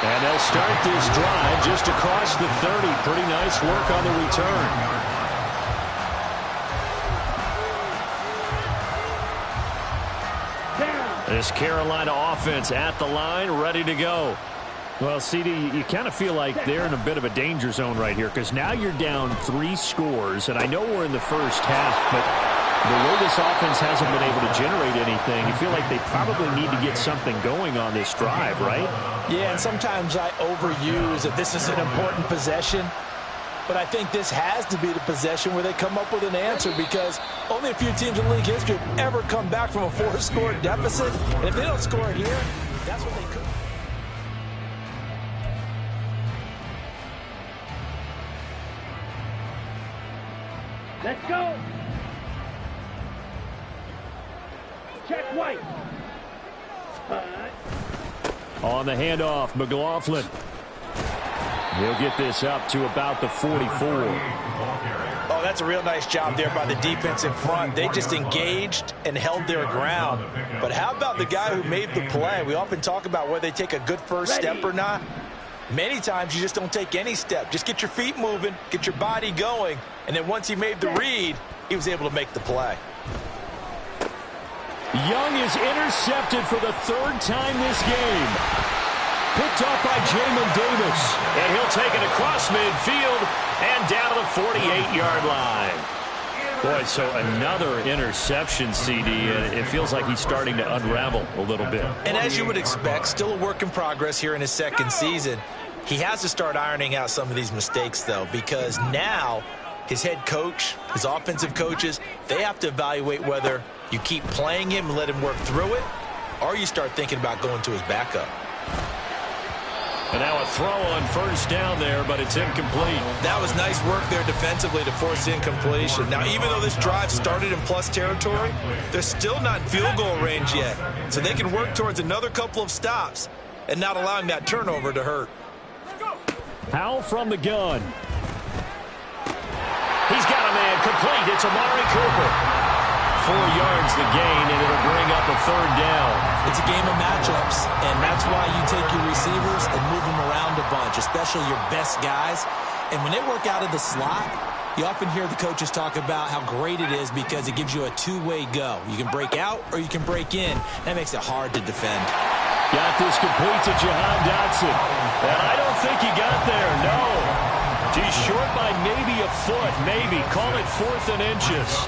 [SPEAKER 3] And they'll start this drive just across the 30. Pretty nice work on the return. This Carolina offense at the line, ready to go. Well, CD, you kind of feel like they're in a bit of a danger zone right here because now you're down 3 scores, and I know we're in the first half, but the way this offense hasn't been able to generate anything, you feel like they probably need to get something going on this drive, right?
[SPEAKER 2] Yeah, and sometimes I overuse that this is an important possession. But I think this has to be the possession where they come up with an answer because only a few teams in league history have ever come back from a 4-score deficit. And if they don't score here, that's what they could.
[SPEAKER 6] Let's go. Check White.
[SPEAKER 3] On the handoff, McLaughlin. He'll get this up to about the 44.
[SPEAKER 2] Oh, that's a real nice job there by the defense in front. They just engaged and held their ground. But how about the guy who made the play? We often talk about whether they take a good first step or not. Many times you just don't take any step. Just get your feet moving, get your body going, and then once he made the read, he was able to make the play.
[SPEAKER 3] Young is intercepted for the 3rd time this game. Picked up by Jamin Davis.
[SPEAKER 1] And he'll take it across midfield and down to the 48-yard line.
[SPEAKER 3] Boy, so another interception, CD, and it feels like he's starting to unravel a little bit.
[SPEAKER 2] And as you would expect, still a work in progress here in his second season. He has to start ironing out some of these mistakes, though, because now his head coach, his offensive coaches, they have to evaluate whether you keep playing him and let him work through it, or you start thinking about going to his backup.
[SPEAKER 1] And now a throw on first down there, but it's incomplete.
[SPEAKER 2] That was nice work there defensively to force incompletion. Now, even though this drive started in plus territory, they're still not in field goal range yet. So they can work towards another couple of stops and not allowing that turnover to hurt.
[SPEAKER 3] Howell from the gun.
[SPEAKER 1] He's got a man complete. It's Amari Cooper. 4 yards the gain, and it'll bring up a 3rd down.
[SPEAKER 2] It's a game of matchups, and that's why you take your receivers and move them around a bunch, especially your best guys. And when they work out of the slot, you often hear the coaches talk about how great it is because it gives you a two-way go. You can break out or you can break in. That makes it hard to defend.
[SPEAKER 3] Got this complete to Jahan Dotson.
[SPEAKER 1] And I don't think he got there, no. He's short by maybe a foot, maybe. Call it 4th and inches.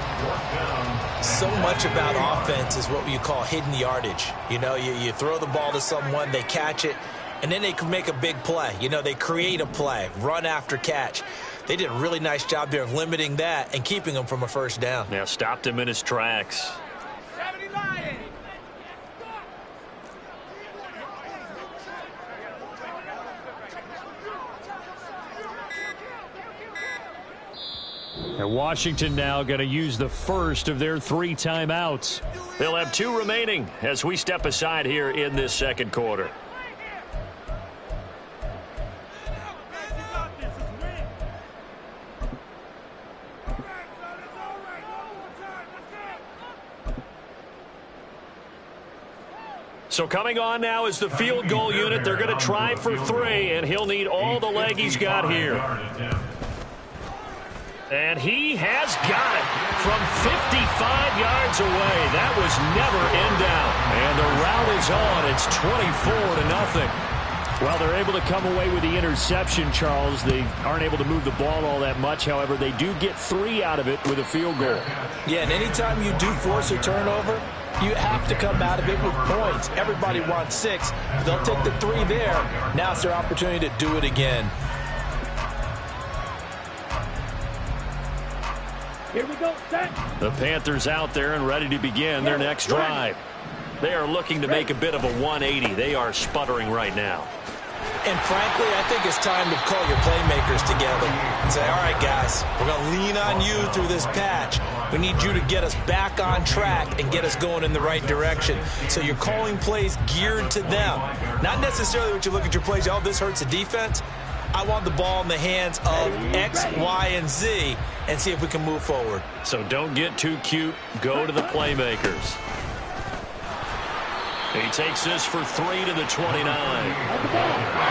[SPEAKER 2] So much about offense is what you call hidden yardage. You know, you throw the ball to someone, they catch it, and then they can make a big play. You know, they create a play, run after catch. They did a really nice job there of limiting that and keeping him from a first down.
[SPEAKER 1] Yeah, stopped him in his tracks.
[SPEAKER 5] 70 Lions.
[SPEAKER 3] And Washington now going to use the first of their 3 timeouts.
[SPEAKER 1] They'll have 2 remaining as we step aside here in this second quarter. So coming on now is the field goal unit. They're going to try for 3, and he'll need all the leg he's got here. And he has got it from 55 yards away. That was never in doubt. And the route is on. It's 24-0.
[SPEAKER 3] Well, they're able to come away with the interception, Charles. They aren't able to move the ball all that much. However, they do get 3 out of it with a field goal.
[SPEAKER 7] Yeah, and anytime you do force a turnover, you have to come out of it with points. Everybody wants 6. They'll take the 3 there. Now it's their opportunity to do it again.
[SPEAKER 6] Here we go, set.
[SPEAKER 3] The Panthers out there and ready to begin their next drive. They are looking to make a bit of a 180. They are sputtering right now.
[SPEAKER 7] And frankly, I think it's time to call your playmakers together and say, all right, guys, we're going to lean on you through this patch. We need you to get us back on track and get us going in the right direction. So you're calling plays geared to them. Not necessarily what you look at your plays, oh, this hurts the defense. I want the ball in the hands of X, Y, and Z and see if we can move forward.
[SPEAKER 3] So don't get too cute. Go to the playmakers. He takes this for 3 to the 29.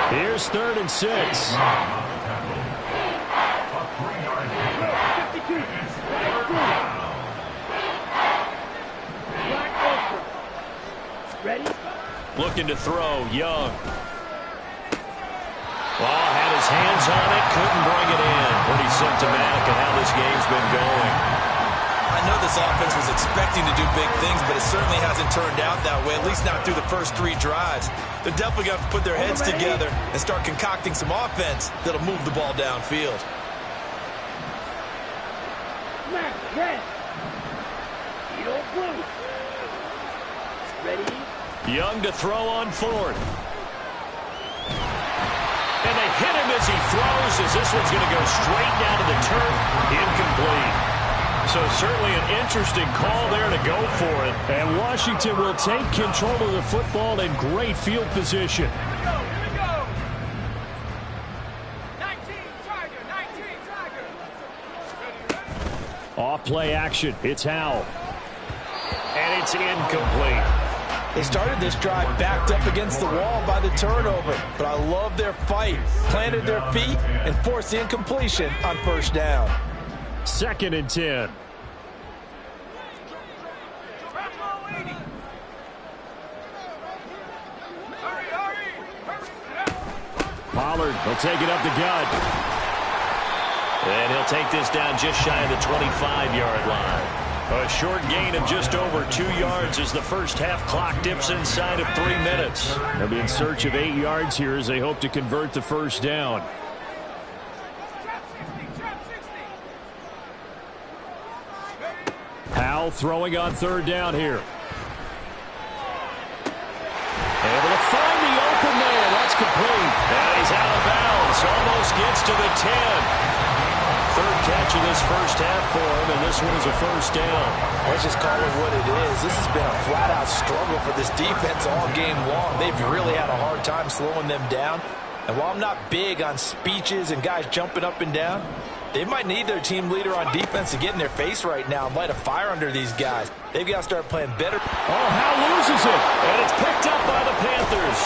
[SPEAKER 3] Here's 3rd and 6.
[SPEAKER 6] Ready?
[SPEAKER 3] Looking to throw, Young. Well, had his hands on it, couldn't bring it in. Pretty symptomatic of how this game's been going.
[SPEAKER 7] I know this offense was expecting to do big things, but it certainly hasn't turned out that way, at least not through the first 3 drives. They're definitely going to put their heads together and start concocting some offense that'll move the ball downfield.
[SPEAKER 6] Smash, red. Yellow, blue. Ready?
[SPEAKER 3] Young to throw on 4th. And they hit him as he throws, as this one's going to go straight down to the turf. Incomplete. So certainly an interesting call there to go for it. And Washington will take control of the football in great field position.
[SPEAKER 5] Here we go. 19, Tiger.
[SPEAKER 3] Off play action. It's Howell. And it's incomplete.
[SPEAKER 7] They started this drive backed up against the wall by the turnover, but I love their fight. Planted their feet and forced the incompletion on 1st down.
[SPEAKER 3] 2nd and 10. Pollard will take it up the gut. And he'll take this down just shy of the 25-yard line. A short gain of just over 2 yards as the first half clock dips inside of 3 minutes. They'll be in search of 8 yards here as they hope to convert the 1st down. Howell throwing on 3rd down here. Able to find the open man. That's complete. And he's out of bounds. Almost gets to the 10. 3rd catch of this first half for him, and this one is a 1st down.
[SPEAKER 7] Let's just call it what it is. This has been a flat-out struggle for this defense all game long. They've really had a hard time slowing them down. And while I'm not big on speeches and guys jumping up and down, they might need their team leader on defense to get in their face right now and light a fire under these guys. They've got to start playing better.
[SPEAKER 3] Oh, Howell loses it, and it's picked up by the Panthers.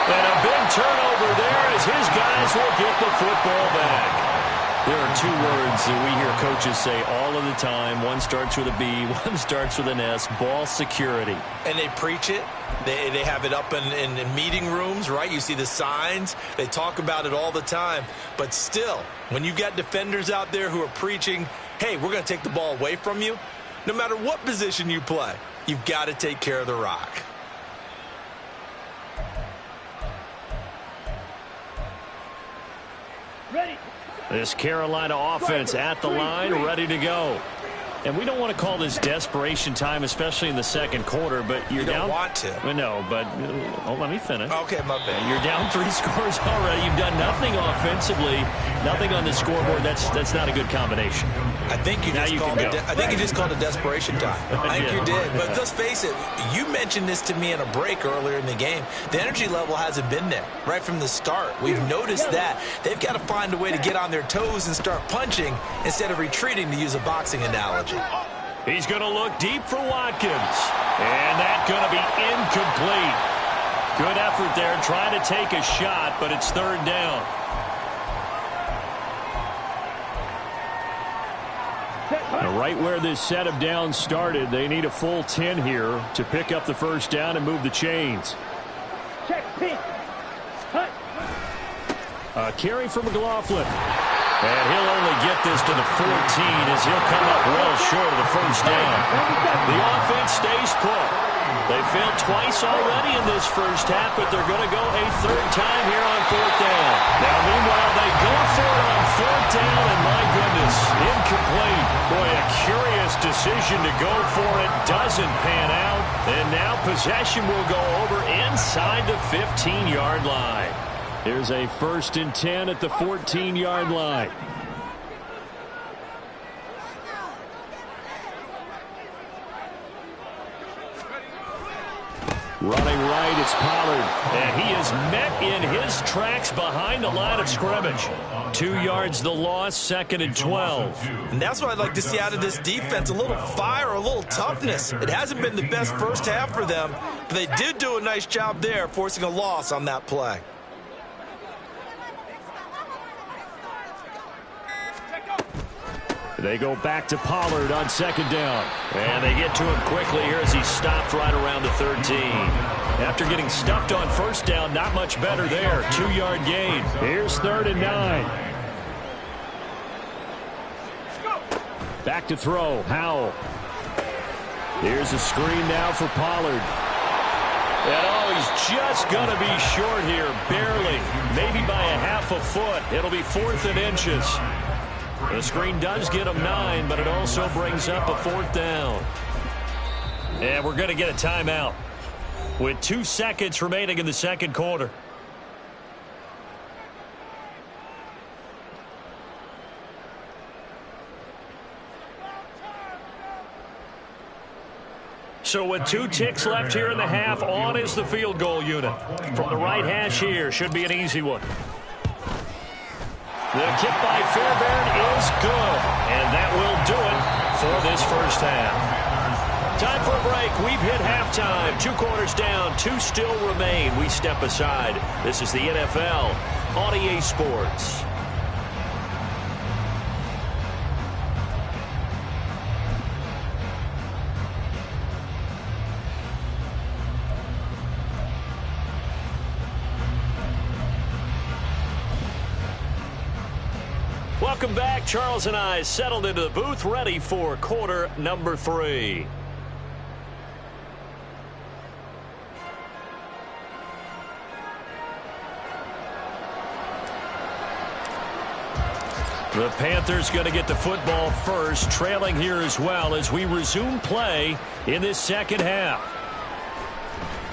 [SPEAKER 3] And a big turnover there as his guys will get the football back. There are 2 words that we hear coaches say all of the time. One starts with a B, one starts with an S, ball security.
[SPEAKER 7] And they preach it. They have it up in meeting rooms, right? You see the signs. They talk about it all the time. But still, when you've got defenders out there who are preaching, hey, we're going to take the ball away from you, no matter what position you play, you've got to take care of the rock.
[SPEAKER 6] Ready?
[SPEAKER 3] This Carolina offense at the line, ready to go. And we don't want to call this desperation time, especially in the 2nd quarter, but you're down.
[SPEAKER 7] You don't want to.
[SPEAKER 3] No, but let me finish.
[SPEAKER 7] Okay, my bad.
[SPEAKER 3] You're down 3 scores already. You've done nothing offensively, nothing on the scoreboard. That's not a good combination.
[SPEAKER 7] I think you just called it desperation time. I think you did. But let's face it, you mentioned this to me in a break earlier in the game. The energy level hasn't been there right from the start. We've noticed that. They've got to find a way to get on their toes and start punching instead of retreating, to use a boxing analogy.
[SPEAKER 3] He's going to look deep for Watkins. And that's going to be incomplete. Good effort there, trying to take a shot, but it's 3rd down. Now, right where this set of downs started, they need a full 10 here to pick up the 1st down and move the chains.
[SPEAKER 6] Check, pitch.
[SPEAKER 3] A carry for McLaughlin. And he'll only get this to the 14 as he'll come up well short of the first down. The offense stays put. They failed twice already in this first half, but they're going to go a third time here on fourth down. Now, meanwhile, they go for it on fourth down, and my goodness, incomplete. Boy, a curious decision to go for it. Doesn't pan out. And now possession will go over inside the 15-yard line. Here's a 1st and 10 at the 14-yard line. Running right, it's Pollard. And he is met in his tracks behind the line of scrimmage. 2 yards the loss, 2nd and 12.
[SPEAKER 2] And that's what I'd like to see out of this defense. A little fire, a little toughness. It hasn't been the best first half for them, but they did do a nice job there, forcing a loss on that play.
[SPEAKER 3] They go back to Pollard on 2nd down.
[SPEAKER 1] And they get to him quickly here as he stopped right around the 13.
[SPEAKER 3] After getting stuffed on 1st down, not much better there. 2-yard gain. Here's 3rd and 9. Back to throw. Howell. Here's a screen now for Pollard. And oh, he's just going to be short here. Barely. Maybe by a half a foot. It'll be 4th and inches. The screen does get him 9, but it also brings up a 4th down.
[SPEAKER 1] And we're going to get a timeout with 2 seconds remaining in the second quarter. So with 2 ticks left here in the half, on is the field goal unit. From the right hash here, should be an easy one. The kick by Fairbairn is good, and that will do it for this first half. Time for a break. We've hit halftime. 2 quarters down, 2 still remain. We step aside. This is the NFL on EA Sports. Welcome back. Charles and I settled into the booth, ready for quarter number 3. The Panthers going to get the football first, trailing here as well as we resume play in this second half.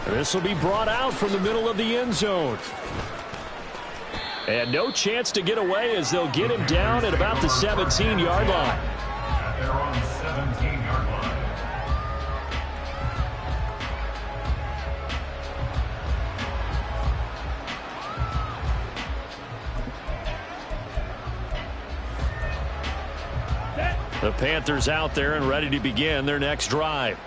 [SPEAKER 1] This will be brought out from the middle of the end zone. And no chance to get away as they'll get him down at about the 17-yard line.
[SPEAKER 4] They're on the 17-yard line.
[SPEAKER 1] The Panthers out there and ready to begin their next drive.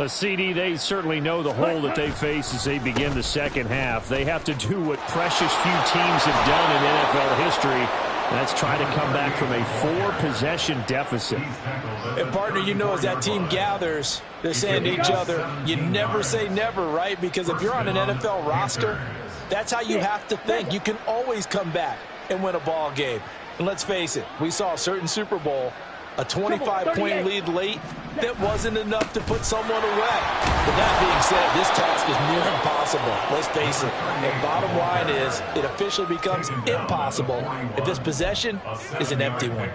[SPEAKER 3] CD, they certainly know the hole that they face as they begin the second half. They have to do what precious few teams have done in NFL history, and that's try to come back from a 4-possession deficit.
[SPEAKER 2] And, partner, you know, as that team gathers, they're saying to each other, you never say never, right? Because if you're on an NFL roster, that's how you have to think. You can always come back and win a ball game. And let's face it, we saw a certain Super Bowl, a 25-point lead late, that wasn't enough to put someone away. But that being said, this task is near impossible. Let's face it. And bottom line is, it officially becomes impossible if this possession is an empty one.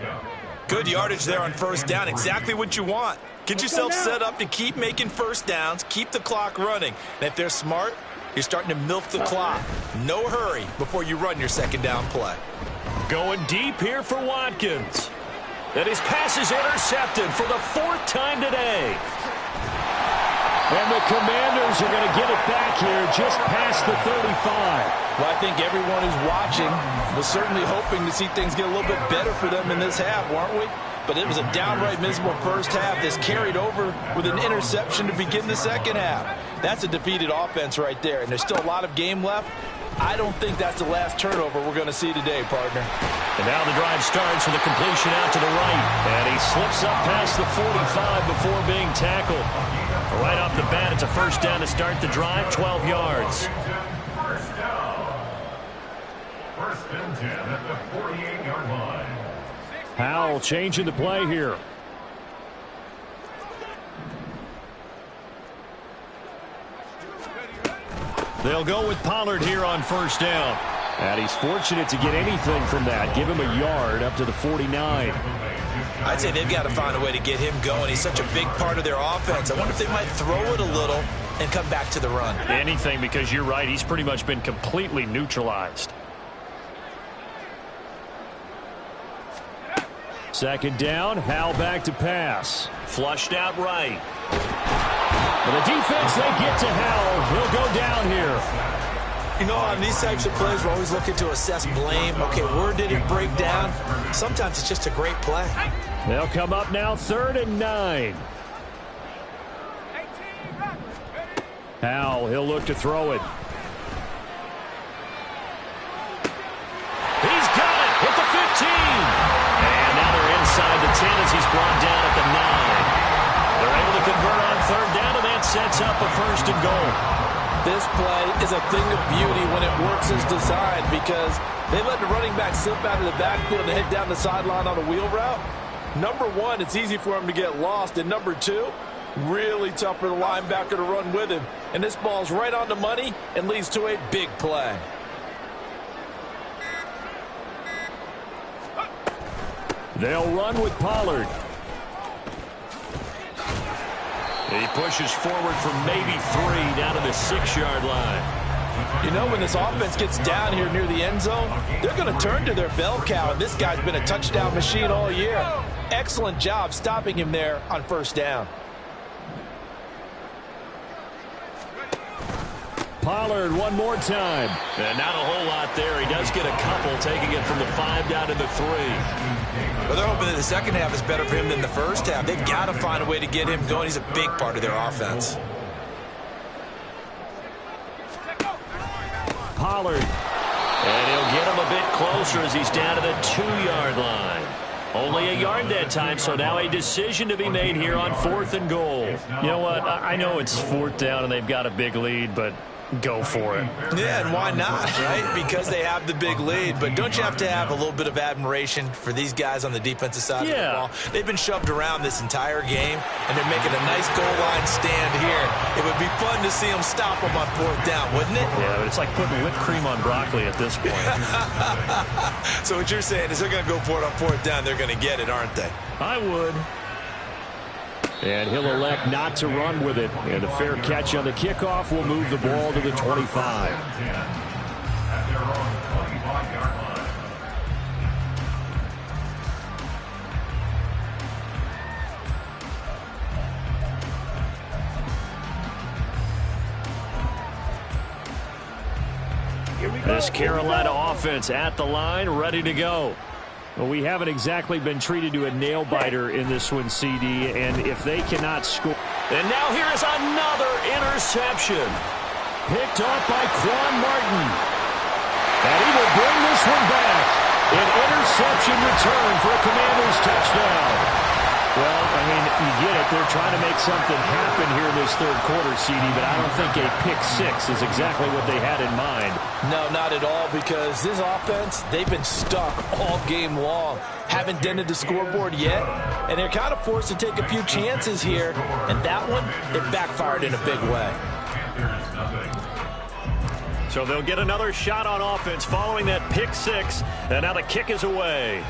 [SPEAKER 2] Good yardage there on first down. Exactly what you want. Get yourself set up to keep making first downs, keep the clock running. And if they're smart, you're starting to milk the clock. No hurry before you run your second down play.
[SPEAKER 1] Going deep here for Watkins. And his pass is intercepted for the 4th time today.
[SPEAKER 3] And the Commanders are going to get it back here just past the 35.
[SPEAKER 2] Well, I think everyone who's watching was certainly hoping to see things get a little bit better for them in this half, weren't we? But it was a downright miserable first half. This carried over with an interception to begin the second half. That's a defeated offense right there, and there's still a lot of game left. I don't think that's the last turnover we're going to see today, partner.
[SPEAKER 1] And now the drive starts with a completion out to the right. And he slips up past the 45 before being tackled. Right off the bat, it's a first down to start the drive, 12 yards.
[SPEAKER 4] and 10 at the 48-yard line.
[SPEAKER 3] Howell changing the play here. They'll go with Pollard here on first down. And he's fortunate to get anything from that. Give him a yard up to the 49.
[SPEAKER 2] I'd say they've got to find a way to get him going. He's such a big part of their offense. I wonder if they might throw it a little and come back to the run.
[SPEAKER 3] Anything, because you're right. He's pretty much been completely neutralized. Second down, Howell back to pass. Flushed out right. But the defense, they get to Howell. He'll go down here.
[SPEAKER 2] You know, on these types of plays, we're always looking to assess blame. Okay, where did it break down? Sometimes it's just a great play.
[SPEAKER 3] They'll come up now, 3rd and 9. Howell, he'll look to throw it. He's got it at the 15. And now they're inside the 10 as he's brought down at the 9. They're able to convert on 3rd down, and that sets up a 1st and goal.
[SPEAKER 7] This play is a thing of beauty when it works as designed because they let the running back slip out of the backfield and head down the sideline on a wheel route. Number one, it's easy for him to get lost. And number two, really tough for the linebacker to run with him. And this ball's right on the money and leads to a big play.
[SPEAKER 3] They'll run with Pollard. He pushes forward for maybe 3 down to the 6-yard line.
[SPEAKER 7] You know, when this offense gets down here near the end zone, they're going to turn to their bell cow, and this guy's been a touchdown machine all year. Excellent job stopping him there on 1st down.
[SPEAKER 3] Pollard one more time.
[SPEAKER 1] And not a whole lot there. He does get a couple, taking it from the 5 down to the 3.
[SPEAKER 2] Well, they're hoping that the second half is better for him than the first half. They've got to find a way to get him going. He's a big part of their offense.
[SPEAKER 3] Pollard.
[SPEAKER 1] And he'll get him a bit closer as he's down to the 2-yard line. Only a yard that time, so now a decision to be made here on 4th and goal.
[SPEAKER 3] You know what? I know it's 4th down and they've got a big lead, but go for it.
[SPEAKER 2] Yeah, and why not, right? Because they have the big lead. But don't you have to have a little bit of admiration for these guys on the defensive side of the ball? They've been shoved around this entire game, and they're making a nice goal line stand here. It would be fun to see them stop them on 4th down, wouldn't it?
[SPEAKER 3] Yeah, but it's like putting whipped cream on broccoli at this point.
[SPEAKER 2] So what you're saying is they're going to go for it on 4th down. They're going to get it, aren't they?
[SPEAKER 3] I would. And he'll elect not to run with it. And a fair catch on the kickoff will move the ball to the 25.
[SPEAKER 4] At their own 25-yard line.
[SPEAKER 3] This Carolina offense at the line, ready to go. Well, we haven't exactly been treated to a nail-biter in this one, CD, and if they cannot score...
[SPEAKER 1] And now here is another interception.
[SPEAKER 3] Picked off by Quan Martin. And he will bring this one back. An interception return for a Commanders touchdown. Well, I mean, you get it. They're trying to make something happen here in this 3rd quarter, CD, but I don't think a pick-6 is exactly what they had in mind.
[SPEAKER 7] No, not at all, because this offense, they've been stuck all game long. Haven't dented the scoreboard yet, and they're kind of forced to take a few chances here, and that one, it backfired in a big way.
[SPEAKER 3] So they'll get another shot on offense following that pick-6, and now the kick is away.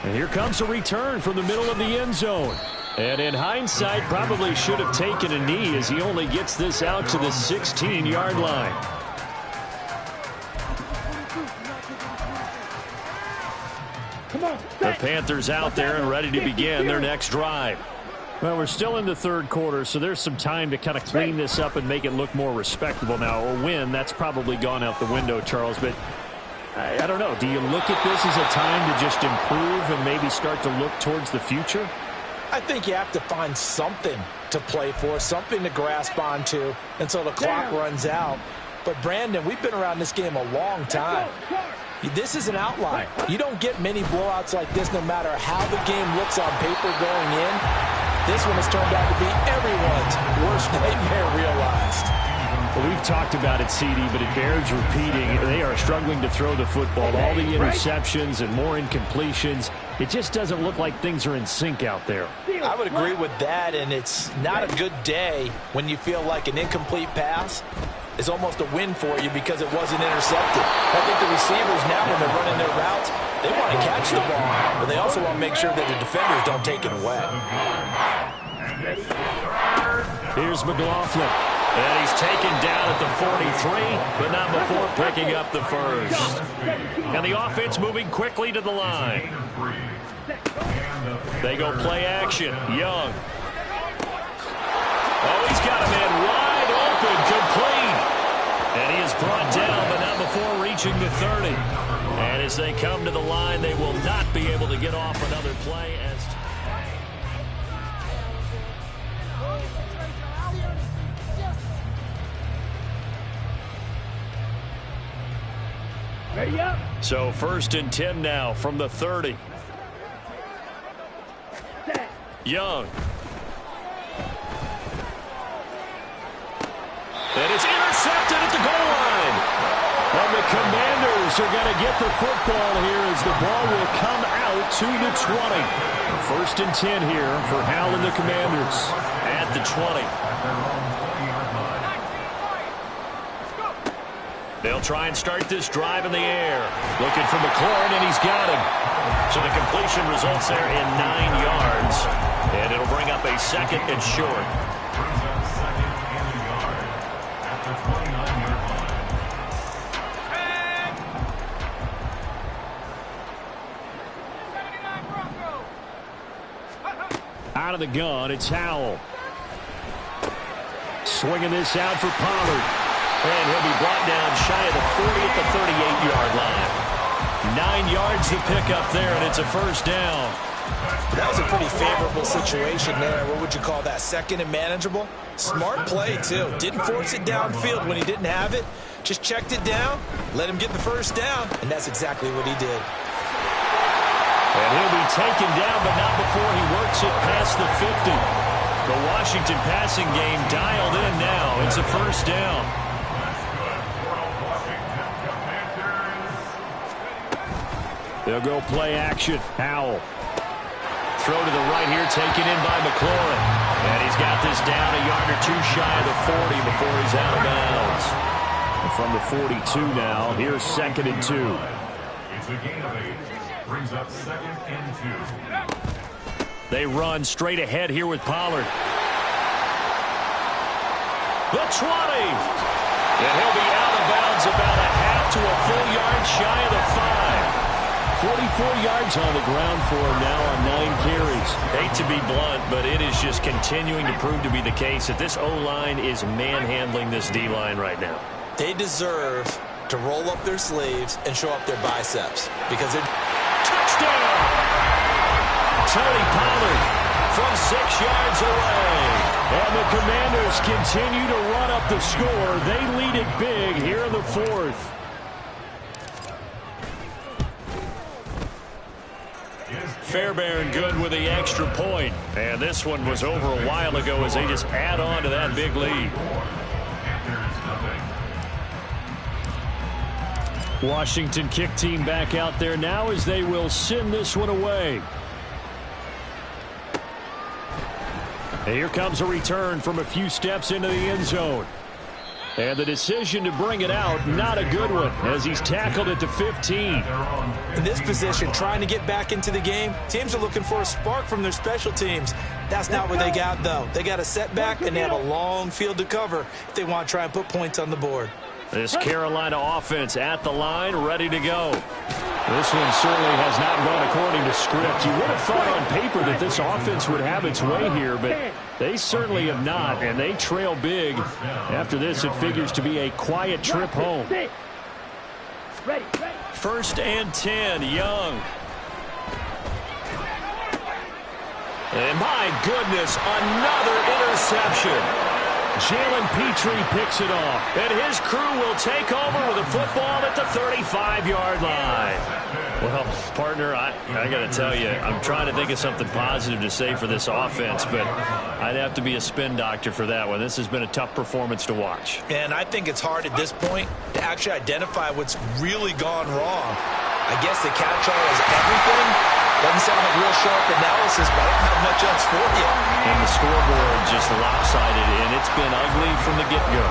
[SPEAKER 3] And here comes a return from the middle of the end zone. And in hindsight, probably should have taken a knee as he only gets this out to the 16-yard line. The Panthers out there and ready to begin their next drive. Well, we're still in the 3rd quarter, so there's some time to kind of clean this up and make it look more respectable now. A win, that's probably gone out the window, Charles, but I don't know. Do you look at this as a time to just improve and maybe start to look towards the future?
[SPEAKER 7] I think you have to find something to play for, something to grasp onto until the clock runs out. But, Brandon, we've been around this game a long time. This is an outlier. You don't get many blowouts like this no matter how the game looks on paper going in. This one has turned out to be everyone's worst nightmare realized.
[SPEAKER 3] We've talked about it, CD, but it bears repeating. They are struggling to throw the football. All the interceptions and more incompletions. It just doesn't look like things are in sync out there.
[SPEAKER 2] I would agree with that, and it's not a good day when you feel like an incomplete pass is almost a win for you because it wasn't intercepted. I think the receivers now, when they're running their routes, they want to catch the ball, but they also want to make sure that the defenders don't take it away.
[SPEAKER 3] Here's McLaughlin.
[SPEAKER 1] And he's taken down at the 43, but not before picking up the first. And the offense moving quickly to the line. They go play action. Young. Oh, he's got a man wide open, complete. And he is brought down, but not before reaching the 30. And as they come to the line, they will not be able to get off another play.
[SPEAKER 6] Ready up.
[SPEAKER 1] So 1st and 10 now from the 30.
[SPEAKER 6] Set.
[SPEAKER 1] Young. And it's intercepted at the goal line.
[SPEAKER 3] And the Commanders are going to get the football here as the ball will come out to the 20. 1st and 10 here for Hal and the Commanders.
[SPEAKER 1] At the 20. They'll try and start this drive in the air. Looking for McLaurin, and he's got him. So the completion results there in 9 yards. And it'll bring up a 2nd and short.
[SPEAKER 4] At the 29-yard line.
[SPEAKER 3] Out of the gun, it's Howell. Swinging this out for Pollard.
[SPEAKER 1] And he'll be brought down shy of the 40 at the 38-yard line. 9 yards to pick up there, and it's a 1st down.
[SPEAKER 2] That was a pretty favorable situation there. What would you call that? 2nd and manageable? Smart play, too. Didn't force it downfield when he didn't have it. Just checked it down, let him get the 1st down, and that's exactly what he did.
[SPEAKER 1] And he'll be taken down, but not before he works it past the 50. The Washington passing game dialed in now. It's a 1st down.
[SPEAKER 3] They'll go play action. Howell.
[SPEAKER 1] Throw to the right here, taken in by McLaurin. And he's got this down a yard or 2 shy of the 40 before he's out of bounds.
[SPEAKER 3] And from the 42 now, here's 2nd and 2.
[SPEAKER 4] It's a gain of 8. Brings up 2nd and 2.
[SPEAKER 1] They run straight ahead here with Pollard. The 20. And he'll be out of bounds about a half to a full yard shy of the 5.
[SPEAKER 3] 44 yards on the ground for him now on 9 carries.
[SPEAKER 1] Hate to be blunt, but it is just continuing to prove to be the case that this O-line is manhandling this D-line right now.
[SPEAKER 2] They deserve to roll up their sleeves and show up their biceps because they're...
[SPEAKER 1] Touchdown! Tony Pollard from 6 yards away.
[SPEAKER 3] And the Commanders continue to run up the score. They lead it big here in the 4th.
[SPEAKER 1] Fairbairn good with the extra point. And this one was over a while ago as they just add on to that big lead.
[SPEAKER 3] Washington kick team back out there now as they will send this one away. And here comes a return from a few steps into the end zone. And the decision to bring it out, not a good one, as he's tackled at the 15.
[SPEAKER 2] In this position, trying to get back into the game, teams are looking for a spark from their special teams. That's not what they got, though. They got a setback, and they have a long field to cover if they want to try and put points on the board.
[SPEAKER 1] This Carolina offense at the line, ready to go.
[SPEAKER 3] This one certainly has not gone according to script. You would have thought on paper that this offense would have its way here, but they certainly have not, and they trail big. After this, it figures to be a quiet trip home.
[SPEAKER 6] Ready.
[SPEAKER 1] 1st and 10, Young. And my goodness, another interception.
[SPEAKER 3] Jalen Petrie picks it off.
[SPEAKER 1] And his crew will take over with a football at the 35-yard line. Well, partner, I got to tell you, I'm trying to think of something positive to say for this offense, but I'd have to be a spin doctor for that one. This has been a tough performance to watch.
[SPEAKER 2] And I think it's hard at this point to actually identify what's really gone wrong. I guess the catch-all is everything. Doesn't sound like real sharp analysis, but I don't have much else for you.
[SPEAKER 1] And the scoreboard just lopsided, and it's been ugly from the get-go.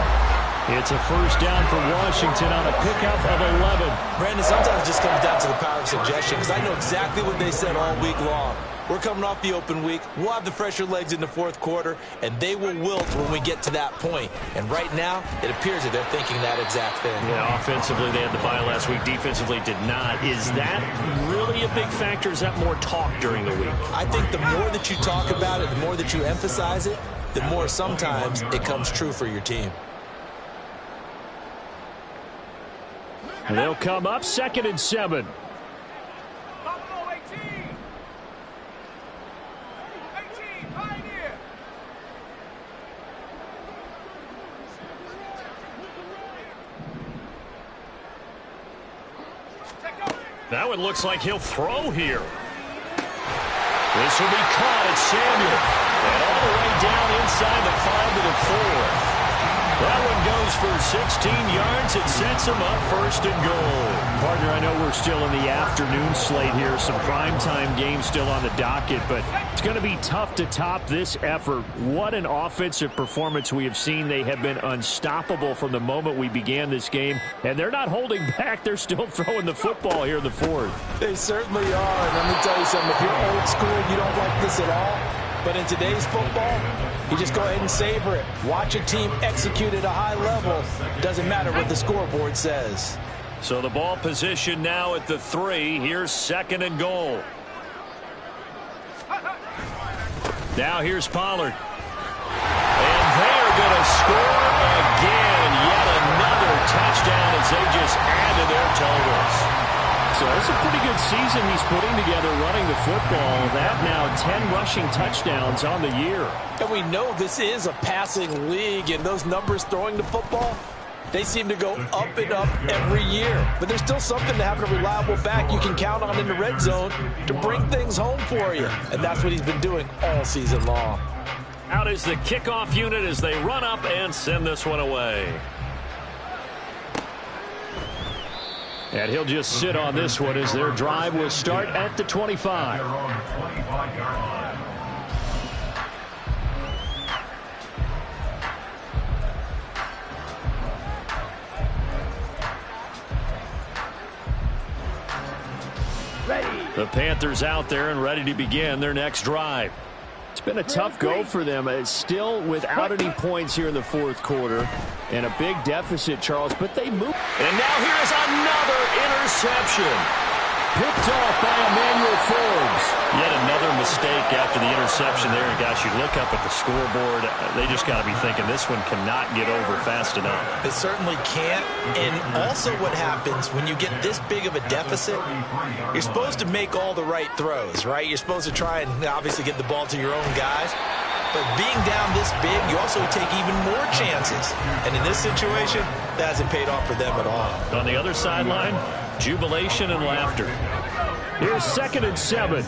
[SPEAKER 3] It's a first down for Washington on a pickup of 11.
[SPEAKER 2] Brandon, sometimes it just comes down to the power of suggestion, because I know exactly what they said all week long. We're coming off the open week. We'll have the fresher legs in the fourth quarter, and they will wilt when we get to that point. And right now, it appears that they're thinking that exact thing.
[SPEAKER 1] Yeah, offensively, they had the bye last week. Defensively, did not. Is that really a big factor? Is that more talk during the week?
[SPEAKER 2] I think the more that you talk about it, the more that you emphasize it, the more sometimes it comes true for your team.
[SPEAKER 3] They'll come up 2nd and 7.
[SPEAKER 5] Buffalo 18. 18, Pioneer.
[SPEAKER 1] That one looks like he'll throw here. This will be caught at Samuel. And all the way down inside the 5 to the 4. That one goes for 16 yards. It sets him up 1st and goal.
[SPEAKER 3] Partner, I know we're still in the afternoon slate here. Some primetime games still on the docket, but it's going to be tough to top this effort. What an offensive performance we have seen. They have been unstoppable from the moment we began this game, and they're not holding back. They're still throwing the football here in the 4th.
[SPEAKER 7] They certainly are. And let me tell you something. If you're old school, you don't like this at all. But in today's football, you just go ahead and savor it. Watch a team execute at a high level. Doesn't matter what the scoreboard says.
[SPEAKER 1] So the ball position now at the 3. Here's 2nd and goal. Now here's Pollard. And they are going to score again. Yet another touchdown as they just add to their totals.
[SPEAKER 3] So it's a pretty good season he's putting together running the football. That now 10 rushing touchdowns on the year.
[SPEAKER 7] And we know this is a passing league, and those numbers throwing the football, they seem to go up and up every year. But there's still something to having a reliable back you can count on in the red zone to bring things home for you. And that's what he's been doing all season long.
[SPEAKER 1] Out is the kickoff unit as they run up and send this one away.
[SPEAKER 3] And he'll just sit on this one as their drive will start at the 25. The Panthers out there and ready to begin their next drive. It's been a tough go for them. It's still without any points here in the 4th quarter. And a big deficit, Charles, but they move.
[SPEAKER 1] And now here's another interception.
[SPEAKER 3] Picked off by Emmanuel Forbes.
[SPEAKER 1] Yet another mistake after the interception there. And gosh, you look up at the scoreboard, they just got to be thinking this one cannot get over fast enough.
[SPEAKER 2] It certainly can't. And also what happens when you get this big of a deficit, you're supposed to make all the right throws, right? You're supposed to try and obviously get the ball to your own guys. But being down this big, you also take even more chances. And in this situation, that hasn't paid off for them at all.
[SPEAKER 1] On the other sideline, jubilation and laughter.
[SPEAKER 3] Here's 2nd and 7.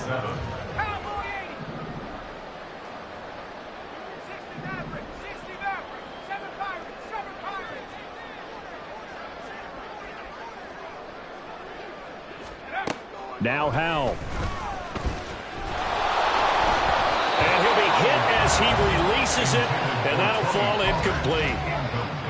[SPEAKER 3] Now Howell.
[SPEAKER 1] And he'll be hit as he releases it, and that'll fall incomplete.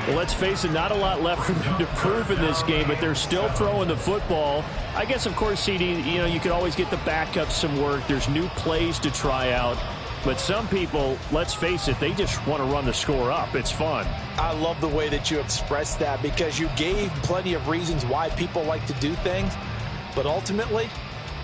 [SPEAKER 3] Well, let's face it, not a lot left for them to prove in this game, but they're still throwing the football. I guess, of course, CD, you could always get the backups some work. There's new plays to try out. But some people, let's face it, they just want to run the score up. It's fun.
[SPEAKER 7] I love the way that you expressed that because you gave plenty of reasons why people like to do things. But ultimately,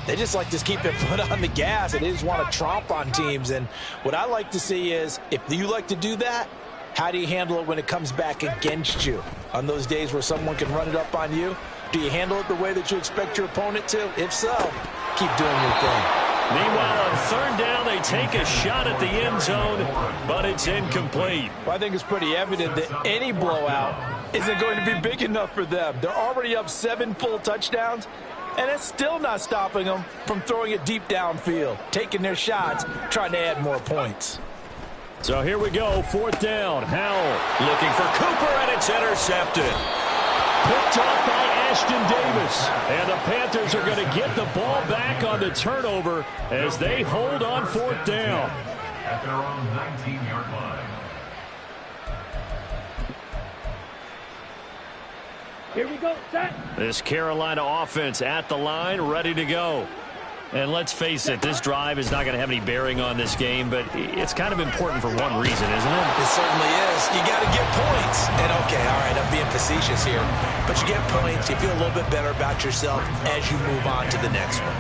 [SPEAKER 7] they just like to keep their foot on the gas, and they just want to tromp on teams. And what I like to see is, if you like to do that, how do you handle it when it comes back against you? On those days where someone can run it up on you, do you handle it the way that you expect your opponent to? If so, keep doing your thing.
[SPEAKER 1] Meanwhile, on third down, they take a shot at the end zone, but it's incomplete.
[SPEAKER 7] Well, I think it's pretty evident that any blowout isn't going to be big enough for them. They're already up 7 full touchdowns, and it's still not stopping them from throwing it deep downfield, taking their shots, trying to add more points.
[SPEAKER 3] So here we go, fourth down. Howell
[SPEAKER 1] Looking for Cooper, and it's intercepted.
[SPEAKER 3] picked off by Ashton Davis. And the Panthers are going to get the ball back on the turnover as they hold on fourth down.
[SPEAKER 4] At their own 19-yard line.
[SPEAKER 6] Here we go, set.
[SPEAKER 1] This Carolina offense at the line, ready to go. And let's face it, this drive is not going to have any bearing on this game, but it's kind of important for one reason, isn't it?
[SPEAKER 2] It certainly is. You got to get points. And, okay, all right, I'm being facetious here. But you get points, you feel a little bit better about yourself as you move on to the next one.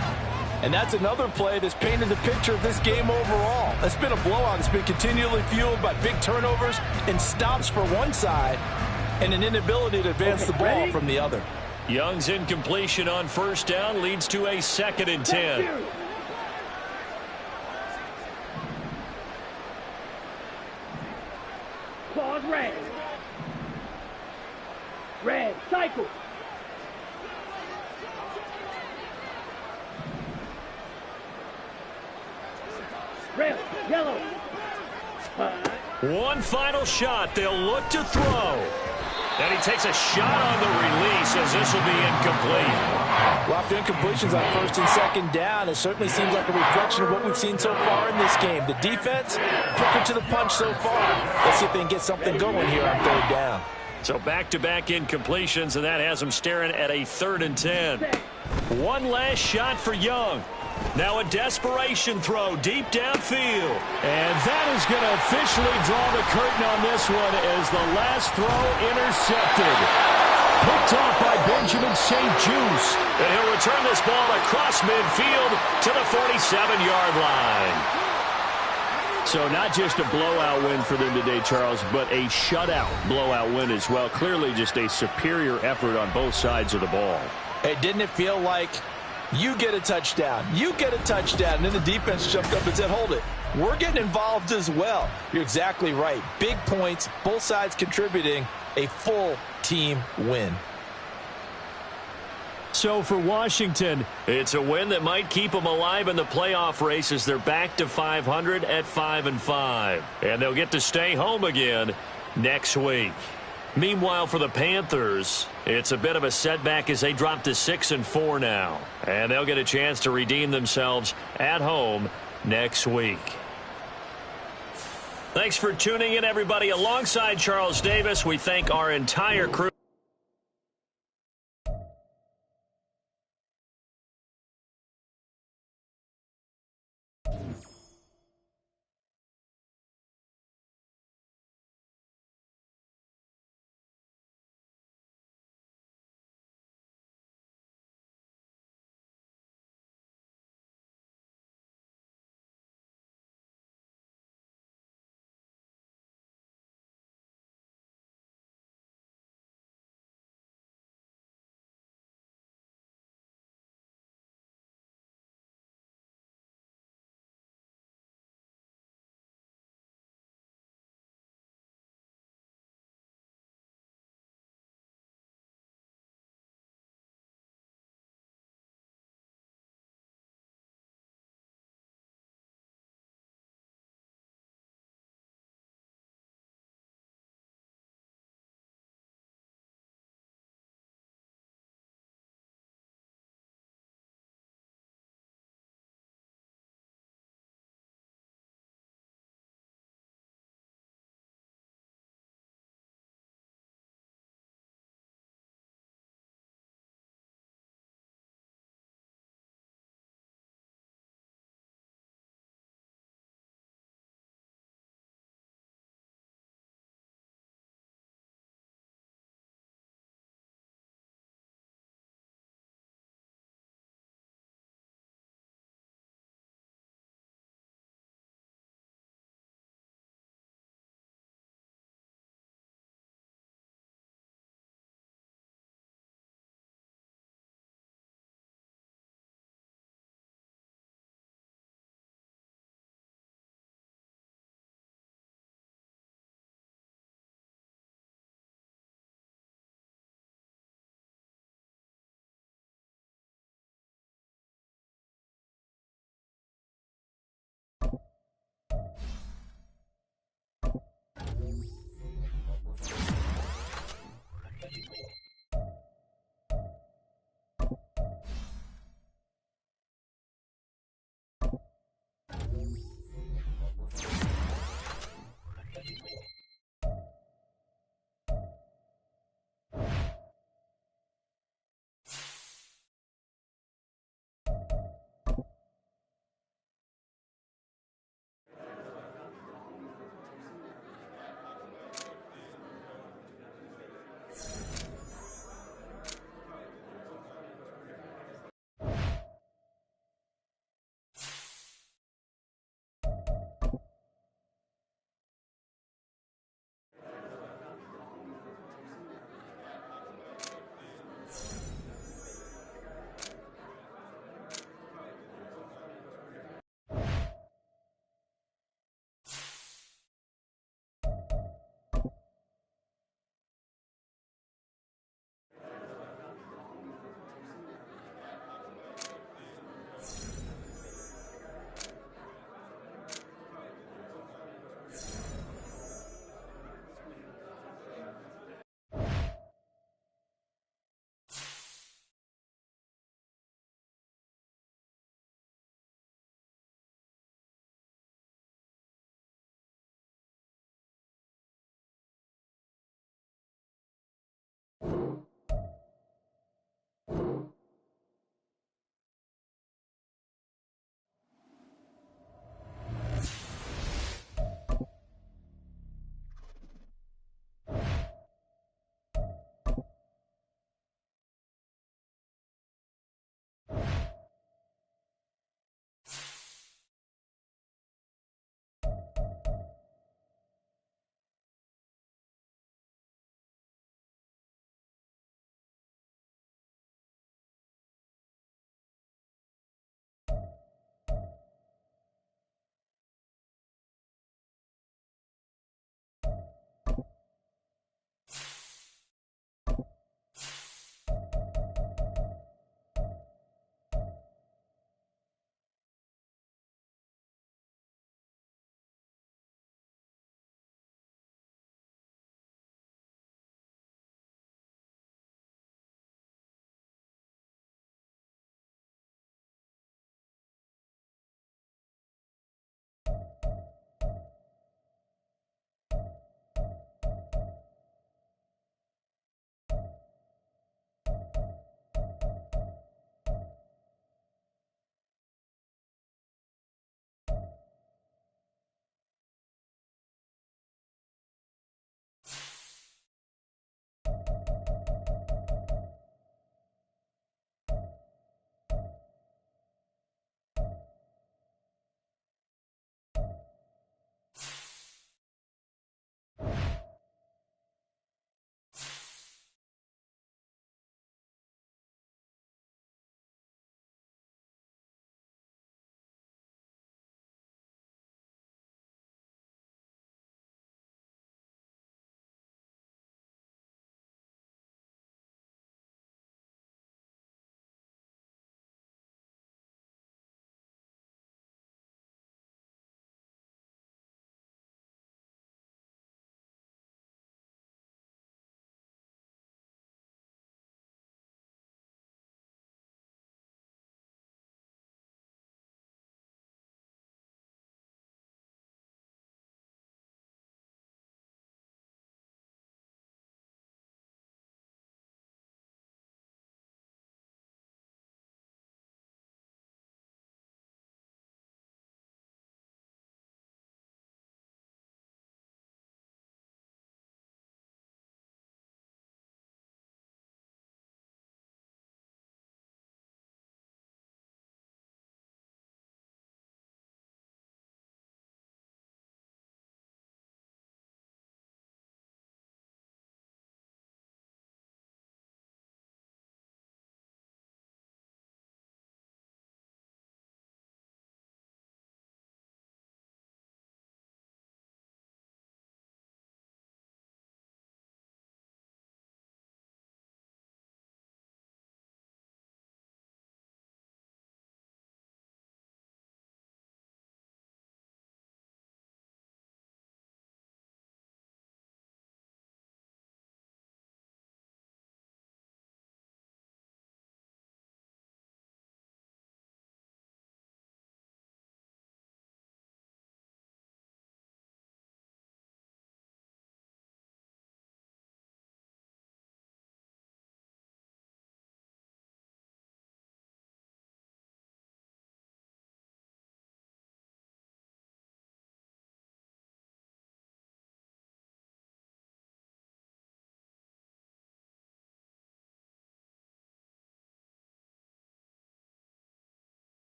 [SPEAKER 7] And that's another play that's painted the picture of this game overall. It's been a blowout. It's been continually fueled by big turnovers and stops for one side and an inability to advance the ball from the other.
[SPEAKER 1] Young's incompletion on first down leads to a 2nd and 10.
[SPEAKER 6] Pause red. Red, cycle. Red, yellow.
[SPEAKER 1] One final shot. They'll look to throw. And he takes a shot on the release as this will be incomplete.
[SPEAKER 7] Well, after incompletions on first and second down, it certainly seems like a reflection of what we've seen so far in this game. The defense, quicker to the punch so far. Let's see if they can get something going here on third down.
[SPEAKER 1] So back-to-back incompletions, and that has them staring at a 3rd and 10. One last shot for Young. Now a desperation throw deep downfield.
[SPEAKER 3] And that is going to officially draw the curtain on this one as the last throw intercepted. Picked off by Benjamin St. Just.
[SPEAKER 1] And he'll return this ball across midfield to the 47-yard line.
[SPEAKER 3] So not just a blowout win for them today, Charles, but a shutout blowout win as well. Clearly just a superior effort on both sides of the ball.
[SPEAKER 7] Hey, didn't it feel like you get a touchdown, you get a touchdown, and then the defense jumped up and said, hold it, we're getting involved as well. You're exactly right. Big points, both sides contributing, a full team win.
[SPEAKER 3] So for Washington,
[SPEAKER 1] it's a win that might keep them alive in the playoff race as they're back to 500 at 5-5. And they'll get to stay home again next week. Meanwhile, for the Panthers, it's a bit of a setback as they drop to 6-4 now. And they'll get a chance to redeem themselves at home next week. Thanks for tuning in, everybody. Alongside Charles Davis, we thank our entire crew.